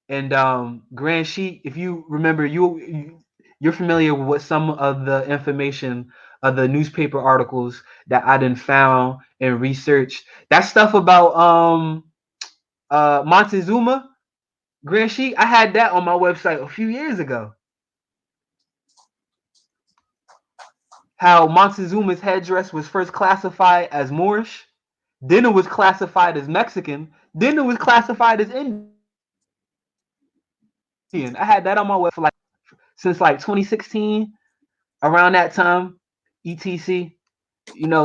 And Grand Sheet, if you remember, you're familiar with what some of the information of the newspaper articles that I done found and researched. That stuff about Montezuma, Grand Sheet, I had that on my website a few years ago. How Montezuma's headdress was first classified as Moorish, then it was classified as Mexican, then it was classified as Indian. I had that on my website since like 2016, around that time, etc.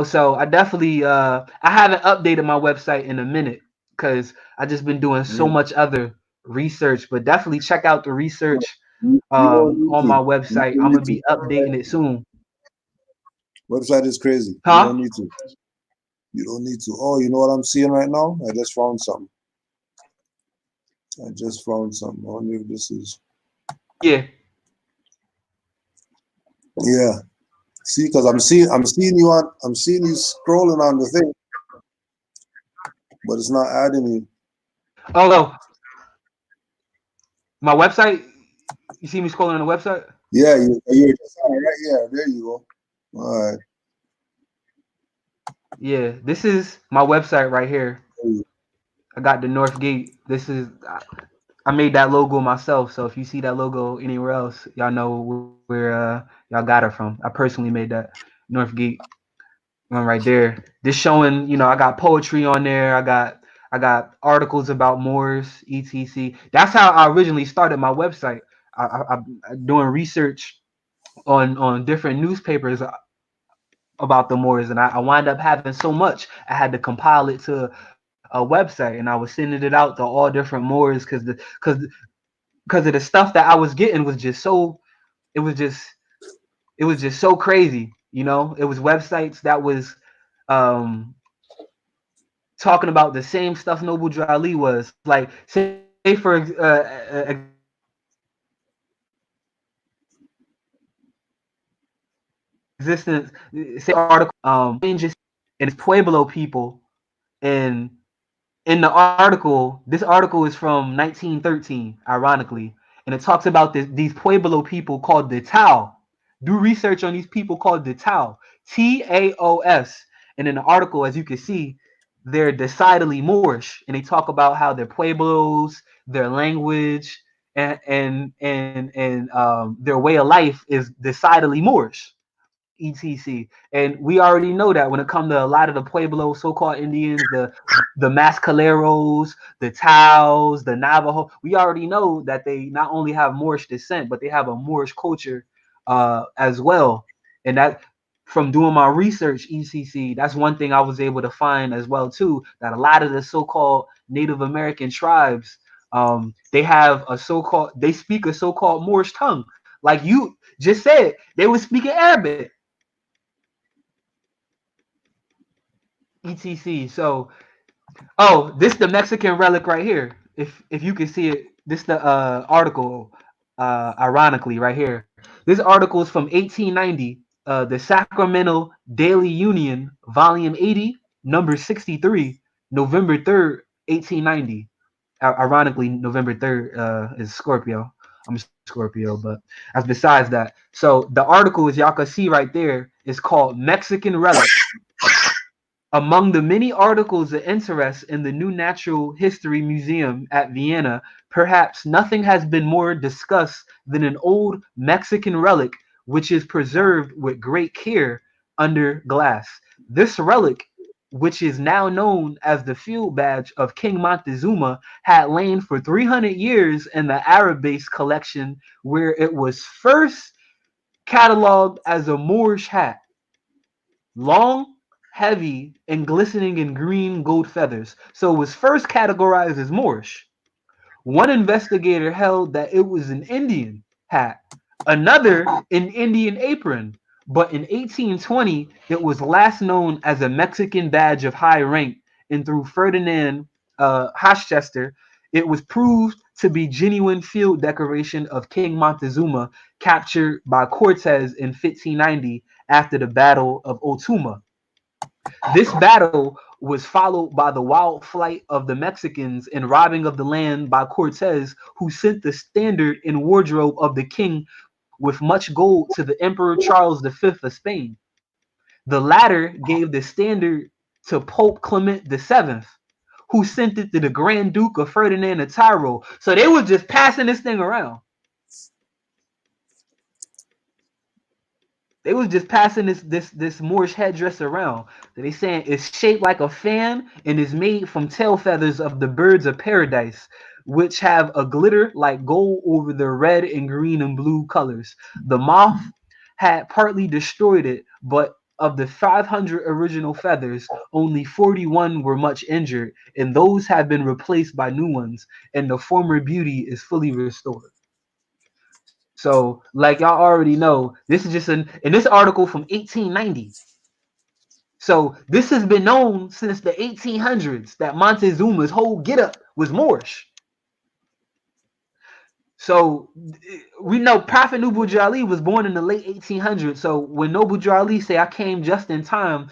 So I definitely I haven't updated my website in a minute because I just been doing so much other research. But definitely check out the research You don't need on my to. You website. don't I'm need gonna to. be updating it soon. Website is crazy. You Huh? don't need to. You don't need to. Oh, you know what I'm seeing right now? I just found something. I wonder if this is. Yeah. Yeah. See, because I'm seeing you scrolling on the thing, but it's not adding you. Oh no. My website. You see me scrolling on the website? Yeah, you're just on it right. Yeah, there you go. All right. Yeah, this is my website right here. I got the North Gate. This is I made that logo myself. So if you see that logo anywhere else, y'all know where y'all got it from. I personally made that North Gate one right there. This showing, I got poetry on there. I got articles about Moors, etc. That's how I originally started my website. I doing research on different newspapers about the Moors, and I wind up having so much I had to compile it to a website, and I was sending it out to all different Moors because of the stuff that I was getting was just so it was just so crazy. It was websites that was talking about the same stuff Noble Drew Ali was like. Say for existence, say article changes and it's Pueblo people, and in the article, this article is from 1913, ironically, and it talks about these Pueblo people called the Tao. Do research on these people called the Tao, Taos. And in the article, as you can see, they're decidedly Moorish, and they talk about how their Pueblos, their language, and their way of life is decidedly Moorish. etc. And we already know that when it comes to a lot of the Pueblo so-called Indians, the Mascaleros, the Taos, the Navajo, we already know that they not only have Moorish descent, but they have a Moorish culture as well. And that from doing my research, etc., that's one thing I was able to find as well too, that a lot of the so-called Native American tribes, they speak a so-called Moorish tongue. Like you just said, they were speaking Arabic. etc. So, this the Mexican relic right here. If you can see it, this the article. Ironically, right here, this article is from 1890. The Sacramento Daily Union, Volume 80, Number 63, November 3rd, 1890. Ironically, November 3rd is Scorpio. I'm a Scorpio, but as besides that. So the article, as y'all can see right there, is called Mexican Relic. Among the many articles of interest in the New Natural History Museum at Vienna, perhaps nothing has been more discussed than an old Mexican relic which is preserved with great care under glass. This relic, which is now known as the field badge of King Montezuma, had lain for 300 years in the Arabes collection, where it was first cataloged as a Moorish hat. Long, heavy, and glistening in green gold feathers, so it was first categorized as Moorish. One investigator held that it was an Indian hat, another an Indian apron, but in 1820 it was last known as a Mexican badge of high rank, and through Ferdinand Hochstetter, it was proved to be genuine field decoration of King Montezuma, captured by Cortez in 1590 after the Battle of Otuma. This battle was followed by the wild flight of the Mexicans and robbing of the land by Cortez, who sent the standard and wardrobe of the king with much gold to the Emperor Charles V of Spain. The latter gave the standard to Pope Clement VII, who sent it to the Grand Duke of Ferdinand of Tyrol. So they were just passing this thing around. They was just passing this Moorish headdress around. They saying it's shaped like a fan and is made from tail feathers of the birds of paradise, which have a glitter like gold over the red and green and blue colors. The moth had partly destroyed it, but of the 500 original feathers, only 41 were much injured, and those have been replaced by new ones, and the former beauty is fully restored. So, like y'all already know, this is just in this article from 1890. So this has been known since the 1800s that Montezuma's whole getup was Moorish. So we know Prophet Nubu Jali was born in the late 1800s. So when Nubu Jali say I came just in time,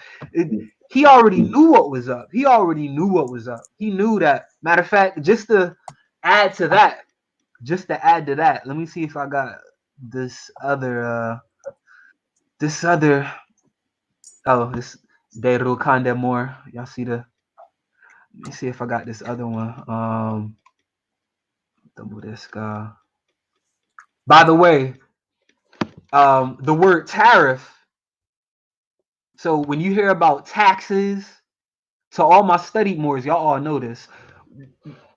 he already knew what was up. He already knew what was up. He knew that. Matter of fact, just to add to that, let me see if I got this other this De Rukande Moor. Y'all see let me see if I got this other one. By the way, the word tariff. So when you hear about taxes, to all my studied Moors, y'all all know this.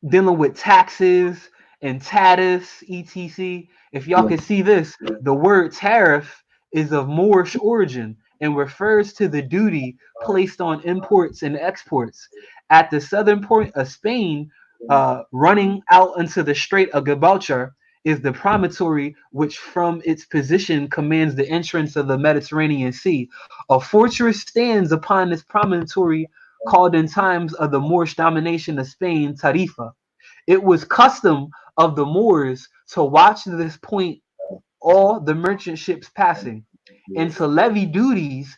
Dealing with taxes and tatis, etc. If y'all can see this, the word tariff is of Moorish origin and refers to the duty placed on imports and exports. At the southern point of Spain, running out into the Strait of Gibraltar, is the promontory which from its position commands the entrance of the Mediterranean Sea. A fortress stands upon this promontory called in times of the Moorish domination of Spain, Tarifa. It was custom of the Moors to watch this point all the merchant ships passing, and to levy duties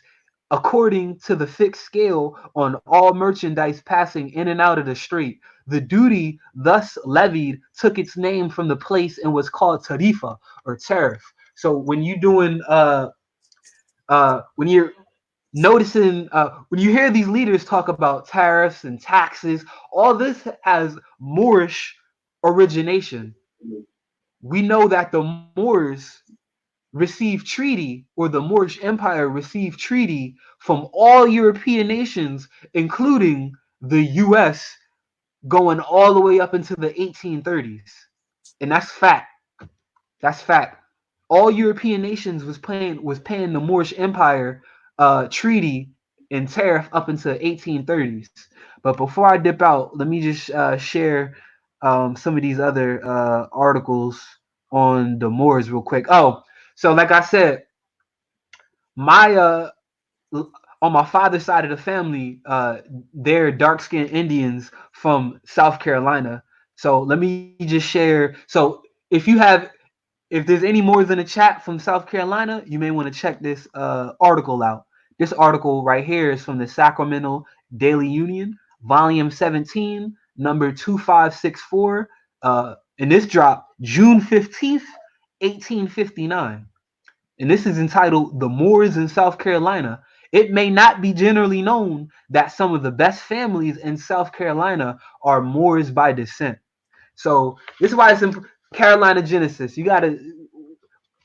according to the fixed scale on all merchandise passing in and out of the strait. The duty thus levied took its name from the place and was called tarifa or tariff. So when you doing when you're noticing when you hear these leaders talk about tariffs and taxes, all this has Moorish origination. We know that the Moors received treaty, or the Moorish Empire received treaty from all European nations, including the US, going all the way up into the 1830s. And that's fact. That's fact. All European nations was paying the Moorish Empire treaty and tariff up into the 1830s. But before I dip out, let me just share some of these other articles on the Moors real quick. Oh, so like I said, my on my father's side of the family, they're dark-skinned Indians from South Carolina. So let me just share. So if there's any more than a chat from South Carolina, you may want to check this article out. This article right here is from the Sacramento Daily Union, volume 17, number 2564. And this dropped June 15th, 1859. And this is entitled The Moors in South Carolina. It may not be generally known that some of the best families in South Carolina are Moors by descent. So this is why it's in Carolina Genesis. You gotta,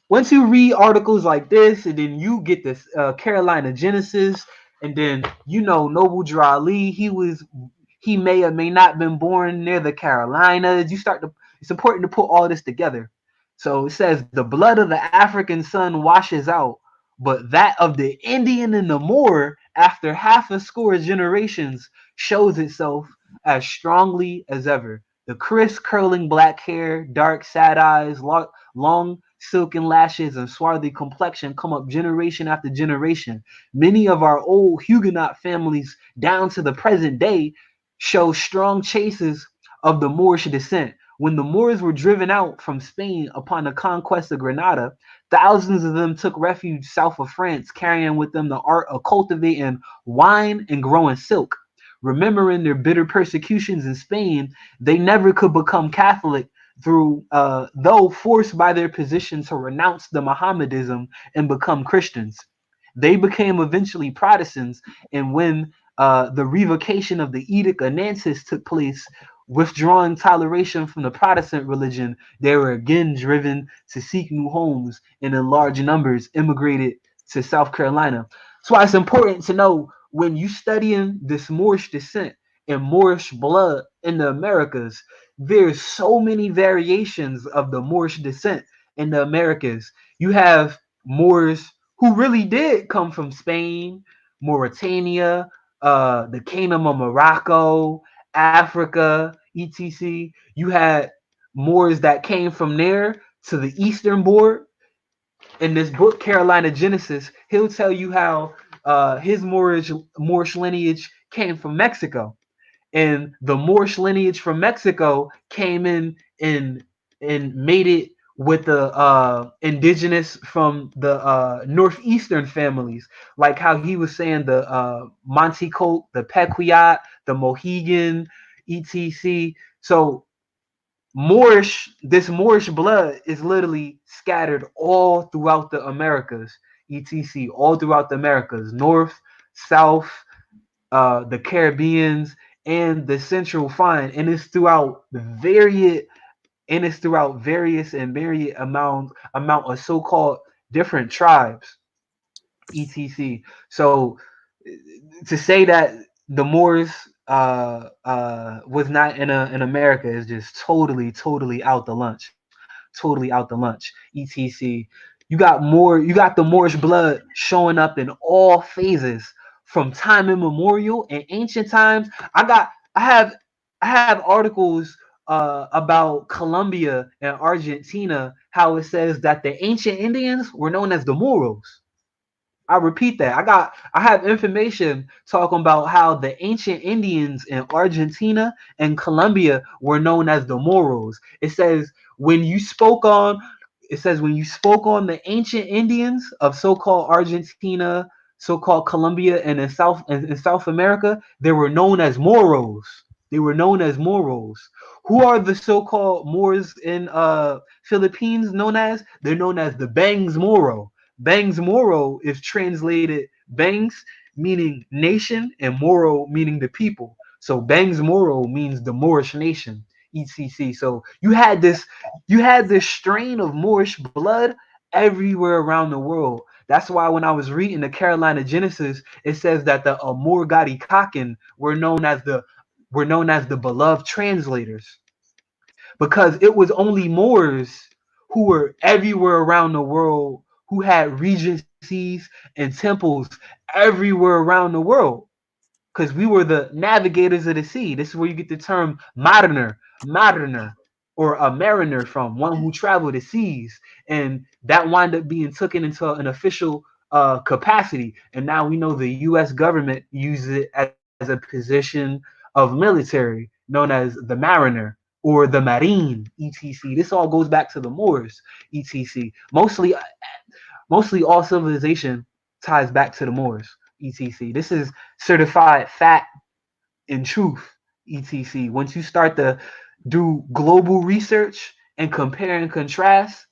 once you read articles like this, and then you get this Carolina Genesis, and then Noble Drew Ali, he may or may not been born near the Carolinas. It's important to put all this together. So it says the blood of the African sun washes out, but that of the Indian and the Moor, after half a score of generations, shows itself as strongly as ever. The crisp curling black hair, dark sad eyes, long silken lashes, and swarthy complexion come up generation after generation. Many of our old Huguenot families down to the present day show strong traces of the Moorish descent. When the Moors were driven out from Spain upon the conquest of Granada, thousands of them took refuge south of France, carrying with them the art of cultivating wine and growing silk. Remembering their bitter persecutions in Spain, they never could become Catholic though forced by their position to renounce the Mohammedanism and become Christians. They became eventually Protestants, and when the revocation of the Edict of Nantes took place, withdrawing toleration from the Protestant religion, they were again driven to seek new homes and in large numbers immigrated to South Carolina. That's why it's important to know when you studying this Moorish descent and Moorish blood in the Americas, there's so many variations of the Moorish descent in the Americas. You have Moors who really did come from Spain, Mauritania, the Kingdom of Morocco, Africa, etc. You had Moors that came from there to the eastern board. In this book, Carolina Genesis, he'll tell you how his Moorish lineage came from Mexico, and the Moorish lineage from Mexico came in and made it with the indigenous from the northeastern families, like how he was saying the Montecote, the Pequot, the Mohegan, etc. So this Moorish blood is literally scattered all throughout the Americas, etc. All throughout the Americas, north, south, the Caribbeans, and the Central Fine, and it's throughout various and myriad amount of so-called different tribes, etc. So to say that the Moors was not in America is just totally out the lunch. Totally out the lunch. etc. You got the Moorish blood showing up in all phases from time immemorial and ancient times. I have articles about Colombia and Argentina, how it says that the ancient Indians were known as the Moros. I repeat that. I have information talking about how the ancient Indians in Argentina and Colombia were known as the Moros. It says when you spoke on the ancient Indians of so-called Argentina, so-called Colombia, and in South America, they were known as Moros. They were known as Moros. Who are the so-called Moors in Philippines known as? They're known as the Bangs Moro. Bangs Moro is translated Bangs meaning nation and Moro meaning the people. So Bangs Moro means the Moorish nation, etc. So you had this strain of Moorish blood everywhere around the world. That's why when I was reading the Carolina Genesis, it says that the Amor-Gadi Kaken were known as the beloved translators, because it was only Moors who were everywhere around the world, who had regencies and temples everywhere around the world, because we were the navigators of the sea. This is where you get the term mariner, or a mariner from, one who traveled the seas, and that wound up being taken into an official capacity. And now we know the U.S. government uses it as a position of military, known as the mariner or the marine, etc. This all goes back to the Moors, etc. Mostly all civilization ties back to the Moors, etc. This is certified fact and truth, etc. Once you start to do global research and compare and contrast,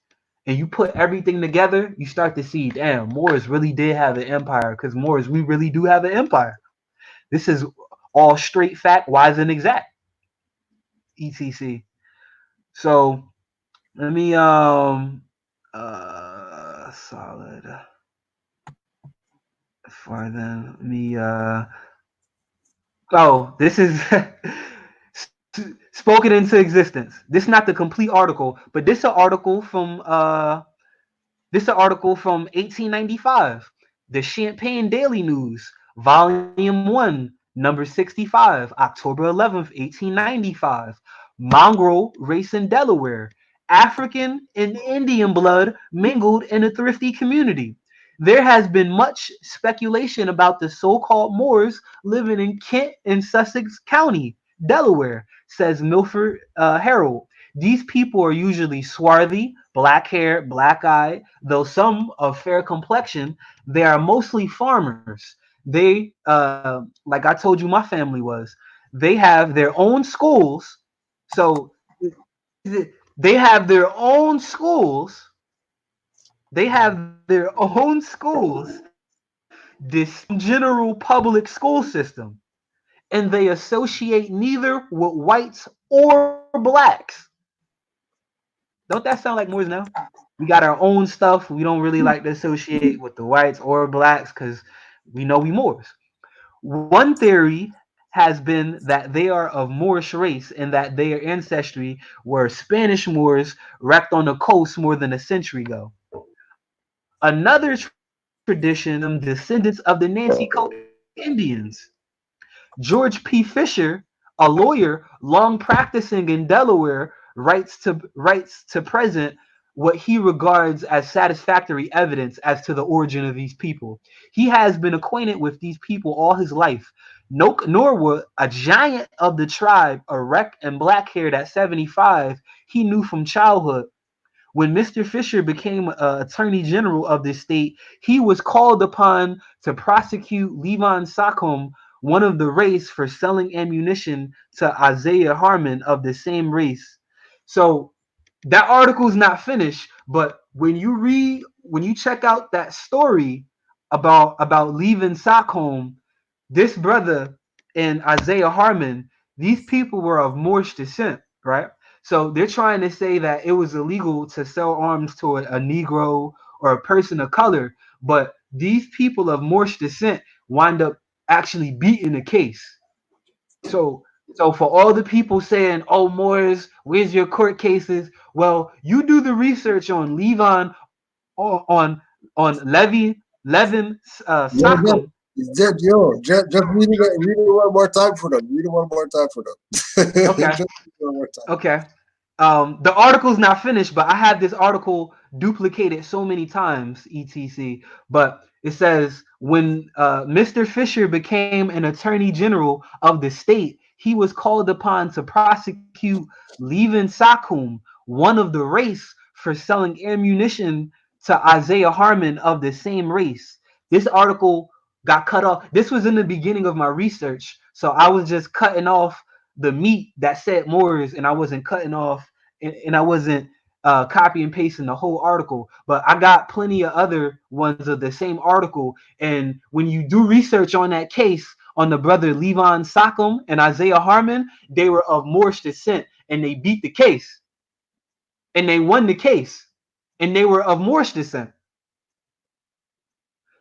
and you put everything together, you start to see, damn, Moors really did have an empire, because Moors, we really do have an empire. This is all straight fact, wise and exact, etc. So let me solid for then me this is spoken into existence. This is not the complete article, but this is an article from 1895, the Champaign Daily News, Volume 1, number 65, October 11th, 1895. Mongrel race in Delaware. African and Indian blood mingled in a thrifty community. There has been much speculation about the so-called Moors living in Kent and Sussex County, Delaware, says Milford Herald. These people are usually swarthy, black hair, black eye, though some of fair complexion. They are mostly farmers. They, like I told you, my family was. They have their own schools. So they have their own schools. They have their own schools, the same general public school system, and they associate neither with whites or blacks. Don't that sound like Moors now? We got our own stuff. We don't really like to associate with the whites or blacks because we know we Moors. One theory has been that they are of Moorish race and that their ancestry were Spanish Moors wrecked on the coast more than a century ago. Another tradition them descendants of the Nancy Coke Indians. George P. Fisher, a lawyer long practicing in Delaware, writes to present what he regards as satisfactory evidence as to the origin of these people. He has been acquainted with these people all his life. No, nor were a giant of the tribe, erect and black haired at 75, he knew from childhood. When Mr. Fisher became Attorney General of the state, he was called upon to prosecute Levon Sacom, one of the race, for selling ammunition to Isaiah Harmon of the same race. So that article is not finished, but when you check out that story about leaving Stockholm, this brother and Isaiah Harmon, these people were of Moorish descent, right? So they're trying to say that it was illegal to sell arms to a Negro or a person of color, but these people of Moorish descent wind up actually beating the case. So so for all the people saying, "Oh, Moors, where's your court cases?" Well, you do the research on Levon on Levin Yo, Jeff, Sachem. Jeff, read it one more time for them. Read it one more time for them. Okay, Just read it one more time. okay. The article's not finished, but I have this article duplicated so many times, etc. But it says when Mr. Fisher became an attorney general of the state, he was called upon to prosecute Levin Sakum, one of the race, for selling ammunition to Isaiah Harmon of the same race. This article got cut off. This was in the beginning of my research, so I was just cutting off the meat that said Moors, and I wasn't cutting off and I wasn't copy and pasting the whole article. But I got plenty of other ones of the same article. And when you do research on that case on the brother Levon Sachem and Isaiah Harmon, they were of Moorish descent and they beat the case and they won the case and they were of Moorish descent.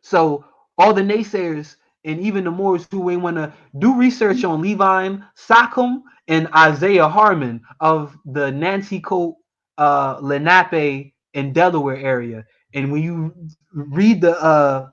So all the naysayers and even the Moors who ain't want to do research on Levine Sachem and Isaiah Harmon of the Nanticoke, Lenape, and Delaware area. And when you read when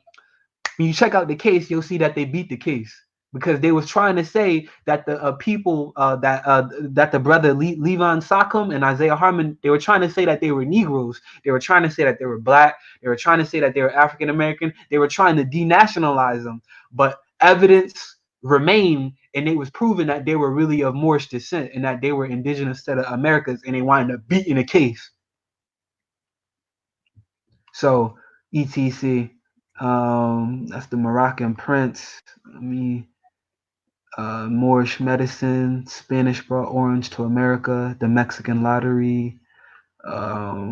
you check out the case, you'll see that they beat the case because they was trying to say that the people that the brother Levon Sachem and Isaiah Harmon, they were trying to say that they were Negroes. They were trying to say that they were black. They were trying to say that they were African American. They were trying to denationalize them, but evidence remained, and it was proven that they were really of Moorish descent and that they were indigenous to the Americas, and they wound up beating the case. So, etc. That's the Moroccan prince. Let me. Moorish medicine, Spanish brought orange to America, the Mexican lottery. Let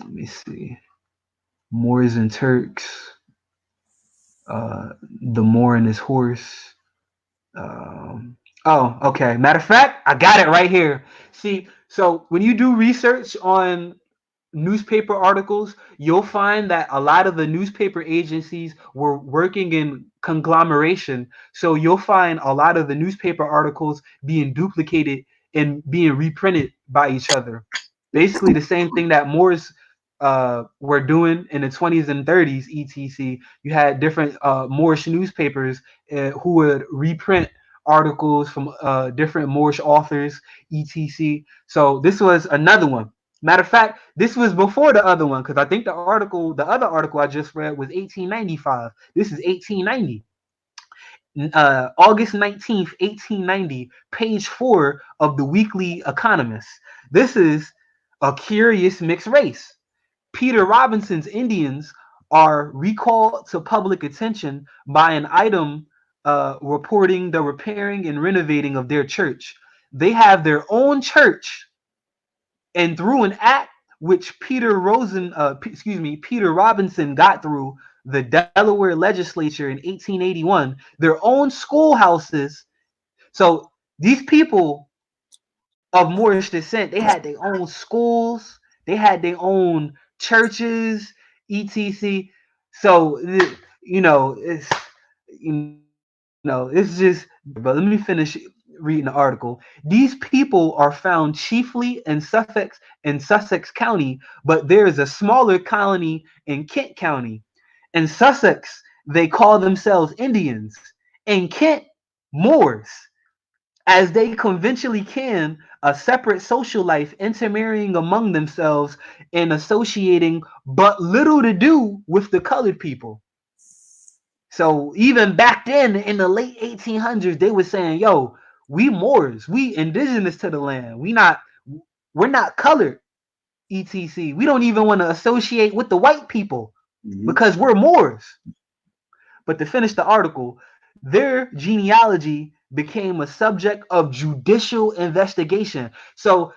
me see. Moors and Turks, the Moor and his horse. Oh, okay. Matter of fact, I got it right here. See, so when you do research on newspaper articles, you'll find that a lot of the newspaper agencies were working in conglomeration. So you'll find a lot of the newspaper articles being duplicated and being reprinted by each other. Basically, the same thing that Moors were doing in the 20s and 30s, etc. You had different Moorish newspapers who would reprint articles from different Moorish authors, etc. So this was another one. Matter of fact, this was before the other one because I think the other article I just read was 1895. This is 1890. August 19th, 1890, page 4 of the Weekly Economist. This is a curious mixed race. Peter Robinson's Indians are recalled to public attention by an item reporting the repairing and renovating of their church. They have their own church, and through an act which Peter Robinson got through the Delaware legislature in 1881, their own schoolhouses. So these people of Moorish descent, they had their own schools, they had their own churches, etc. So it's just. But let me finish reading the article. These people are found chiefly in Sussex County, but there is a smaller colony in Kent County. In Sussex, they call themselves Indians. In Kent, Moors, as they conventionally can, a separate social life, intermarrying among themselves and associating but little to do with the colored people. So even back then in the late 1800s, they were saying, yo, we Moors, we indigenous to the land. We're not colored, etc. We don't even want to associate with the white people because we're Moors. But to finish the article, their genealogy became a subject of judicial investigation. So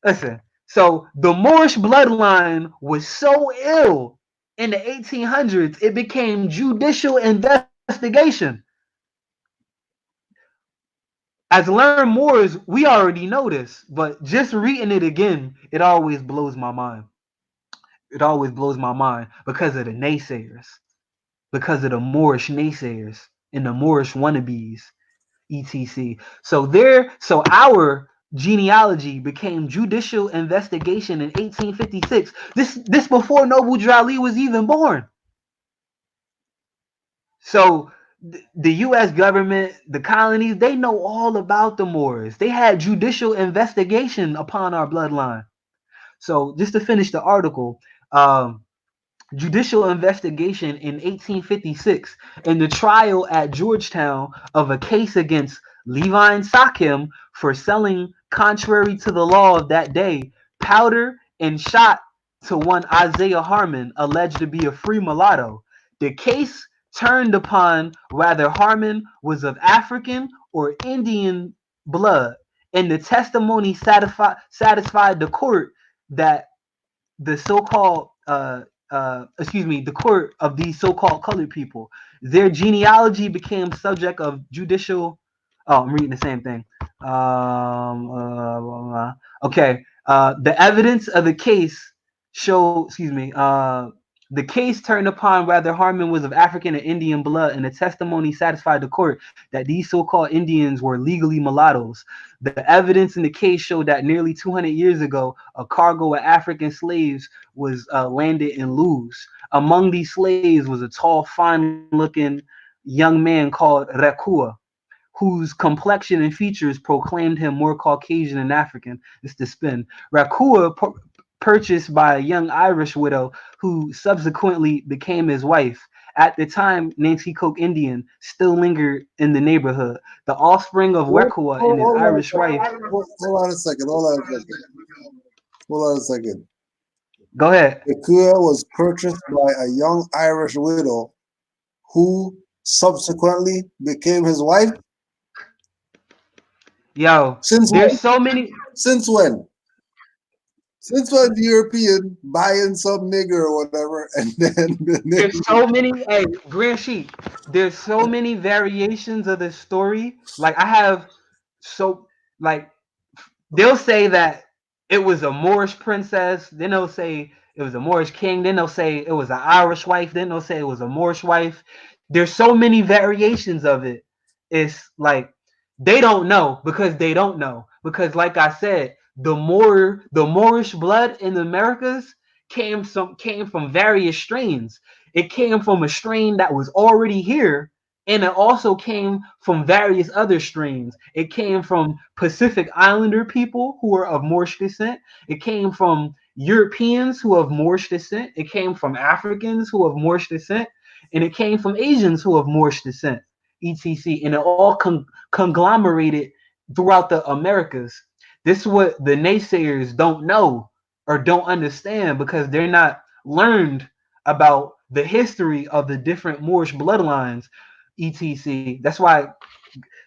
listen. So the Moorish bloodline was so ill in the 1800s, it became judicial investigation. As learned Moors, we already know this, but just reading it again, it always blows my mind. It always blows my mind because of the naysayers, because of the Moorish naysayers and the Moorish wannabes, etc. So our genealogy became judicial investigation in 1856. This before Noble Drew Ali was even born. So the U.S. government, the colonies, they know all about the Moors. They had judicial investigation upon our bloodline. So just to finish the article, judicial investigation in 1856 in the trial at Georgetown of a case against Levine Sakim for selling, contrary to the law of that day, powder and shot to one Isaiah Harmon, alleged to be a free mulatto. The case turned upon whether Harmon was of African or Indian blood, and the testimony satisfied the court that the so-called the court of these so-called colored people, their genealogy became subject of judicial. Oh, I'm reading the same thing. Okay. The evidence of the case show. The case turned upon whether Harmon was of African or Indian blood, and the testimony satisfied the court that these so-called Indians were legally mulattoes. The evidence in the case showed that nearly 200 years ago, a cargo of African slaves was landed in Luz. Among these slaves was a tall, fine-looking young man called Rekua, whose complexion and features proclaimed him more Caucasian than African. It's the spin. Rekua, purchased by a young Irish widow who subsequently became his wife. At the time, Nancy Coke Indian still lingered in the neighborhood. The offspring of Rekua and his Irish wife. Hold on a second. Go ahead. Rekua was purchased by a young Irish widow who subsequently became his wife. Yo, since when? Since when the European buying some nigger or whatever, and then there's so many. Hey, Grand Sheep, there's so many variations of this story. Like they'll say that it was a Moorish princess. Then they'll say it was a Moorish king. Then they'll say it was an Irish wife. Then they'll say it was a Moorish wife. There's so many variations of it. It's like they don't know because they don't know. Because like I said, the Moorish blood in the Americas came from various strains. It came from a strain that was already here, and it also came from various other strains. It came from Pacific Islander people who are of Moorish descent. It came from Europeans who are of Moorish descent. It came from Africans who are of Moorish descent, and it came from Asians who are of Moorish descent, etc. And it all conglomerated throughout the Americas. This is what the naysayers don't know or don't understand because they're not learned about the history of the different Moorish bloodlines, etc. That's why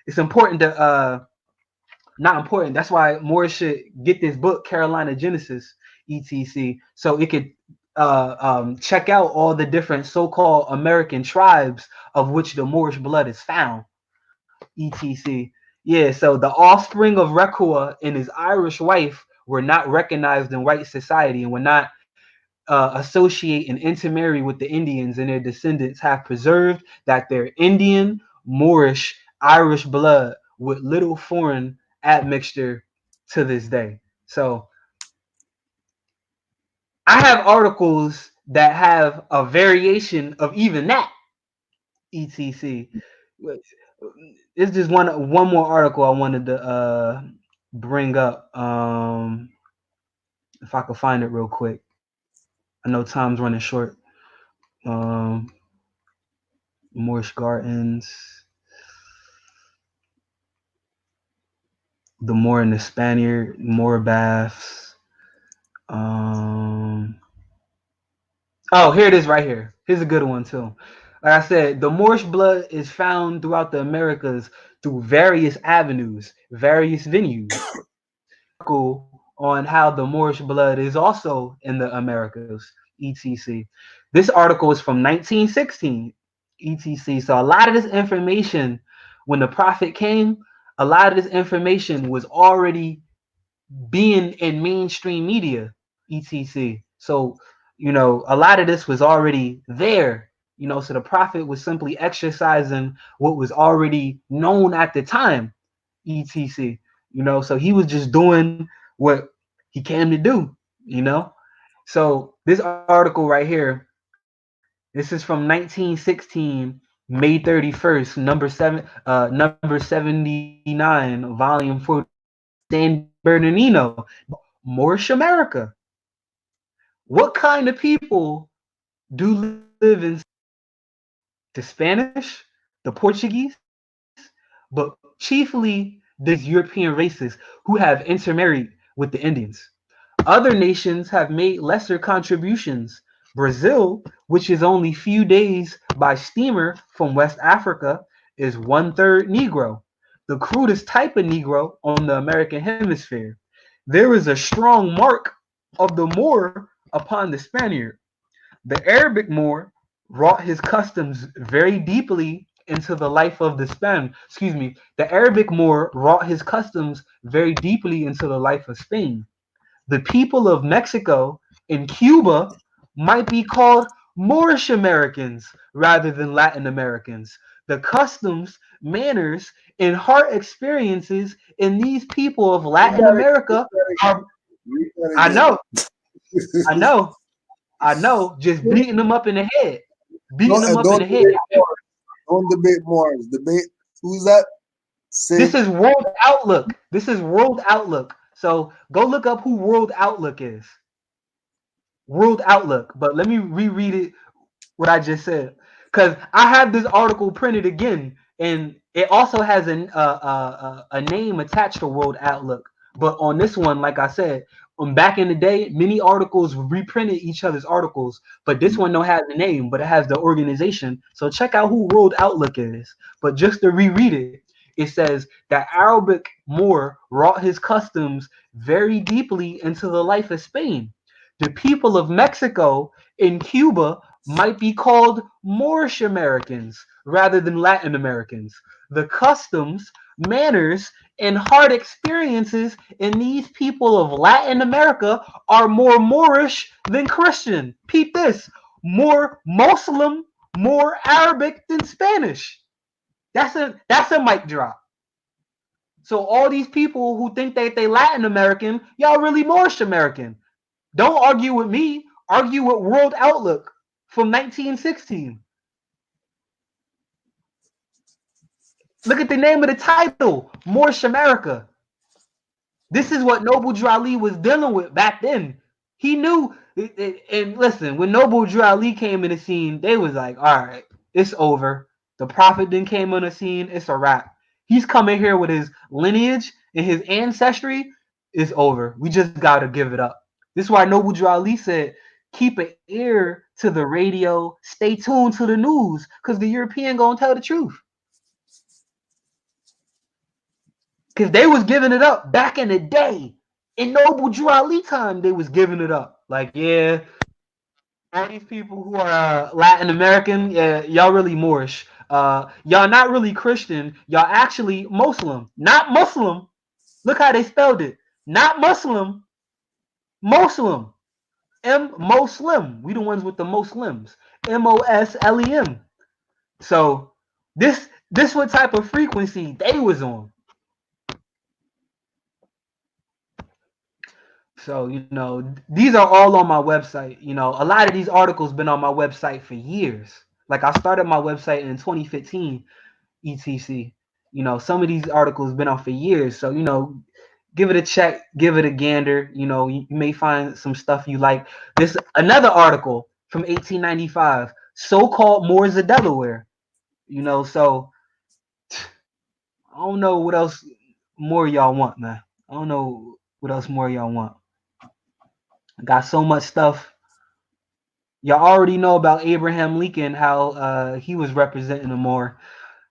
it's important to not important. That's why Moorish should get this book, Carolina Genesis, etc. So it could check out all the different so-called American tribes of which the Moorish blood is found, etc. Yeah, so the offspring of Rekua and his Irish wife were not recognized in white society and were not associate and intermarry with the Indians, and their descendants have preserved that their Indian, Moorish, Irish blood with little foreign admixture to this day. So I have articles that have a variation of even that, etc. It's just one more article I wanted to bring up. If I could find it real quick. I know time's running short. Moorish Gardens, the Moor and the Spaniard, Moor Baths. Oh, here it is right here. Here's a good one too. Like I said, the Moorish blood is found throughout the Americas through various avenues, various venues. On how the Moorish blood is also in the Americas, etc. This article is from 1916, etc. So a lot of this information, when the Prophet came, a lot of this information was already being in mainstream media, etc. So, a lot of this was already there, so the Prophet was simply exercising what was already known at the time, etc. So he was just doing what he came to do. So this article right here, this is from 1916, May 31st, number 79, volume 4, San Bernardino, Moorish America. What kind of people do live in the Spanish, the Portuguese, but chiefly these European races who have intermarried with the Indians? Other nations have made lesser contributions. Brazil, which is only few days by steamer from West Africa, is 1/3 Negro, the crudest type of Negro on the American hemisphere. There is a strong mark of the Moor upon the Spaniard. The Arabic Moor wrought his customs very deeply into the life of the Spain. The Arabic Moor wrought his customs very deeply into the life of Spain. The people of Mexico and Cuba might be called Moorish Americans rather than Latin Americans. The customs, manners, and heart experiences in these people of Latin America are, I know, just beating them up in the head. Beating them up in the head. Don't debate Moors. Debate, who's that? This is World Outlook. This is World Outlook. So go look up who World Outlook is. World Outlook. But let me reread it, what I just said. Because I have this article printed again, and it also has a name attached to World Outlook. But on this one, like I said, back in the day, many articles reprinted each other's articles, but this one don't have the name, but it has the organization. So check out who World Outlook is. But just to reread it, it says that Arabic Moor wrought his customs very deeply into the life of Spain. The people of Mexico and Cuba might be called Moorish Americans rather than Latin Americans. The customs, manners, and heart experiences in these people of Latin America are more Moorish than Christian. Peep this, more Muslim, more Arabic than Spanish. That's a mic drop. So all these people who think that they Latin American, y'all really Moorish American. Don't argue with me. Argue with World Outlook from 1916. Look at the name of the title, Moorish America. This is what Noble Drew Ali was dealing with back then. He knew, and listen, when Noble Drew Ali came in the scene, they was like, all right, it's over. The Prophet then came on the scene, it's a wrap. He's coming here with his lineage and his ancestry. is over. We just gotta give it up. This is why Noble Drew Ali said, keep an ear to the radio, stay tuned to the news, because the European gonna tell the truth. Because they was giving it up back in the day. In Noble Drew Ali time, they was giving it up. Like, yeah, all these people who are Latin American, yeah, y'all really Moorish. Y'all not really Christian. Y'all actually Muslim. Not Muslim. Look how they spelled it. Not Muslim. Muslim. Muslim. We the ones with the Muslims. Moslem. So this what type of frequency they was on. So, you know, these are all on my website. You know, a lot of these articles been on my website for years. Like I started my website in 2015, etc. You know, some of these articles been on for years. So, you know, give it a check, give it a gander. You know, you may find some stuff you like. This another article from 1895, so-called Moors of Delaware. You know, so I don't know what else more y'all want, man. I don't know what else more y'all want. I got so much stuff. Y'all already know about Abraham Lincoln, how he was representing the Moor.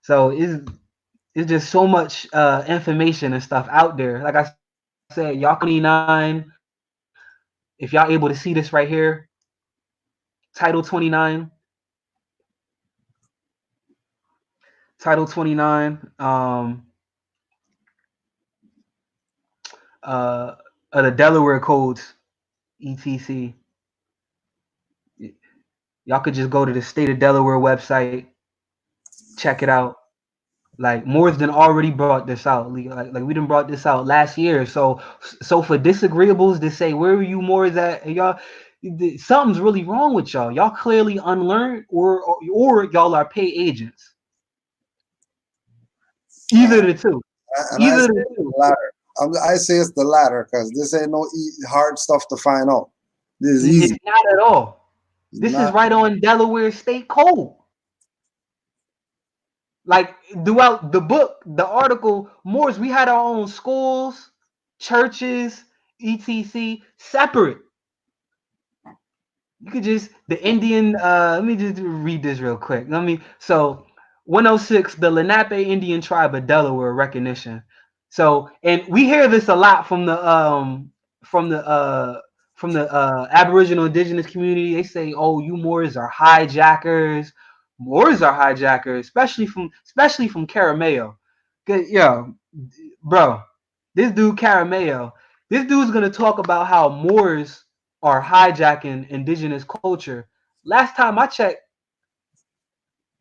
So it's just so much information and stuff out there. Like I said, y'all 29. If y'all able to see this right here, Title 29. Title 29. Of the Delaware codes, etc. Y'all could just go to the state of Delaware website, check it out. Like Moore's done already brought this out. Like we done brought this out last year. So for disagreeables to say where are you Moors at, y'all, something's really wrong with y'all. Y'all clearly unlearned, or y'all are pay agents. Either the two. And I say it's the latter. I say it's the latter because this ain't no hard stuff to find out. This is easy. It's not at all. This is right on Delaware State Code. Like throughout the book, the article, Moors, we had our own schools, churches, etc. separate. You could just the Indian. Let me just read this real quick. So 106, the Lenape Indian tribe of Delaware recognition. So, and we hear this a lot from the Aboriginal Indigenous community. They say, "Oh, you Moors are hijackers." Moors are hijackers, especially from Caramayo. Yo, bro, this dude Caramayo. This dude's gonna talk about how Moors are hijacking indigenous culture. Last time I checked,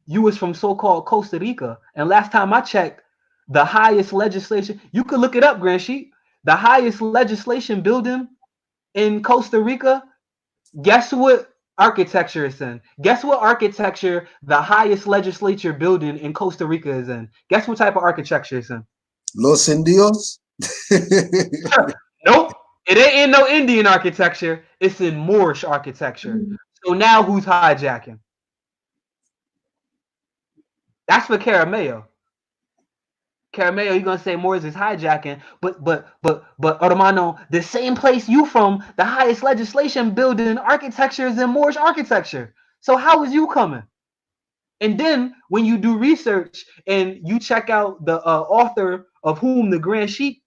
you was from so-called Costa Rica, and last time I checked, the highest legislation, you could look it up, Grand Sheet, the highest legislation building in Costa Rica, guess what architecture is in? Guess what architecture the highest legislature building in Costa Rica is in? Guess what type of architecture it's in? Los Indios? Nope. It ain't in no Indian architecture. It's in Moorish architecture. So now who's hijacking? That's for Caramayo. Caramayo, you're gonna say Moors is hijacking, but Hermano, the same place you from, the highest legislation building architecture is in Moorish architecture. So how is you coming? And then when you do research and you check out the author of whom the Grand Sheik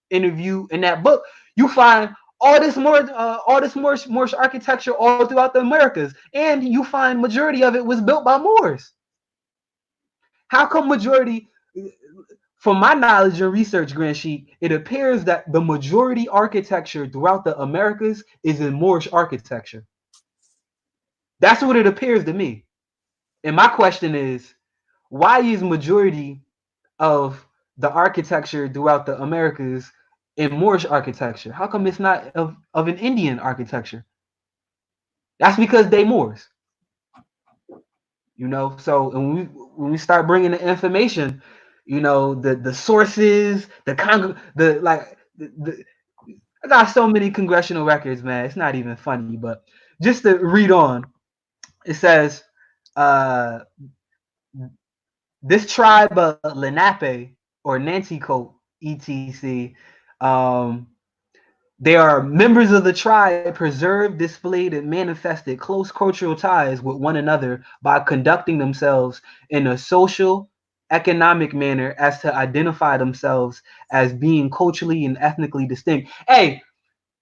interview in that book, you find all this Moorish architecture all throughout the Americas, and you find majority of it was built by Moors. How come majority? From my knowledge and research, Grand Sheik, it appears that the majority architecture throughout the Americas is in Moorish architecture. That's what it appears to me. And my question is, why is majority of the architecture throughout the Americas in Moorish architecture? How come it's not of an Indian architecture? That's because they Moors. You know, so and when we start bringing the information, you know, the sources, I got so many congressional records, man. It's not even funny, but just to read on, it says, this tribe of Lenape or Nanticoke, etc., Um, they are members of the tribe, preserved, displayed, and manifested close cultural ties with one another by conducting themselves in a social, economic manner as to identify themselves as being culturally and ethnically distinct. Hey,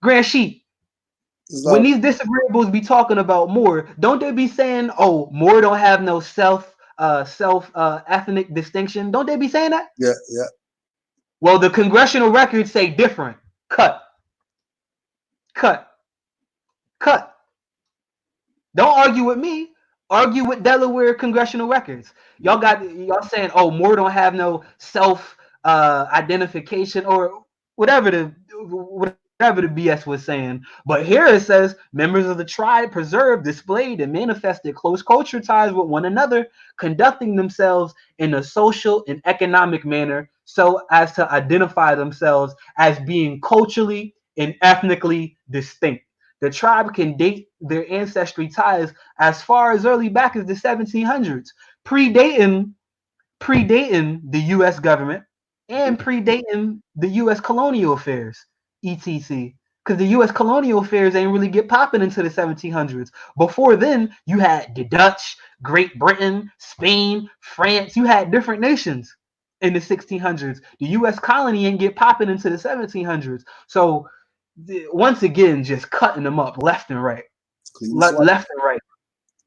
Grand Sheep, when these disagreeables be talking about Moor, don't they be saying, "Oh, Moor don't have no self ethnic distinction"? Don't they be saying that? Yeah, yeah. Well, the congressional records say different. Cut, cut, cut. Don't argue with me. Argue with Delaware congressional records. Y'all saying, "Oh, Moor don't have no self identification," or whatever the BS was saying. But here it says members of the tribe preserved, displayed, and manifested close culture ties with one another, conducting themselves in a social and economic manner so as to identify themselves as being culturally and ethnically distinct. The tribe can date their ancestry ties as far as early back as the 1700s, predating the U.S. government and predating the U.S. colonial affairs, etc. Because the U.S. colonial affairs ain't really get popping into the 1700s. Before then, you had the Dutch, Great Britain, Spain, France. You had different nations in the 1600s. The U.S. colony ain't get popping into the 1700s. So once again, just cutting them up left and right. Left and right.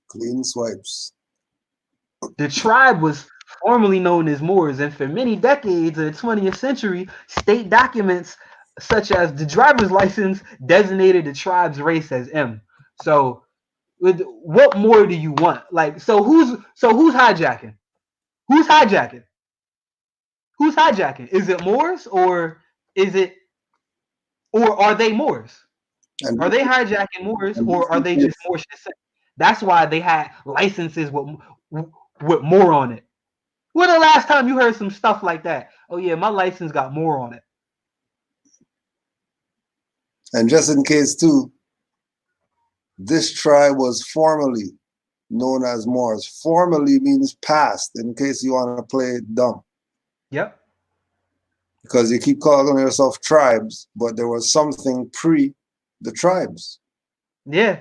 Clean swipes. The tribe was formerly known as Moors, and for many decades of the 20th century, state documents such as the driver's license designated the tribe's race as M. So, what more do you want? Like, so who's hijacking? Who's hijacking? Who's hijacking? Is it Moors or are they Moors? And Are they hijacking Moors or are they just Moorish descent? That's why they had licenses with Moor on it. When the last time you heard some stuff like that? Oh yeah, my license got Moor on it. And just in case too, this tribe was formerly known as Moors. Formerly means past, in case you want to play it dumb. Yep. Because you keep calling yourself tribes, but there was something pre the tribes. Yeah,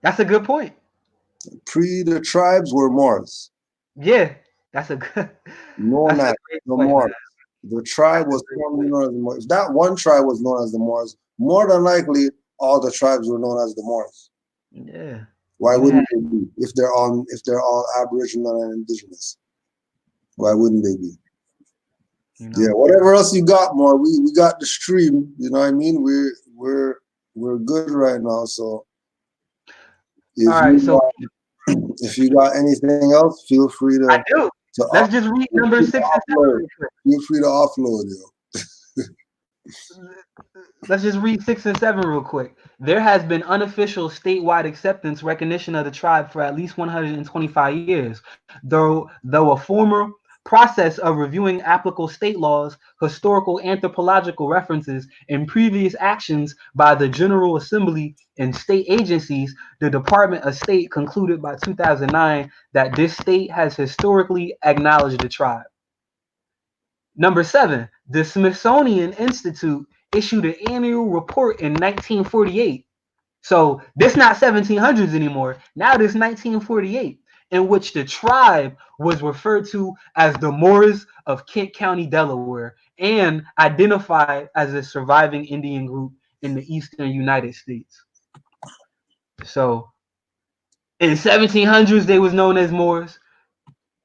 that's a good point. Pre the tribes were Moors. Yeah, that's a good. Known as the Moors. The tribe was formerly known as the Moors. If that one tribe was known as the Moors, more than likely all the tribes were known as the Moors. Yeah. Why wouldn't they be? If they're all Aboriginal and Indigenous, why wouldn't they be? Yeah, whatever else you got, more. We got the stream. You know what I mean? We're good right now. So if you got anything else, feel free to. I do. Let's just read number 6 and 7. Feel free to offload, yo. Let's just read 6 and 7 real quick. There has been unofficial statewide acceptance recognition of the tribe for at least 125 years, though a former process of reviewing applicable state laws, historical anthropological references, and previous actions by the General Assembly and state agencies, the Department of State concluded by 2009 that this state has historically acknowledged the tribe. Number 7, the Smithsonian Institute issued an annual report in 1948. So this not 1700s anymore. Now this 1948, in which the tribe was referred to as the Moors of Kent County, Delaware, and identified as a surviving Indian group in the eastern United States. So in 1700s, they was known as Moors.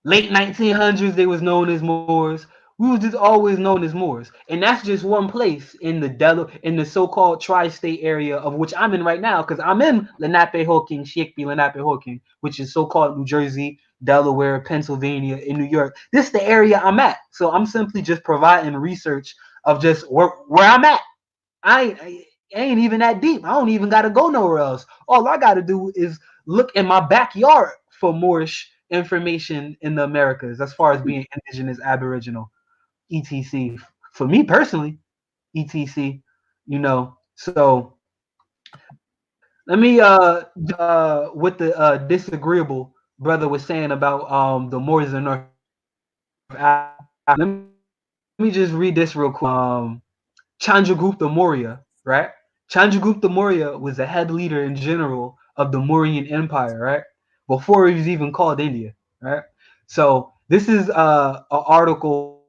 Late 1900s, they was known as Moors. We was just always known as Moors, and that's just one place in the so-called tri-state area of which I'm in right now, because I'm in Lenape-Hawking, Lenape-Hawking, which is so-called New Jersey, Delaware, Pennsylvania, and New York. This is the area I'm at, so I'm simply just providing research of just where I'm at. I ain't even that deep. I don't even got to go nowhere else. All I got to do is look in my backyard for Moorish information in the Americas as far as being indigenous, aboriginal, etc. For me personally, etc. So let me what the disagreeable brother was saying about the Moors in North Africa. Let me just read this real quick. Chandragupta Maurya, right? Chandragupta Maurya was the head leader and general of the Mauryan Empire, right? Before it was even called India, right? So this is an article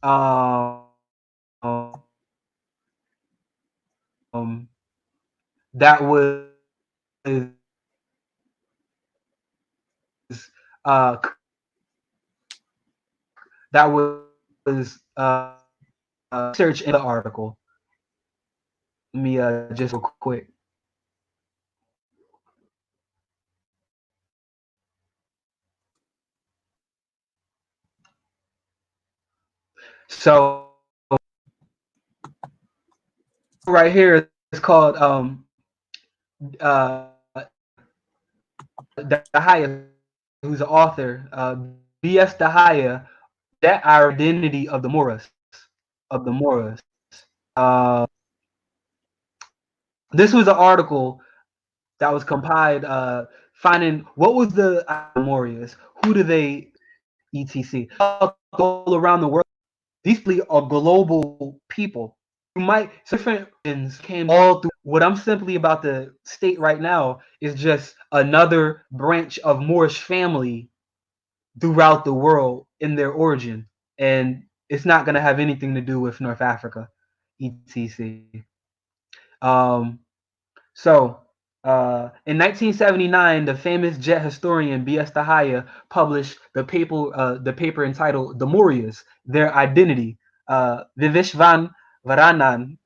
that was research in the article. Let me just real quick. So right here it's called Dahaya, who's the author, B.S. Dahaya, that identity of the Moors. This was an article that was compiled, finding what was the Moorians, who do they etc. All around the world. These people are global people. You might different regions came all through. What I'm simply about to state right now is just another branch of Moorish family throughout the world in their origin, and it's not going to have anything to do with North Africa, etc. Um, so, in 1979, the famous jet historian B.S. Dahaya published the paper entitled "The Mauryas: Their Identity," Vivishvan Varanan,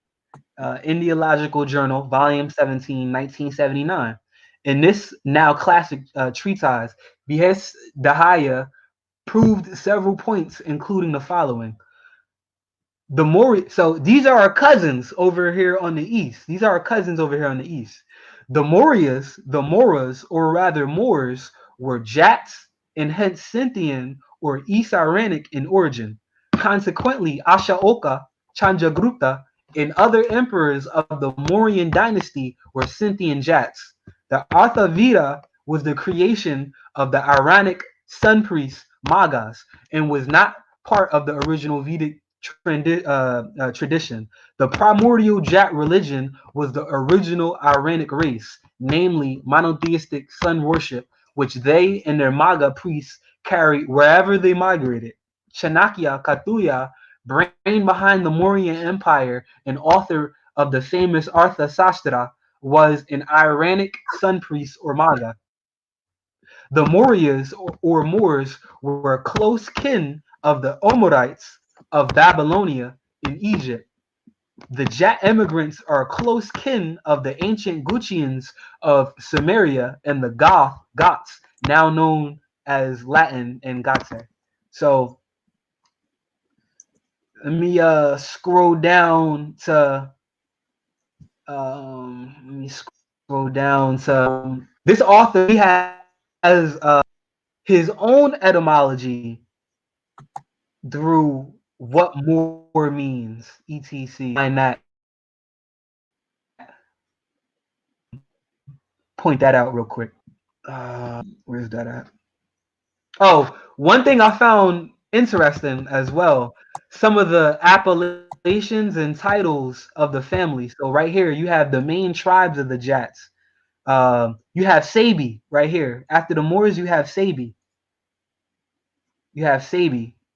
Indiological Journal, Volume 17, 1979. In this now classic treatise, B.S. Dahaya proved several points, including the following. The Moor, so these are our cousins over here on the east. These are our cousins over here on the east. The Mauryas, the Moras, or rather Moors, were Jats and hence Scythian or East Iranic in origin. Consequently, Ashoka, Chandragupta, and other emperors of the Mauryan dynasty were Scythian Jats. The Arthavida was the creation of the Iranic sun priest Magas and was not part of the original Vedic tradition. The primordial Jat religion was the original Iranic race, namely monotheistic sun worship, which they and their Maga priests carried wherever they migrated. Chanakya Katuya, brain behind the Mauryan Empire and author of the famous Artha Sastra, was an Iranic sun priest or Maga. The Mauryas or Moors were close kin of the Omorites of Babylonia in Egypt. The Jat immigrants are close kin of the ancient Guccians of Sumeria and the Goths, now known as Latin and Gotse. So let me scroll down to this author. He has his own etymology through what Moor means, etc. Find that, point that out real quick. Where's that at? Oh, one thing I found interesting as well, some of the appellations and titles of the family. So right here, you have the main tribes of the Jats. You have Sabi right here. After the Moors, you have Sabi.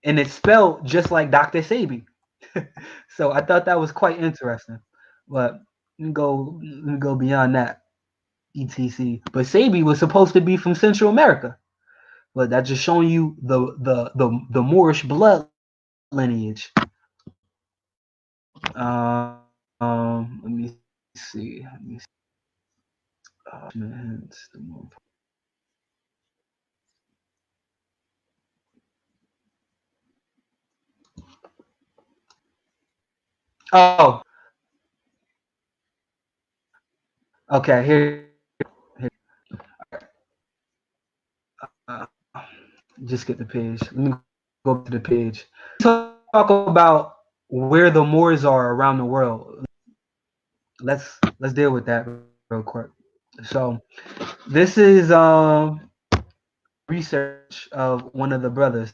And it's spelled just like Dr. Sabi. So I thought that was quite interesting. But let me go beyond that. etc. But Sabi was supposed to be from Central America. But that's just showing you the Moorish blood lineage. Let me see. Oh, okay. Here. Uh, just get the page. Let me go to the page. Talk about where the Moors are around the world. Let's deal with that real quick. So this is research of one of the brothers.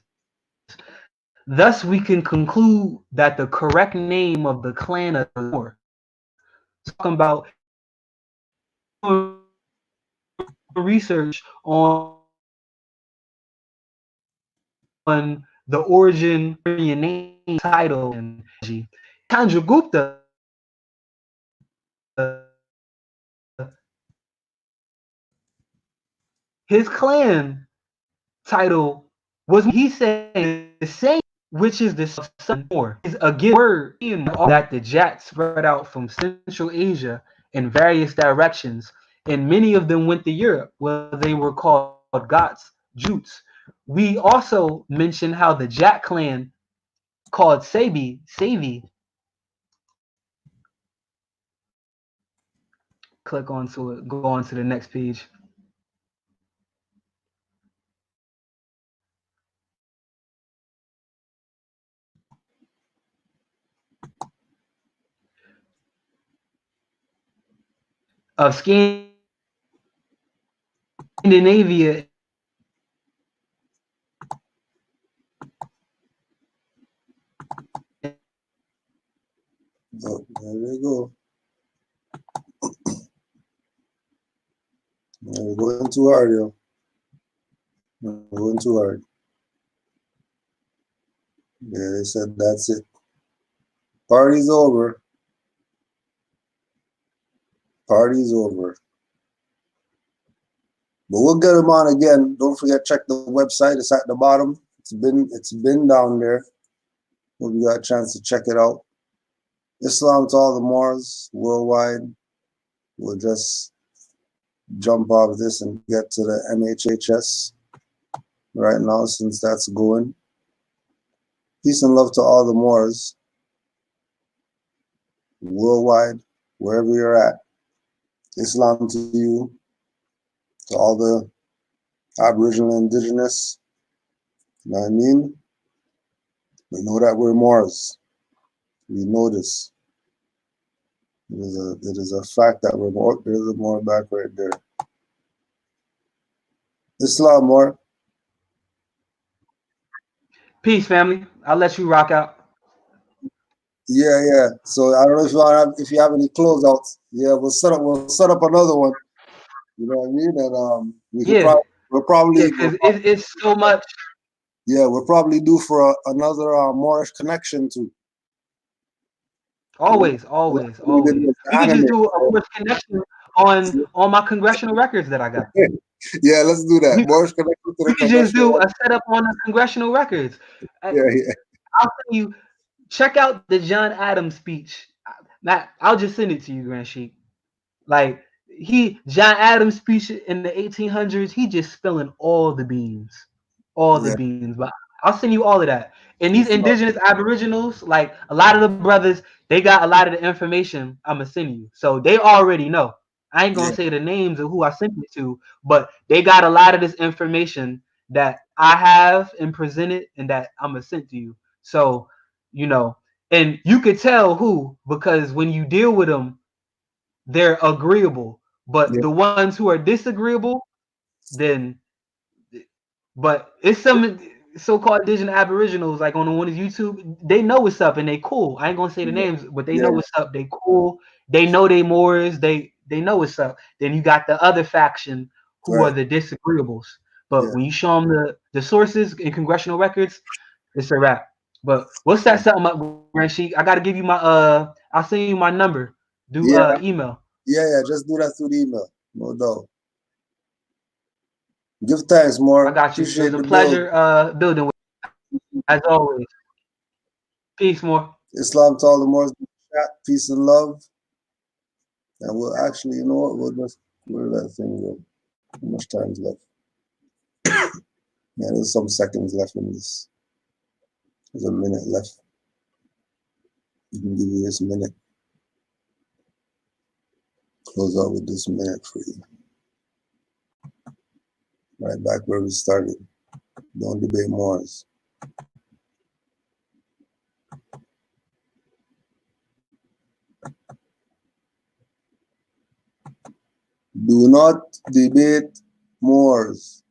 Thus, we can conclude that the correct name of the clan of the Moor, talking about research on the origin name title and Chandragupta, his clan title was, he said, the same, which is the son Moor, is a given word that the Jats spread out from Central Asia in various directions, and many of them went to Europe, where they were called Goths, Jutes. We also mentioned how the Jat clan called Savi. Click onto it, go on to the next page. Of Scandinavia. Oh, there we go. We're going too hard, yo. We're going too hard. Yeah, they said that's it. Party's over. Party's over. But we'll get them on again. Don't forget, check the website. It's at the bottom. It's been down there. Hope you got a chance to check it out. Islam to all the Moors worldwide. We'll just jump off this and get to the MHHS right now, since that's going. Peace and love to all the Moors worldwide, wherever you're at. Islam to you, to all the Aboriginal Indigenous. You know what I mean? We know that we're Moors. We know this. It is a fact that we're more. There's a Moor back right there. Islam, Moor. Peace, family. I'll let you rock out. Yeah. So I don't know if you have any closeouts. Yeah, we'll set up another one. You know what I mean? And we could probably because it's so much. Yeah, we'll probably do for another Moorish connection too. Always. We can just do a Moorish connection on my congressional records that I got. Yeah, let's do that. Moorish connection to the we can just do a setup on the congressional records. Yeah. I'll tell you, check out the John Adams speech. I'll just send it to you, Grand Sheik. Like John Adams speech in the 1800s, he just spilling all the beans. But I'll send you all of that. And these indigenous aboriginals, like a lot of the brothers, they got a lot of the information I'm gonna send you. So they already know. I ain't gonna say the names of who I sent it to, but they got a lot of this information that I have and presented and that I'm gonna send to you. So, and you could tell who, because when you deal with them, they're agreeable. But the ones who are disagreeable, then but it's some so-called indigenous aboriginals, like on the one of YouTube, they know what's up and they cool. I ain't gonna say the names, but they know what's up. They cool. They know they Moors. They know what's up. Then you got the other faction who are the disagreeables. But when you show them the sources in congressional records, it's a wrap. But we'll set something up, Grand Sheik. I gotta give you my I'll send you my number. Do email. Yeah. Just do that through the email. No doubt. Give thanks, Moor. I got you. It was a pleasure building with you, as always. Peace, Moor. Islam to all the Moors. Peace and love. And we'll actually, you know what? We'll just, where did that thing go? How much time's left? Yeah, there's some seconds left in this. There's a minute left. You can give you this minute. Close out with this minute for you. Right back where we started. Don't debate Moors. Do not debate Moors.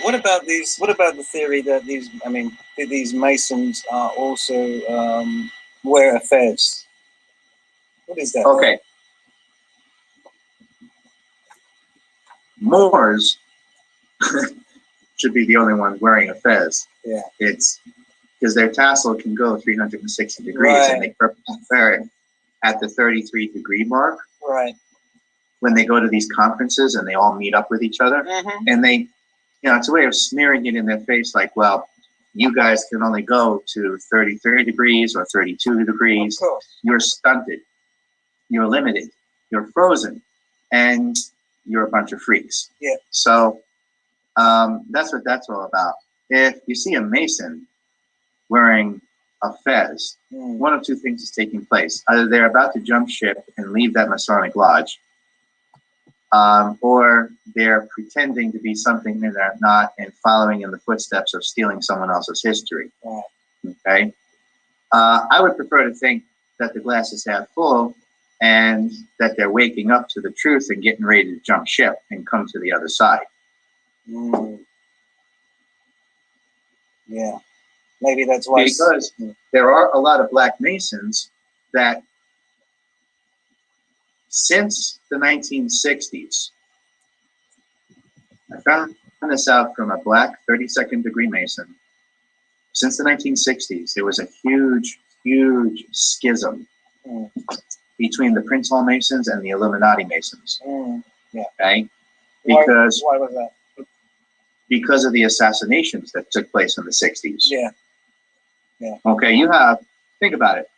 What about these? What about the theory that these Masons are also wear a fez? What is that? Okay. Moors should be the only ones wearing a fez. Yeah. It's because their tassel can go 360 degrees, Right. and they wear it at the 33-degree mark. Right. When they go to these conferences and they all meet up with each other, and they, it's a way of smearing it in their face, like, well, you guys can only go to 33 degrees or 32 degrees. Of course. You're stunted. You're limited. You're frozen. And you're a bunch of freaks. Yeah. So that's what that's all about. If you see a Mason wearing a fez, one of two things is taking place. Either they're about to jump ship and leave that Masonic lodge, or they're pretending to be something they're not and following in the footsteps of stealing someone else's history. Right. Okay? I would prefer to think that the glass is half full and that they're waking up to the truth and getting ready to jump ship and come to the other side. Yeah. Maybe that's why. Because there are a lot of Black Masons that since the 1960s, I found this out from a Black 32nd degree Mason. Since the 1960s, there was a huge, huge schism between the Prince Hall Masons and the Illuminati Masons. Yeah. Okay? Because why was that? Because of the assassinations that took place in the 60s. Yeah. Yeah. Okay, think about it.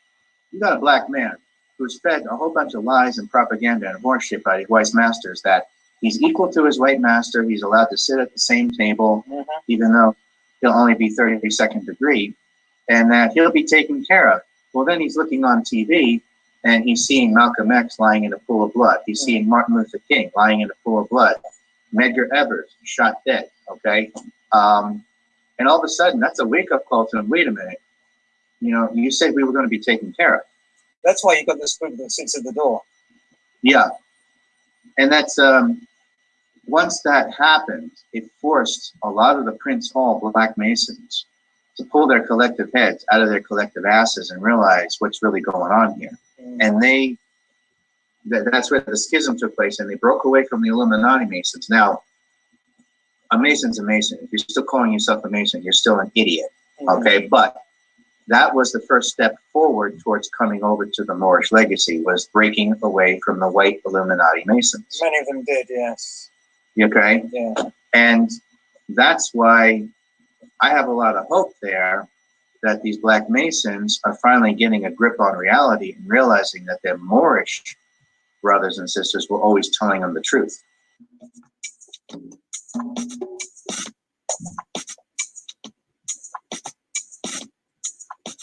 You got a Black man who's fed a whole bunch of lies and propaganda and horseshit by his white masters that he's equal to his white master, he's allowed to sit at the same table, even though he'll only be 32nd degree, and that he'll be taken care of. Well, then he's looking on TV and he's seeing Malcolm X lying in a pool of blood. He's seeing Martin Luther King lying in a pool of blood. Medgar Evers shot dead, okay? And all of a sudden, that's a wake-up call to him. Wait a minute. You said we were going to be taken care of. That's why you got the spook that sits at the door. Yeah. And that's, once that happened, it forced a lot of the Prince Hall Black Masons to pull their collective heads out of their collective asses and realize what's really going on here. And that's where the schism took place, and they broke away from the Illuminati Masons. Now, a Mason's a Mason. If you're still calling yourself a Mason, you're still an idiot, okay? But that was the first step forward towards coming over to the Moorish legacy, was breaking away from the white Illuminati Masons. Many of them did, yes. Okay? Yeah. And that's why I have a lot of hope there that these Black Masons are finally getting a grip on reality and realizing that their Moorish brothers and sisters were always telling them the truth.